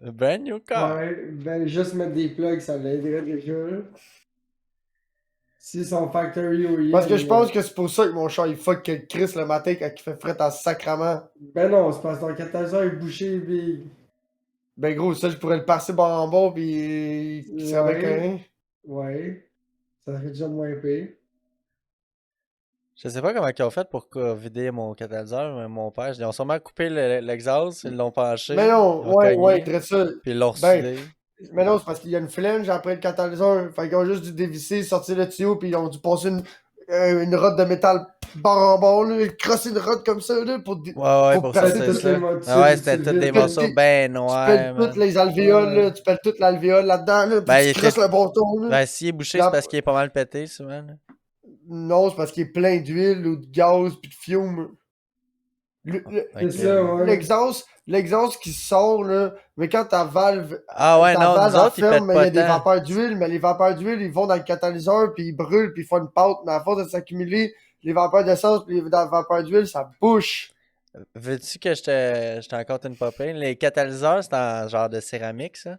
Brand new car. Ouais, ben juste mettre des plugs, ça l'aiderait déjà. Là. Si son factory OEM. Parce que je pense que c'est pour ça que mon char il fuck que Chris le matin quand il fait fret en sacrament. Ben non, c'est parce que ton catalyseur est bouché, Big. Ben gros, ça je pourrais le passer bord en bord pis il serait bien Ouais. correct. Ouais. Ça serait déjà moins pire. Je sais pas comment ils ont fait pour vider mon catalyseur, mais mon père, ils ont sûrement coupé l'exhaust, ils l'ont penché, Mais ils non, ont ouais, cogné, très ça. puis ils l'ont Ben, ressoudé. mais non, c'est parce qu'il y a une flange après le catalyseur. Fait qu'ils ont juste dû dévisser, sortir le tuyau, puis ils ont dû passer une rod de métal bord en bord, là, crosser une rod comme ça, là, Ouais, pour pour T'as sortir pelleter toutes les ça. modes, Ah ouais, tu c'était le tous des vides. morceaux ben tu pelles noirs, toutes man. les alvéoles, là, Ouais. tu pelles toute l'alvéole là-dedans, là, puis Ben, tu crosses le bâton, là. ben, s'il est bouché, Puis c'est après- parce qu'il est pas mal pété, souvent, là. Non, c'est parce qu'il est plein d'huile ou de gaz puis de fume. Le- le- C'est Ok. ça, ouais. l'exhaust qui sort, là, mais quand Ah ouais, ta non, valve nous elle autres, ils ferme, pètent mais il y pas a des tant. vapeurs d'huile, mais les vapeurs d'huile, ils vont dans le catalyseur, puis ils brûlent, puis ils font une pâte, mais à force de s'accumuler, les vapeurs d'essence, puis les vapeurs d'huile, ça bouche. Veux-tu que je te raconte une popée? Les catalyseurs, c'est en genre de céramique, ça?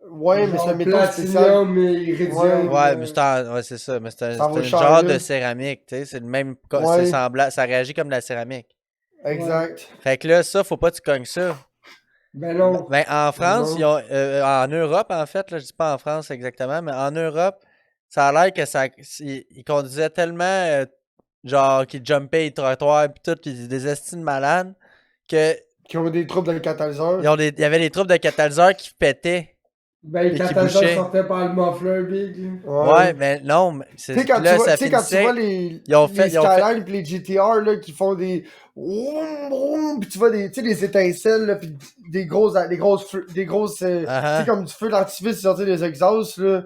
Ouais, mais c'est un Genre métaux spécial. platinium et Ouais, iridium. Ouais, mais ouais, c'est ça, mais ça vaut c'est un cher, genre de là. céramique, tu sais, c'est le même, c'est Ouais, semblant, ça réagit comme de la céramique. Ouais. exact. Fait que là, ça, faut pas que tu cognes ça. Ben non. Ben, en France, Non. en Europe, en fait, là, je dis pas en France exactement, mais en Europe, ça a l'air que ils conduisaient tellement, genre, qu'ils jumpaient les trottoirs pis tout, pis des estimes malades, que Qui ont des troubles dans le catalyseur. il y avait des troubles de catalyseurs qui pétaient Ben, le et qui catalyseur bouchaient. sortait par le muffler big. Ouais, Ouais. mais non, mais Tu sais, puis là, ça tu sais, quand tu vois finissait, les ils ont fait, Skyline pis les GTR, là, qui font des vroom, vroom, pis tu vois tu sais, des étincelles, là, pis des grosses, tu sais, uh-huh, comme du feu d'artifice qui sortait des exhausts, là.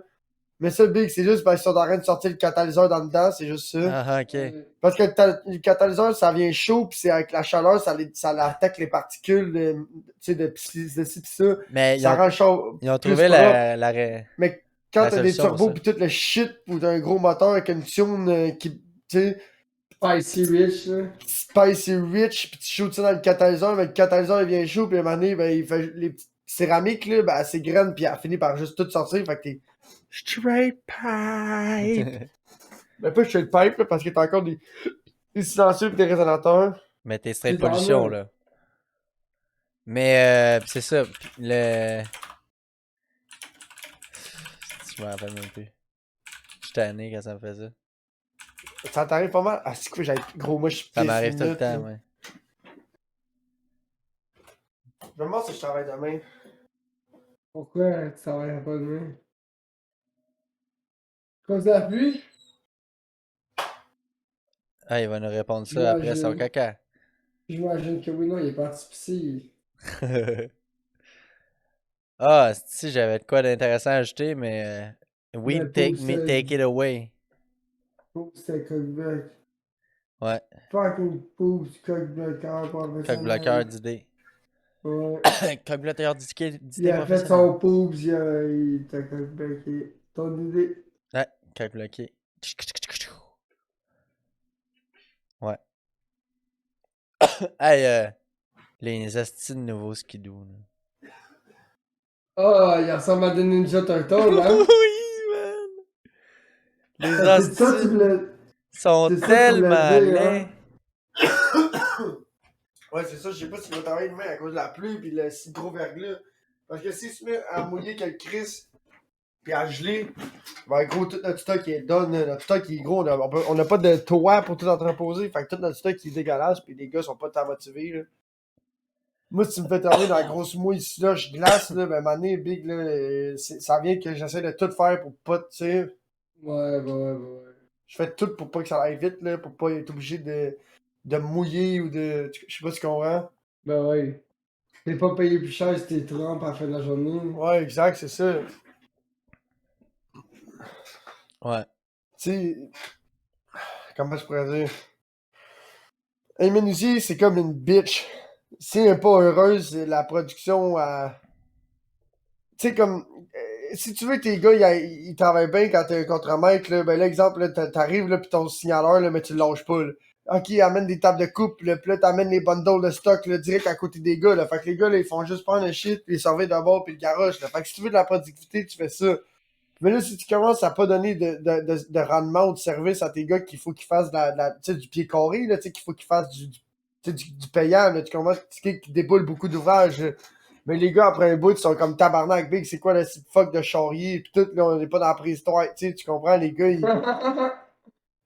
Mais ça, Big, c'est juste parce qu'ils sont en train de sortir le catalyseur dans dedans, c'est juste ça. ok. Ouais. Parce que le catalyseur, ça vient chaud, pis c'est avec la chaleur, ça attaque les particules, tu sais, de ci pis ça. Mais Ça rend le char ils ont plus trouvé propre. Mais quand la t'as des solution pour turbos ça. pis tout le shit, ou t'as un gros moteur avec une tune qui, tu sais, Spicy Rich, là. spicy rich, pis tu shoots ça dans le catalyseur, mais le catalyseur il vient chaud, pis à un moment donné, ben, il fait les petites céramiques, là, ben, elle s'égrène, pis elle finit par juste tout sortir, fait que t'es straight pipe. Mais pas straight pipe, là, parce que t'as encore des silencieux pis des résonateurs. Mais t'es straight C'est dans pollution, le- là. Mais pis c'est ça. Pis le. Je me rappelle même plus. Je suis tanné quand ça me fait ça. Ça t'arrive pas mal? Ah, c'est quoi, j'avais gros, moi, je suis Ça pisse m'arrive tout le minute, temps, là. ouais. Je me demande si je travaille demain. Pourquoi tu travailles pas demain? Cause de la pluie? Ah, il va nous répondre ça après son J'imagine. caca. J'imagine que oui, non, il est parti pisser. Ah, si j'avais de quoi d'intéressant à ajouter, mais. Mais Weed, pour ça, take it away. c'était coq-bloc. Ouais, Fucking pouce, coq-bloqueur coq bloqueur professionnel. d'idées. Ouais. Coq bloqueur Il d'idées a fait professionnelles. son pouce, il t'a coq-bloqué. Ton idée. Ouais, coq bloqué. Ouais. Hey, les astis de nouveaux skidoo, là. Ah, il ressemble à des Ninja Turtles, hein? Oui, man! Les C'est ça, hosties tu voulais. sont C'est ça que tu voulais tellement dire, laids. hein? Ouais, c'est ça, je sais pas s'il va travailler demain à cause de la pluie pis le si gros verglas. Parce que s'il se met à mouiller quel Chris pis à geler, ben gros, tout notre stock est done, notre stock est gros, on a pas de toit pour tout entreposer, fait que tout notre stock est dégueulasse pis les gars sont pas tant motivés, là. Moi, si tu me fais travailler dans la grosse mouille slush glace, là, ben, à un moment donné, Big, là, ça vient que j'essaie de tout faire pour pas, tu sais, Ouais. je fais tout pour pas que ça aille vite, là, pour pas être obligé de me mouiller ou de, je sais pas si tu comprends. Ben ouais. T'es pas payé plus cher si t'es trempe à la fin de la journée. Ouais, exact, c'est ça. Ouais. Tu sais, comment je pourrais dire? Un menuisier, c'est comme une bitch. Si elle n'est pas heureuse, la production, tu sais, comme, si tu veux que tes gars, ils travaillent bien quand t'es un contre-maître, là, ben là, exemple, là, t'arrives, là, pis ton signaleur, là, mais tu le lâches pas, là. Ok, amène des tables de coupe, là, pis là, t'amènes les bundles de stock, là, direct à côté des gars, là. Fait que les gars, là, ils font juste prendre le shit, pis les surveiller d'abord, pis le garage, là. Fait que si tu veux de la productivité, tu fais ça. Mais là, si tu commences à pas donner de rendement ou de service à tes gars qu'il faut qu'ils fassent tu sais, du pied carré, là, tu sais, qu'il faut qu'ils fassent tu sais, du payant, là, tu commences, qui déboule beaucoup d'ouvrages. Mais les gars, après un bout, ils sont comme tabarnak, big, c'est quoi le fuck de charrier, pis tout, là, on est pas dans la préhistoire, tu sais, tu comprends, les gars, ils...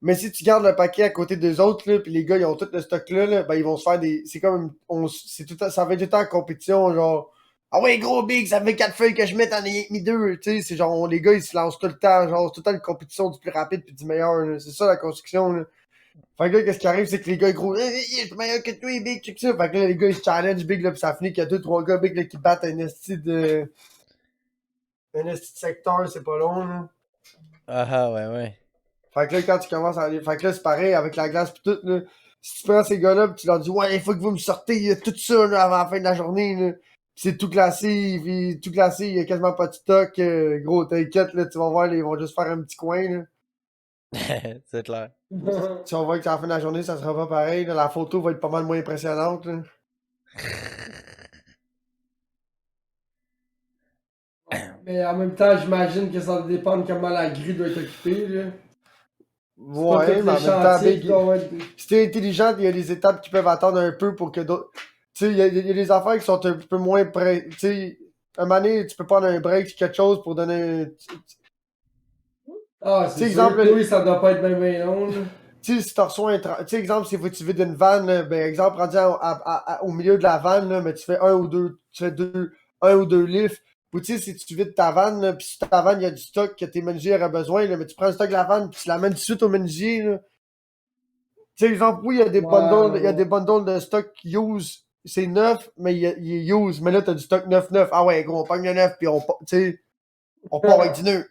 Mais si tu gardes le paquet à côté des autres, là, pis les gars, ils ont tout le stock là, ben, ils vont se faire des... C'est comme... C'est tout... Ça va être tout le temps en compétition, genre... Ah ouais, gros big, ça fait 4 feuilles que je mets, t'en ai mis 2, tu sais, c'est genre, les gars, ils se lancent tout le temps, genre, tout le temps une compétition du plus rapide pis du meilleur, là. C'est ça, la construction, là. Fait que là, qu'est-ce qui arrive, c'est que les gars, ils gros, je suis meilleur que toi, big, check ça. Fait que là, les gars, ils se challenge, big, là, pis ça finit qu'il y a 2-3 gars, big, là, qui battent un esti de... Un esti de secteur, c'est pas long, là. Ah, ouais, ouais. Fait que là, quand tu commences à aller. Fait que là, c'est pareil avec la glace pis tout, là. Si tu prends ces gars-là pis tu leur dis, ouais, il faut que vous me sortez tout ça, là, avant la fin de la journée, là. Pis c'est tout classé, pis tout classé, il y a quasiment pas de stock. Gros, t'inquiète, là, tu vas voir, ils vont juste faire un petit coin, là. C'est clair. Tu vas voir qu'à la fin de la journée, ça sera pas pareil, là. La photo va être pas mal moins impressionnante, là. Mais en même temps, j'imagine que ça dépend de comment la grue doit être occupée, là. C'est pas Ouais, tous mais en les même temps, chantiers big, qui doivent être... si t'es intelligent, il y a des étapes qui peuvent attendre un peu pour que d'autres. Tu sais, il y a des affaires qui sont un peu moins près. Tu sais, un moment donné, tu peux prendre un break sur quelque chose pour donner. Ah, Tu sais, c'est sûr exemple, que oui, ça doit pas être bien long, là. tu sais, si tu reçois un. Tu sais, exemple, si faut que tu vides une vanne, là, ben, exemple, rendu au milieu de la vanne, là, mais tu fais un ou deux. Tu fais un ou deux lifts. Ou tu sais, si tu vides ta vanne, là, pis si ta vanne, il y a du stock que tes menuisiers auraient besoin, là, mais tu prends le stock de la vanne, pis tu l'amènes tout de suite au menuisier, là. Tu sais, exemple, oui, il y a des Ouais. bundles de stock use, c'est neuf, mais il est use. Mais là, t'as du stock neuf neuf. Ah ouais, gros, on pogne le neuf, puis tu sais, on part avec du nœud.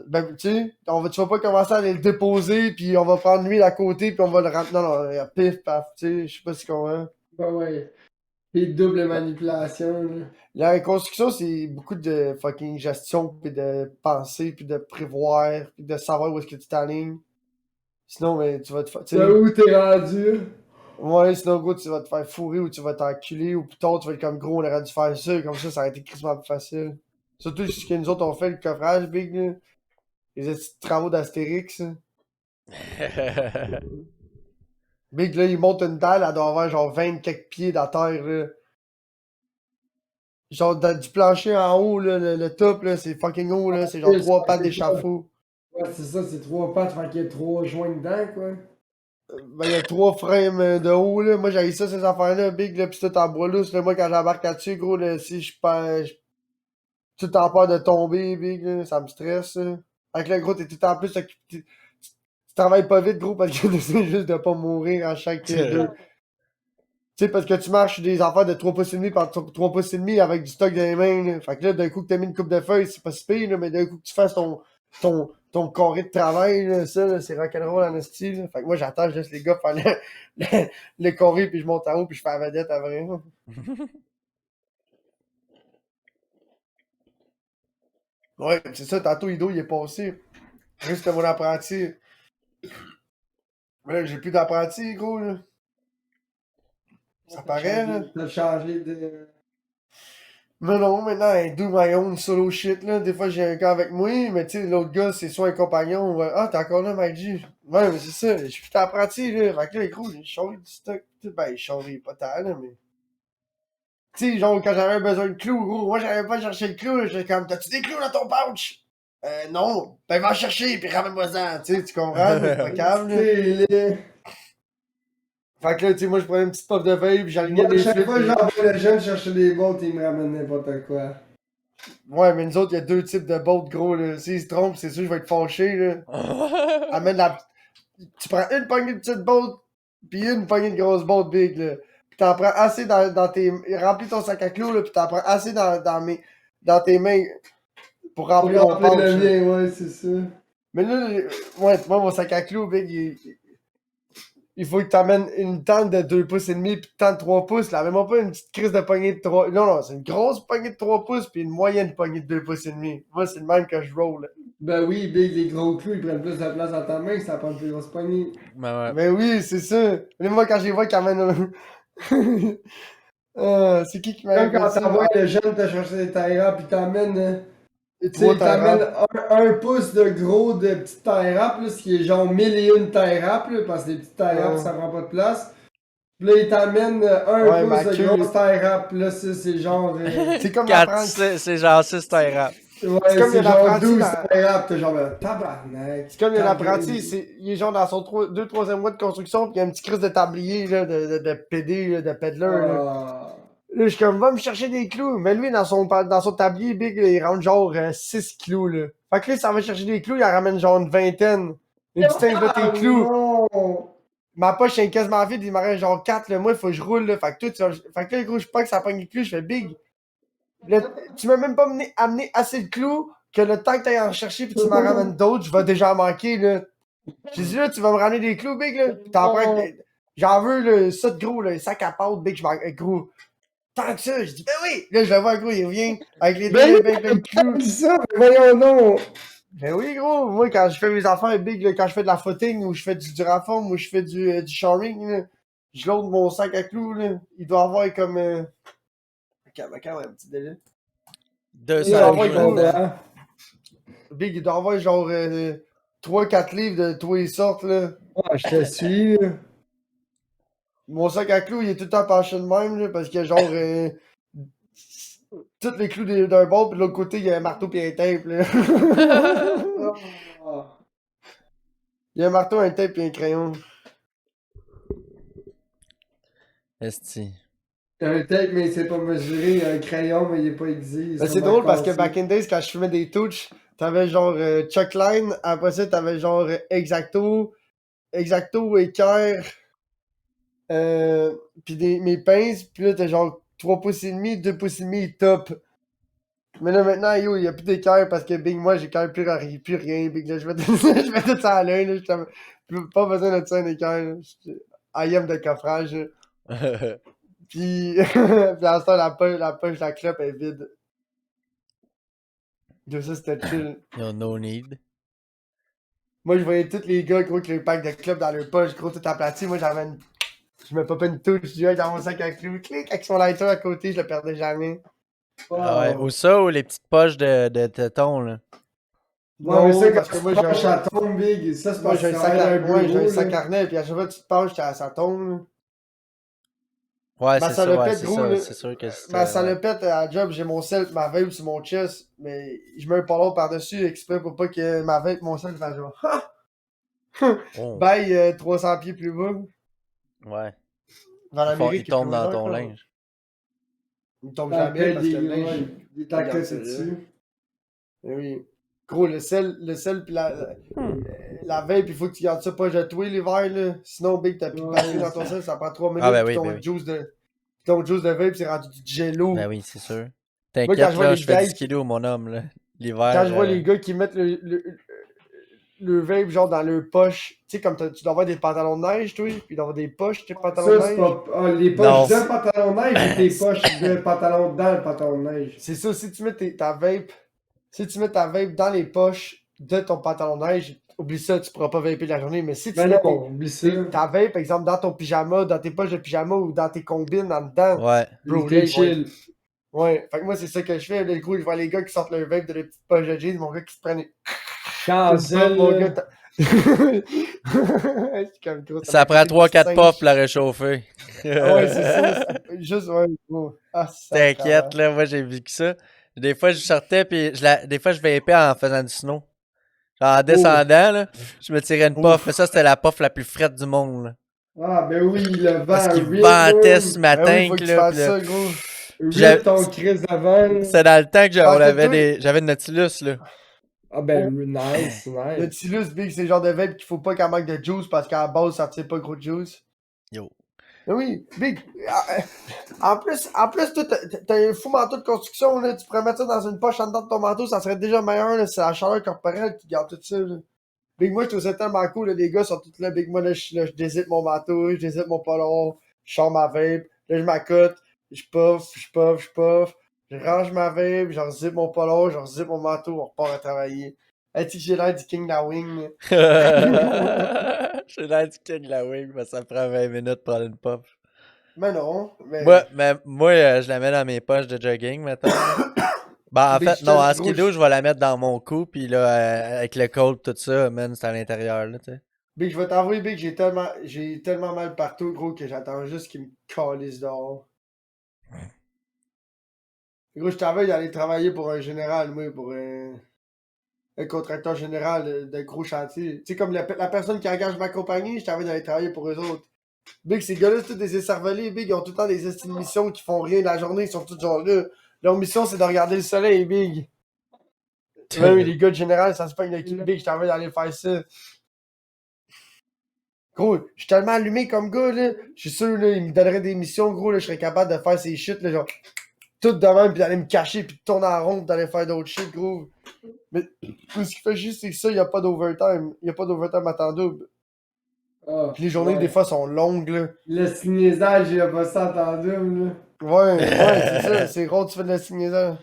Ben, tu sais, tu vas pas commencer à aller le déposer, puis on va prendre lui à côté, puis on va le rentrer. Non, non, pif, paf, tu sais, je sais pas si tu comprends. Ben ouais. Et double manipulation, là. La reconstruction, c'est beaucoup de fucking gestion, puis de penser, puis de prévoir, puis de savoir où est-ce que tu t'alignes. Sinon, ben, tu vas te faire, tu De sais. où t'es rendu? Ouais, sinon, gros, tu vas te faire fourrer ou tu vas t'enculer ou plus tard, tu vas être comme gros, on aurait dû faire ça, comme ça aurait été crissement plus facile. Surtout ce que nous autres on fait, le coffrage, big, là. Les petits travaux d'Astérix, là. Big, là, ils montent une dalle, elle doit avoir genre 20 quelques pieds dans la terre, là. Genre, du plancher en haut, là, le top, là, c'est fucking haut, là, c'est genre C'est 3 pattes c'est ça. d'échafaud. Ouais, c'est ça, c'est 3 pattes, fait qu'il y a 3 joints dedans, quoi. Ben, il y a 3 frames de haut, là. Moi, j'ai ça, ces affaires-là, big, là, pis tout en bois lousse, là. Moi, quand j'embarque là-dessus, gros, là, si je perds, tout en peur de tomber, big, là, ça me stresse, là. Avec le gros, t'es tout en plus, tu travailles pas vite, gros, parce que t'essaies juste de pas mourir à chaque deux. Tu sais, parce que tu marches sur des affaires de 3 pouces et demi par 3 pouces et demi avec du stock dans les mains, là. Fait que là, d'un coup que t'as mis une coupe de feuilles, c'est pas si pire, là, mais d'un coup que tu fasses ton carré de travail, là, ça, là, c'est rock'n'roll en esti, là. Fait que moi, j'attends juste les gars faire le carré, puis je monte en haut, puis je fais la vedette après. Ouais, c'est ça, tantôt, Ido, il est passé. Juste mon apprenti. Mais là, j'ai plus d'apprenti, gros, là. Ça paraît, là. T'as changé de... Mais non, maintenant, I do my own solo shit, là. Des fois, j'ai un gars avec moi, mais tu sais, l'autre gars, c'est soit un compagnon ou... Ah, t'es encore là, Mike G. Ouais, mais c'est ça, je suis plus apprenti, là. Fait que là, gros, j'ai changé du stock. Ben, j'ai changé pas tant, là, mais... Tu sais, genre, quand j'avais besoin de clous, gros, moi, j'avais pas cherché le clou, j'étais comme, t'as-tu des clous dans ton pouch? Non. Ben, va en chercher, puis ramène-moi-en, tu sais, tu comprends, mais c'est pas câble, là. Stylé. Fait que là, tu sais, moi, je prenais une petite puff de vape, puis j'alignais Moi, des chaque flips, fois que puis... j'envoie le jeune chercher des bottes, il me ramène n'importe quoi. Ouais, mais nous autres, il y a deux types de boats, gros, là. S'ils se trompent, c'est sûr, je vais être fâché, là. Amène la... Tu prends une poignée de petite boat, puis une poignée de grosse boat big, là. Puis t'en prends assez dans tes... Remplis ton sac à clous, là, puis t'en prends assez dans tes mains pour Pour remplir mon remplir pouch, le là. mien, ouais, c'est ça. Mais là, ouais, moi, mon sac à clous, big, il faut que t'amènes une tente de 2 pouces et demi, puis une tente de 3 pouces, là. Même pas une petite crise de poignée de 3... Non, non, c'est une grosse poignée de 3 pouces, puis une moyenne poignée de 2 pouces et demi. Moi, c'est le même que je roll, là. Ben oui, Big, les gros clous, ils prennent plus de place dans ta main que ça prend plus grosse poignée. Ben ouais. Mais oui, c'est ça. Mais moi, quand je les vois qui amènent c'est qui Comme m'avait fait quand ça? t'envoies le jeune te chercher des tailles puis t'amènes, Les tu sais, 3 il t'amène terrains. un pouce de gros de petites tailles rap, là, ce qui est genre 1001 tailles rap, là, parce que les petites tailles rap, ça prend pas de place. Puis là, il t'amène Ouais, un ma pouce de queue. grosse tie rap. Puis là, c'est genre. C'est comme 4, l'apprenti. c'est genre 6 tie rap. Ouais, comme c'est il y a genre l'apprenti 12 dans- tie rap. T'es genre, tabarnak. C'est comme il y a Ta l'apprenti, gueule. il est genre dans son 2-3e mois de construction, puis il y a un petit crise de tablier, là, de PD, là, de peddler, là. Ah. Là, je suis comme, va me chercher des clous. Mais lui, dans son tablier, Big, là, il rentre genre 6 clous, là. Fait que là, ça va chercher des clous, il en ramène genre une vingtaine. Il me dit, tiens, là, tes clous. Non! Ma poche est quasiment vide, il m'en reste genre 4, là. Moi, il faut que je roule, là. Fait que, fait que là, gros, je pas que ça pogne les clous, je fais Big. Là, tu m'as même pas amené assez de clous que le temps que t'ailles en chercher puis tu m'en ramènes d'autres, je vais déjà en manquer, là. J'ai dit, là, tu vas me ramener des clous, Big, là. Puis t'en prends, j'en veux, là, ça de gros, là, sac à pâte, Big, je m'en, gros. Tant que ça, je dis, ben oui! Là, je le vois, gros, il revient avec les Ben deux, oui, ben, ben, clous. dis ça, mais voyons donc! Ben oui, gros, moi, quand je fais mes affaires, Big, là, quand je fais de la footing, ou je fais du Duraform, ou je fais du shoring, là, je load mon sac à clous, là. Il doit avoir comme, quand même, un petit délai. 200 Ouais, clous gros, là-dedans. Big, il doit avoir genre 3-4 livres de tous les sortes, là. Ah, je te suis, là. Mon sac à clous, il est tout le temps penché de même, là, parce qu'il y a genre tous les clous d'un bord, puis de l'autre côté, il y a un marteau et un tape, là. Ah. Il y a un marteau, un tape et un crayon. Esti. T'as un tape, mais il s'est pas mesuré. Un crayon, mais il est pas aiguisé. Ben, c'est drôle parce que back in days, quand je fumais des touches, t'avais genre Chuck Line, après ça, t'avais genre Exacto, Équerre, pis mes pinces, pis là, t'as genre 3 pouces et demi, 2 pouces et demi, top. Mais là, maintenant, yo, il y a plus d'équerre parce que Big, moi, j'ai quand même plus rien, Big, là, je mets tout, je mets tout ça à l'œil, là, pas besoin de ça, un équerre, là. I am de coffrage, là. Pis, pis à ce temps, la poche de la clope est vide. De ça, c'était chill. Yo, no need. Moi, je voyais tous les gars, gros, avec le pack de clubs dans leur poche, gros, tout aplati. Moi, j'avais une... Je me popais une touche direct dans mon sac à clous. Clic, avec son lighter à côté, je le perdais jamais. Ah ouais, ou ça, ou les petites poches de tétons, là. Ouais, mais ça, Non, quand parce que moi, j'ai un ça tombe, Big. Ça, c'est moi, parce j'ai que un ça sac aide à... un Moi, j'ai un bureau, sac là. à harnais, puis à chaque fois que tu te penches, ça tombe, là. Ouais, Ma c'est ça, ouais, salopette, c'est gros, ça. là. C'est sûr que c'était. Ma Ouais. salopette, à job, j'ai mon sel, ma vape sur mon chest, mais je mets un polo par-dessus exprès pour pas que ma vape, mon sel, fasse genre... Oh, Bye, 300 pieds plus bas. ouais. Dans Il l'Amérique, il tombe pleut dans autant, ton quoi. linge. Il tombe Ça jamais paye parce que le linge... ouais, des taquettes dessus. Eh oui. Gros, le sel pis la vape, il faut que tu gardes ça pas de toi l'hiver, là. Sinon, Big, t'as plus de Ouais. batterie dans ton sel, ça prend 3 minutes, Ah, ben pis oui, ben oui. ton juice de vape, c'est rendu du jello. Ben oui, c'est sûr. Moi, quand T'inquiète, je vois là, les je fais gars 10 kilos, mon homme, là. L'hiver. quand je vois les gars qui mettent le vape, genre, dans leur poche, tu sais, comme tu dois avoir des pantalons de neige, toi, pis d'avoir des poches, tes pantalons de Ça, c'est neige. pas. Ah, les Non. poches de pantalon de neige ou tes poches de pantalon dans le pantalon de neige? C'est ça, si tu mets ta vape, si tu mets ta vape dans les poches de ton pantalon de neige, oublie ça, tu pourras pas vaper la journée, mais si tu Ben mets non, oublie ça. ta vape, par exemple, dans ton pyjama, dans tes poches de pyjama ou dans tes combines en dedans, Ouais. bro, là, T'es ils vont être- chill. Ouais, fait que moi, c'est ça que je fais. Là, le gros, je vois les gars qui sortent leur vape de les petites poches de jeans, mon gars qui se prennent une Cancel, pop, mon là. gars. C'est comme gros, Ça m'a prend coûté 3-4 5. puffs pour la réchauffer. Ah ouais, c'est ça. Juste, ouais, gros. Ah, T'inquiète, là, moi j'ai vécu ça. Des fois, je sortais, puis des fois, je vapais en faisant du snow. Genre, en descendant, là, je me tirais une puff. Mais ça, c'était la puff la plus frette du monde, là. Ah, ben oui, le vent. Parce qu'il rip, ventait là. ce Ben matin, oui, faut que tu là. fasses Puis là, ça, gros. Rip ton crise d'avant, là. c'est dans le temps que Parce que avait toi- j'avais une Nautilus, là. Ah, ben, nice, Le nice. Tilus, Big, c'est le genre de vape qu'il faut pas qu'elle manque de juice parce qu'à la base, ça tire pas gros de juice. Yo. Mais oui, Big. En plus, toi, t'as un fou manteau de construction, là. Tu pourrais mettre ça dans une poche en dedans de ton manteau, ça serait déjà meilleur, là. C'est la chaleur corporelle qui garde tout ça, là. Big, moi, je trouve ça tellement cool, là. Les gars sont tous là. Big, moi, là, je désite mon manteau, je désite mon polon, je sors ma vape, là, je m'accote, je puff. Je range ma vape, je rezippe mon polon, je rezippe mon manteau, on repart à travailler. Hey, tu sais que j'ai l'air du King de la Wing, là. J'ai l'air du king de la wing, mais ça prend 20 minutes pour prendre une puff. Mais non, mais. Moi, je la mets dans mes poches de jogging, mettons. Ben, en Big, fait, non, en gros, skidoo, je vais la mettre dans mon cou, puis là, avec le cold, tout ça, man, c'est à l'intérieur, là, tu sais. Big, je vais t'avouer, Big, j'ai tellement mal partout, gros, que j'attends juste qu'ils me calissent dehors. Gros, je t'avais d'aller travailler pour un général, moi, pour un contracteur général de gros chantier. Tu sais, comme la personne qui engage ma compagnie, je t'avais d'aller travailler pour eux autres. Big, ces gars-là, c'est tous des écervelés, Big, ils ont tout le temps des estimes de missions qui font rien de la journée, ils sont tous genre là. Leur mission, c'est de regarder le soleil, Big. Ouais, oui, les gars de général, ça se passe une équipe, Big, je t'avais d'aller faire ça. Gros, je suis tellement allumé comme gars, là. Je suis sûr, là, il me donnerait des missions, gros, là, je serais capable de faire ces shit, là, genre, tout de même, puis d'aller me cacher, puis de tourner en rond, puis d'aller faire d'autres shit, gros. Mais ce qui fait juste, c'est que ça, il n'y a pas d'overtime. Il n'y a pas d'overtime à temps double. Ah, Puis les journées, ouais. des fois, sont longues, là. Le niaisage, il a pas ça entendu, là. Ouais, c'est ça. C'est rare, tu fais de la signature.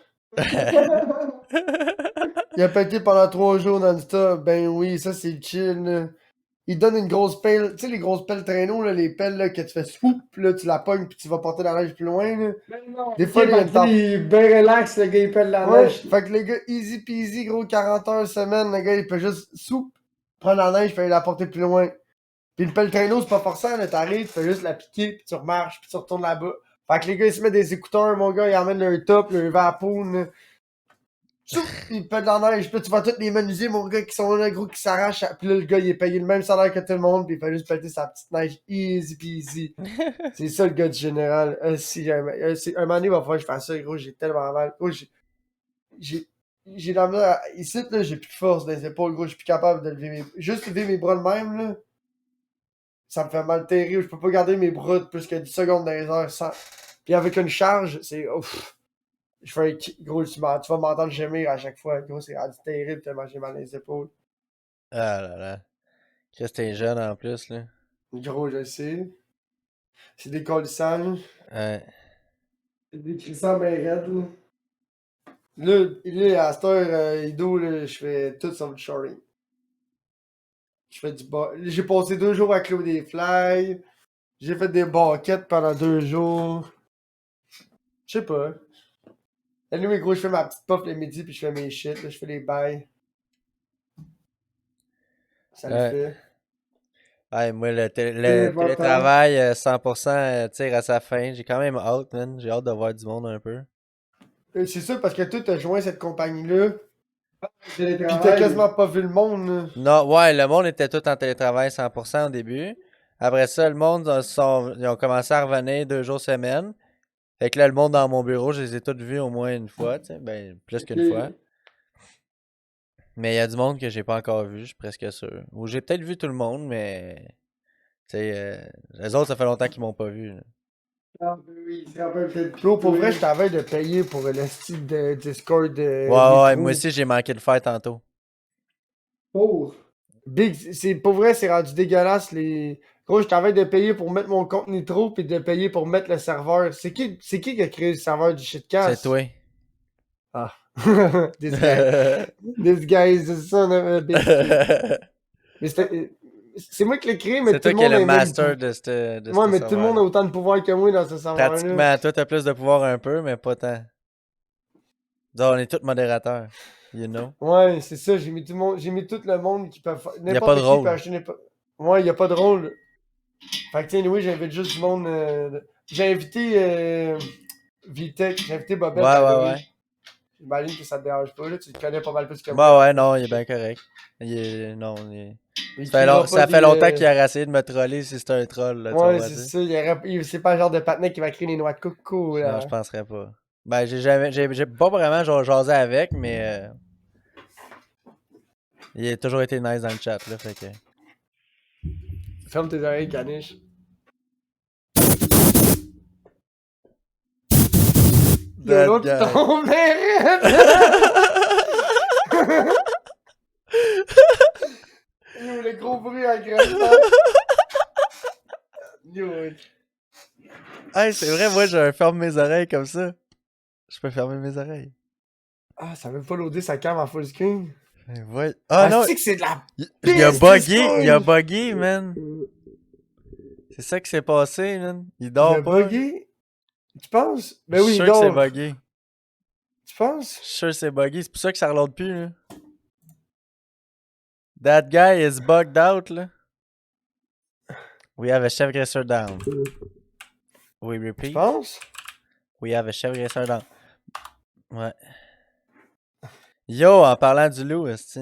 Il a pété pendant 3 jours non-stop. Ben oui, ça, c'est chill, là. Il donne une grosse pelle, tu sais, les grosses pelles traîneaux, là, les pelles, là, que tu fais swoop, là, tu la pognes, puis tu vas porter la neige plus loin, là. Des fois, il y a une il est bien relax, le gars, il pèle la Ouais, neige. fait que les gars, easy peasy, gros, 40 heures semaine, le gars, il peut juste soupe, prendre la neige, puis aller la porter plus loin. Puis le pelle traîneau, c'est pas forçant, là, t'arrives, tu fais juste la piquer, puis tu remarches, puis tu retournes là-bas. Fait que les gars, ils se mettent des écouteurs, mon gars, ils emmènent leur top, leur vapoun, là. Soup, ils pètent la neige, puis là, tu vas tous les menuisiers, mon gars, qui sont là, gros, qui s'arrachent, puis là, le gars, il est payé le même salaire que tout le monde, puis il fait juste péter sa petite neige, easy peasy. C'est ça, le gars du général. Si, un moment donné, il va falloir que je fasse ça, gros, j'ai tellement mal. Gros, j'ai la misère. Ici, là, j'ai plus de force dans les épaules, gros. Je suis plus capable de lever mes. Juste lever mes bras de même, là. Ça me fait mal terrible. Je peux pas garder mes bras de plus que 10 secondes dans les heures sans. Puis avec une charge, c'est. Ouf. Je fais un kick, gros. Tu vas m'entendre gémir à chaque fois. Gros, c'est rendu terrible tellement j'ai mal dans les épaules. Ah là là. Chris, t'es jeune en plus, là. Gros, je sais. C'est décollissant, là. Ouais. C'est des crissants bien raides, là. Là, à cette heure, Ido, là, je fais tout sur le shoring. Je fais du bas. J'ai passé 2 jours à clouer des fly. J'ai fait des baquettes pendant 2 jours. Je sais pas. Anyway, gros, je fais ma petite puff le midi puis je fais mes shit. Là, je fais les bails. Ça le Ouais. fait. Ouais, moi, le C'est important. télétravail 100% tire à sa fin. J'ai quand même hâte, man. J'ai hâte de voir du monde un peu. C'est sûr parce que toi, t'as joint cette compagnie-là. Pis t'as Télétravail. quasiment pas vu le monde, là. Non, ouais, le monde était tout en télétravail 100% au début. Après ça, le monde, ils ont commencé à revenir 2 jours semaine. Fait que là, le monde dans mon bureau, je les ai tous vus au moins une fois, tu sais, ben, plus qu'une Ok. fois. Mais il y a du monde que j'ai pas encore vu, je suis presque sûr. Ou j'ai peut-être vu tout le monde, mais, tu sais, les autres, ça fait longtemps qu'ils m'ont pas vu, là. Ah, ben oui, il se rappelle peut-être. Bro, pour vrai, je t'avais de payer pour le style de Discord de Ouais, Nitro. moi aussi, j'ai manqué de faire tantôt. Pour. Big, pour vrai, c'est rendu dégueulasse. Gros, je t'avais de payer pour mettre mon compte Nitro puis de payer pour mettre le serveur. C'est qui a créé le serveur du C'est shitcast? toi. Ah. This guy. This guy is the son of a bitch. Mais c'est moi qui l'ai créé, mais C'est tout toi le qui es monde a le le même master de ce Ouais, mais tout le monde serveur-là. a autant de pouvoir que moi dans ce serveur-là. Pratiquement, toi, t'as plus de pouvoir un peu, mais pas tant. Donc, on est tous modérateurs, you know. Ouais, c'est ça, j'ai mis tout le monde, j'ai mis tout le monde qui peut faire. Y a pas N'importe de qui rôle. peut acheter n'importe. Ouais, y a pas de rôle. Fait que tiens, oui, j'invite juste du monde. J'ai invité Vitech, j'ai invité Bobette. Ouais. J'imagine que ça te dérange pas, là. Tu le connais pas mal plus que moi. Bah ouais, non, il est bien correct. Non, Il Ça fait, criera pas ça fait des, longtemps qu'il a essayé de me troller si c'était un troll, là, tu Ouais, vois, c'est tu sais. ça. C'est pas le genre de patinet qui va créer des noix de coco, Non, là. je penserais pas. Ben, j'ai pas vraiment genre jasé avec, mais il a toujours été nice dans le chat, là, fait que... Ferme tes oreilles, caniche. De That l'autre, tu guy. tombes, Yo, le gros bruit agressant. Yo, Hey, c'est vrai, moi, je ferme mes oreilles comme ça. Je peux fermer mes oreilles. Ah, ça veut pas loader sa cam en full screen. Ouais. Ah non, c'est que c'est de la il a pisse, bugué, il a Discord. bugué, man. C'est ça qui s'est passé, man. Il Il dort a pas. bugué? Tu penses? Je Ben oui, suis il sûr que c'est dort. bugué. Tu penses? Je suis sûr que c'est buggé. C'est pour ça que ça reload plus, là. That guy is bugged out, là. We have a chef graisseur down. We Tu repeat. penses? We have a chef graisseur down. Ouais. Yo, en parlant du loup, esti.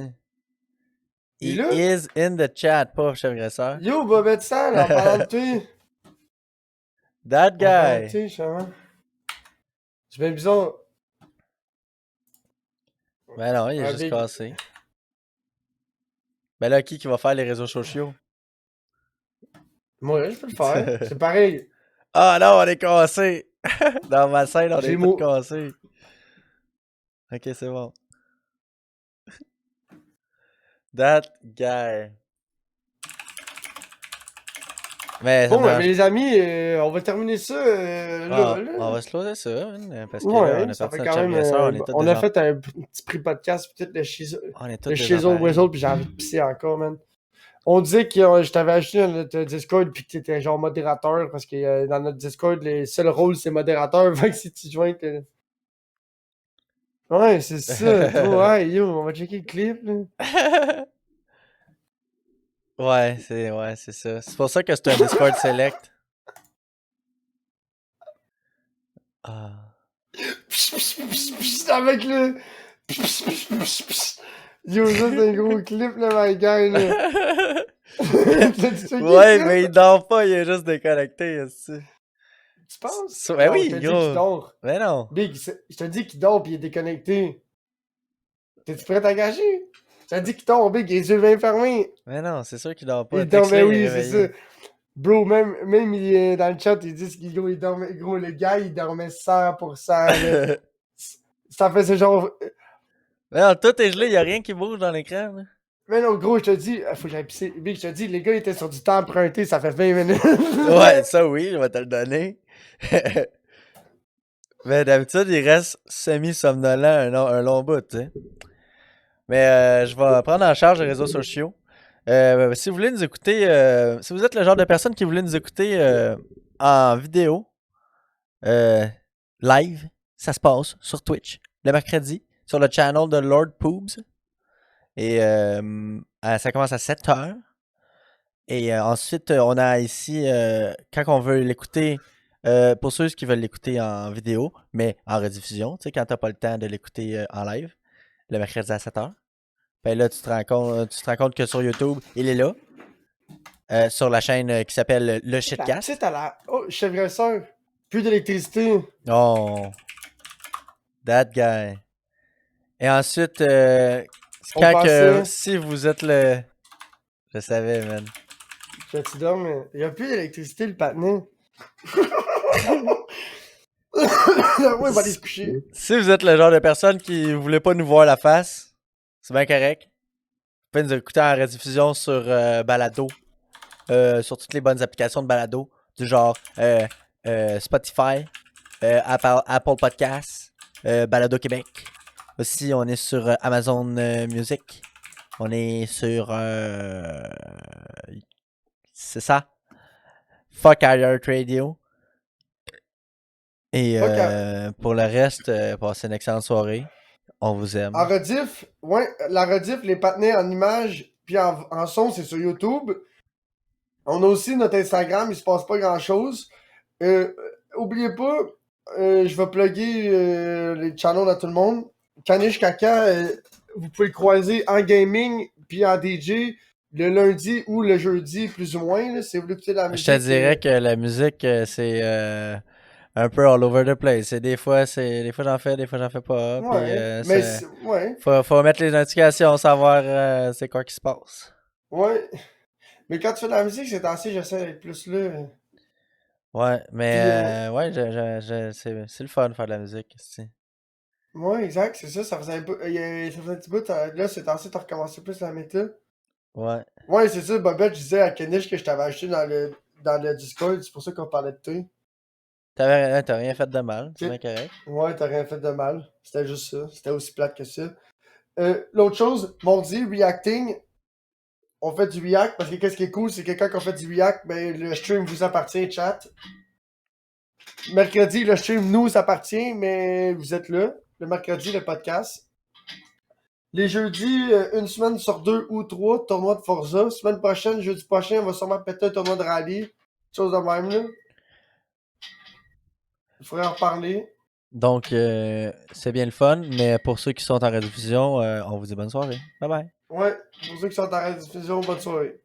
Il He est là? is in the chat, pas chef graisseur. Yo, Bobette Sal, en parlant de toi. That En parlant de guy. toi, justement. C'est bien bizarre. Ben non, il est Un juste big- cassé. Ben là, qui va faire les réseaux sociaux? Moi, je peux le faire. C'est pareil. Ah non, on est cassé! Dans ma scène, on J'ai est mo- tous cassés. Ok, c'est bon. That guy. Mais ça Bon, marche. mais les amis, on va terminer ça là. On va se closer ça, hein, parce que Ouais, là, on a ça parti fait notre quand chef même. graisseur, on est tous On des a fait un petit pré-podcast, peut-être On est tous le des Shizzle appareils. Whistle, puis j'ai envie de pisser encore, man. On disait que je t'avais ajouté dans notre Discord, puis que t'étais genre modérateur, parce que dans notre Discord, les seuls rôles, c'est modérateur. Fait que si tu joins, ouais, c'est ça. Toi, ouais, yo, on va checker le clip, là. Ouais, c'est ça. C'est pour ça que c'est un Discord Select. Ah. Avec le. Yo, ça, c'est un gros clip, là, my guy, là. T'as-tu checké Ouais, le mais clip? il dort pas, il est juste déconnecté, aussi. Tu penses? Ben Non, oui, je te dis gros. qu'il dort. Mais non. Big, je te dis qu'il dort pis il est déconnecté. T'es-tu prêt à t'engager? Je te dis qu'il dort, Big, il a les yeux bien fermés. Mais non, c'est sûr qu'il dort pas. Il dort, ben Texte-le, il est oui, c'est réveillé. ça. Bro, même il est dans le chat, ils disent qu'il il dormait, gros, le gars, il dormait 100%. Là. Ça fait ce genre. Mais non, tout est gelé, y a rien qui bouge dans l'écran, là. Mais non, gros, je te dis, faut que j'aille pisser. Big, je te dis, les gars, ils étaient sur du temps emprunté, ça fait 20 minutes. Ouais, ça oui, je vais te le donner. Mais d'habitude, il reste semi-somnolent un long bout, tu sais. Mais je vais prendre en charge les réseaux sociaux. Si vous voulez nous écouter, si vous êtes le genre de personne qui voulait nous écouter en vidéo, live, ça se passe sur Twitch, le mercredi, sur le channel de Lord Poobs. Et ça commence à 7h. Et ensuite, on a ici, quand on veut l'écouter, pour ceux qui veulent l'écouter en vidéo, mais en rediffusion, tu sais, quand t'as pas le temps de l'écouter en live, le mercredi à 7h. Ben là, tu te rends compte que sur YouTube, il est là. Sur la chaîne qui s'appelle Le La Shitcast. petite à la. Oh, chef graisseur. Plus d'électricité. Oh, that guy. Et ensuite, On quand que, pensait- si vous êtes le... Je savais, man. Tu dors, mais il n'y a plus d'électricité, le patinet. Ouais, il va aller se coucher. Si vous êtes le genre de personne qui voulait pas nous voir la face, c'est bien correct. Vous pouvez nous écouter en rediffusion sur Balado, sur toutes les bonnes applications de Balado, du genre Spotify, Apple Podcasts, Balado Québec. Aussi, on est sur Amazon Music. On est sur... c'est ça. Fuck iHeart Radio. Et pour le reste, passez une excellente soirée. On vous aime. En rediff, ouais, la rediff, les patinets en images, puis en son, c'est sur YouTube. On a aussi notre Instagram, il se passe pas grand-chose. Oubliez pas, je vais plugger les channels à tout le monde. Caniche Caca, vous pouvez le croiser en gaming, puis en DJ, le lundi ou le jeudi, plus ou moins, là, si vous voulez écouter de la musique. Je te dirais que la musique, c'est un peu all over the place. Des fois j'en fais, des fois j'en fais pas. Puis, Ouais, mais ouais, faut mettre les notifications, savoir c'est quoi qui se passe. ouais. Mais quand tu fais de la musique, c'est assez, j'essaie d'être plus là. Ouais, mais Puis, ouais, c'est le fun de faire de la musique. ouais, exact, c'est ça, ça faisait un peu. Ça faisait un petit bout, là, c'est assez, t'as recommencé plus la méta. Ouais. Ouais, c'est ça, Bobette, je disais à Kenish que je t'avais acheté dans le Discord, c'est pour ça qu'on parlait de toi. T'as rien fait de mal, c'est bien correct. Ouais, t'as rien fait de mal. C'était juste ça. C'était aussi plate que ça. L'autre chose, mardi, reacting. On fait du react parce que qu'est-ce qui est cool, c'est que quand on fait du react, ben le stream vous appartient, chat. Mercredi, le stream nous appartient, mais vous êtes là. Le mercredi, le podcast. Les jeudis, une semaine sur 2 ou 3, tournoi de Forza. Semaine prochaine, jeudi prochain, on va sûrement péter un tournoi de rallye. Chose de même, là. Il faudrait en reparler. Donc, c'est bien le fun, mais pour ceux qui sont en rediffusion, on vous dit bonne soirée. Bye bye. Ouais, pour ceux qui sont en rediffusion, bonne soirée.